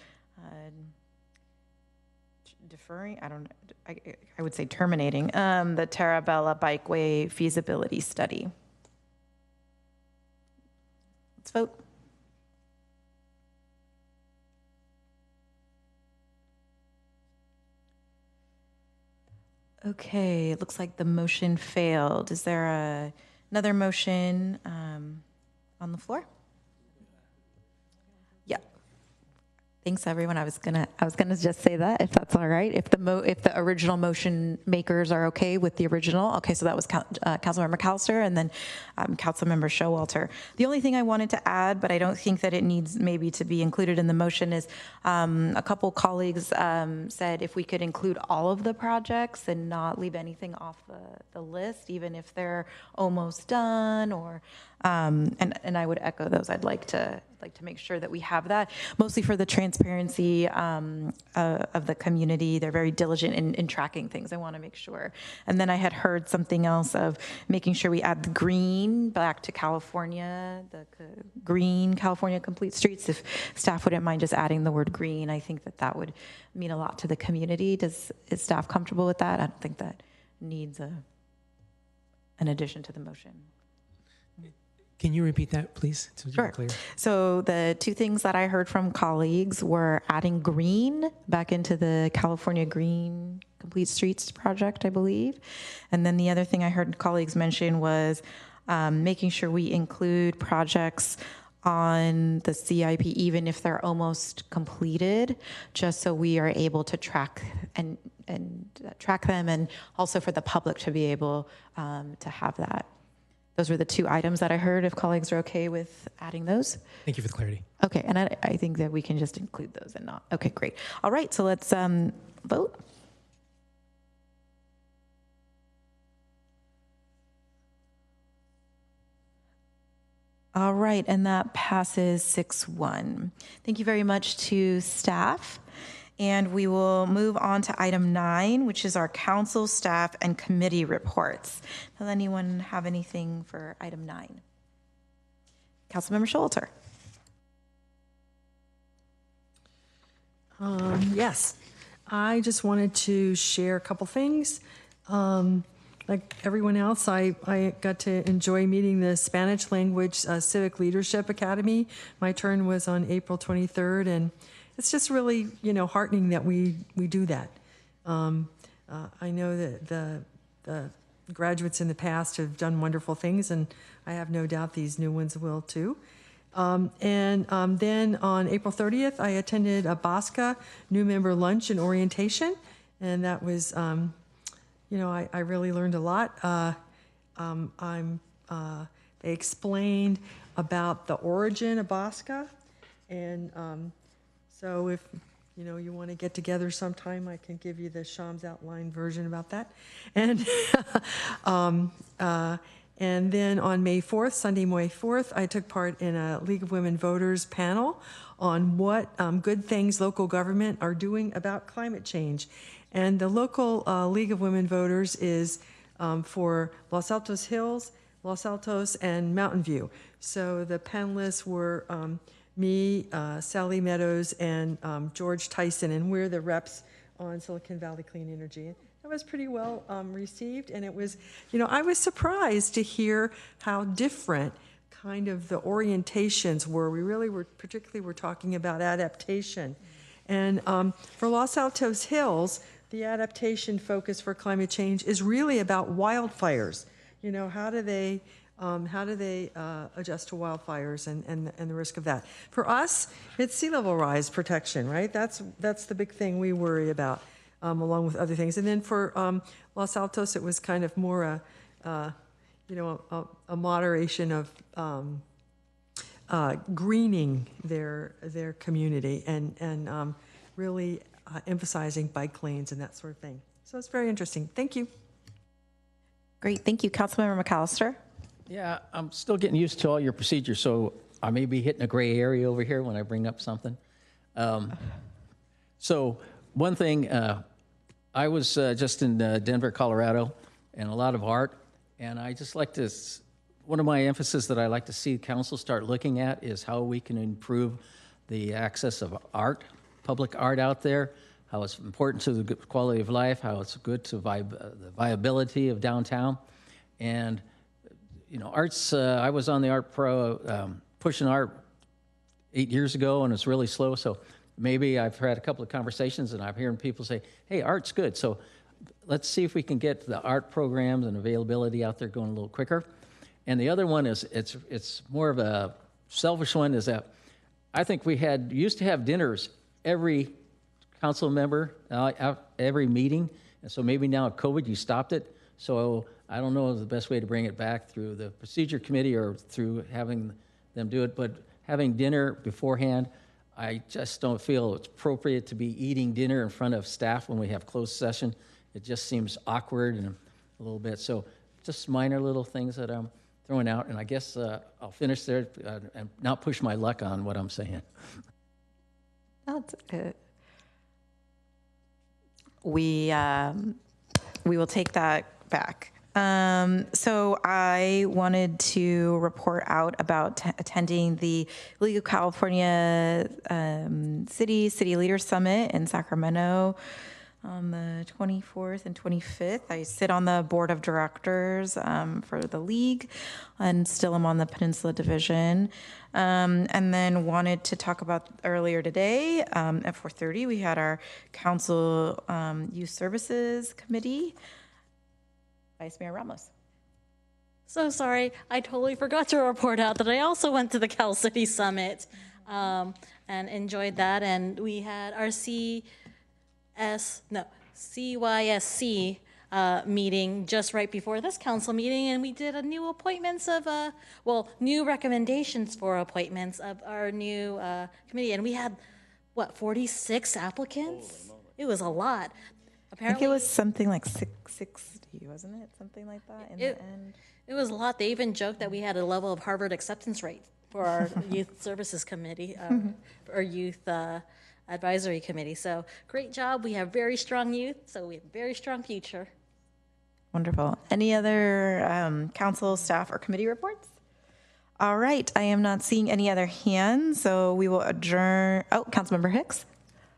deferring, I would say terminating the Terabella Bikeway feasibility study. Let's vote. Okay, it looks like the motion failed. Is there another motion on the floor? Yeah. Thanks, everyone. I was gonna just say that, if that's all right. If the original motion makers are okay with the original. Okay, so that was Councilmember McAllister and then Councilmember Showalter. The only thing I wanted to add, but I don't think that it needs maybe to be included in the motion, is a couple colleagues said if we could include all of the projects and not leave anything off the list, even if they're almost done, or and I would echo those. I'd like to make sure that we have that, mostly for the transparency of the community. They're very diligent in tracking things. I want to make sure. And then I had heard something else of making sure we add the green back to California, the green California complete streets. If staff wouldn't mind just adding the word green, I think that would mean a lot to the community. Is staff comfortable with that? I don't think that needs an addition to the motion. Can you repeat that, please? So Sure. clear. So the two things that I heard from colleagues were adding green back into the California Green Complete Streets project, I believe. And then the other thing I heard colleagues mention was making sure we include projects on the CIP, even if they're almost completed, just so we are able to track and track them, and also for the public to be able to have that. Those were the two items that I heard, if colleagues are okay with adding those. Thank you for the clarity. Okay, and I think that we can just include those and not. Okay, great. All right, so let's vote. All right, and that passes 6-1. Thank you very much to staff. And we will move on to item 9, which is our council, staff, and committee reports. Does anyone have anything for item 9? Councilmember Schulter. Yes, I just wanted to share a couple things. Like everyone else, I got to enjoy meeting the Spanish Language Civic Leadership Academy. My turn was on April 23rd, and it's just really, heartening that we do that. I know that the graduates in the past have done wonderful things, and I have no doubt these new ones will too. Then on April 30th, I attended a BOSCA new member lunch and orientation, and that was, I really learned a lot. They explained about the origin of BOSCA, and so if you want to get together sometime, I can give you the Shams outline version about that. And and then on May 4th, Sunday, May 4th, I took part in a League of Women Voters panel on what good things local government are doing about climate change. And the local League of Women Voters is for Los Altos Hills, Los Altos, and Mountain View. So the panelists were me, Sally Meadows, and George Tyson, and we're the reps on Silicon Valley Clean Energy. That was pretty well received, and it was, I was surprised to hear how different kind of the orientations were. We really were, particularly we're talking about adaptation. And for Los Altos Hills, the adaptation focus for climate change is really about wildfires. How do they adjust to wildfires and the risk of that? For us, it's sea level rise protection, right? That's the big thing we worry about, along with other things. And then for Los Altos, it was kind of more a moderation of greening their community and really emphasizing bike lanes and that sort of thing. So it's very interesting. Thank you. Great, thank you. Councilmember McAllister. Yeah, I'm still getting used to all your procedures, so I may be hitting a gray area over here when I bring up something. So one thing, I was just in Denver, Colorado, and a lot of art, and I just like to, one of my emphasis that I like to see council start looking at is how we can improve the access of art, public art out there, how it's important to the quality of life, how it's good to the viability of downtown. And, arts, I was on the Art Pro, pushing art 8 years ago, and it's really slow, so maybe I've had a couple of conversations, and I'm hearing people say, hey, art's good, so let's see if we can get the art programs and availability out there going a little quicker. And the other one is, it's more of a selfish one, is that I think we used to have dinners every council member, every meeting, and so maybe now at COVID you stopped it. So I don't know the best way to bring it back through the procedure committee or through having them do it, but having dinner beforehand, I just don't feel it's appropriate to be eating dinner in front of staff when we have closed session. It just seems awkward and a little bit. So just minor little things that I'm throwing out, and I guess I'll finish there and not push my luck on what I'm saying. That's good. We will take that back. So I wanted to report out about attending the League of California City Leaders Summit in Sacramento on the 24th and 25th. I sit on the board of directors for the league and still am on the Peninsula Division. And then wanted to talk about earlier today at 4:30, we had our Council Youth Services Committee. Vice Mayor Ramos. So sorry, I totally forgot to report out that I also went to the Cal City Summit and enjoyed that. And we had our CYSC meeting just right before this council meeting, and we did a new appointments of, new recommendations for appointments of our new committee. And we had, 46 applicants? It was a lot. Apparently, I think it was something like 660, wasn't it? Something like that in the end. It was a lot. They even joked that we had a level of Harvard acceptance rate for our youth services committee, or youth advisory committee. So great job. We have very strong youth, so we have a very strong future. Wonderful. Any other council, staff, or committee reports? All right. I am not seeing any other hands, so we will adjourn. Oh, Councilmember Hicks.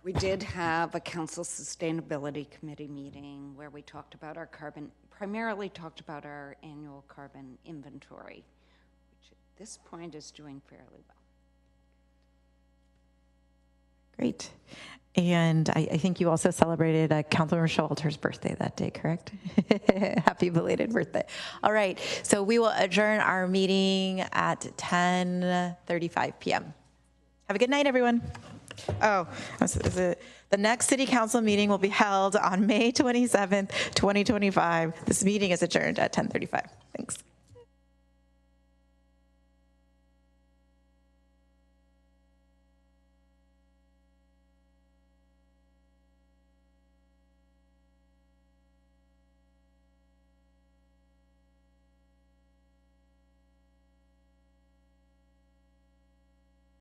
We did have a council sustainability committee meeting where we talked about our primarily talked about our annual carbon inventory, which at this point is doing fairly well. Great. And I think you also celebrated Councilmember Showalter's birthday that day, correct? Happy belated birthday. All right. So we will adjourn our meeting at 10:35 p.m. Have a good night, everyone. Oh, the next city council meeting will be held on May 27th, 2025. This meeting is adjourned at 10:35. Thanks.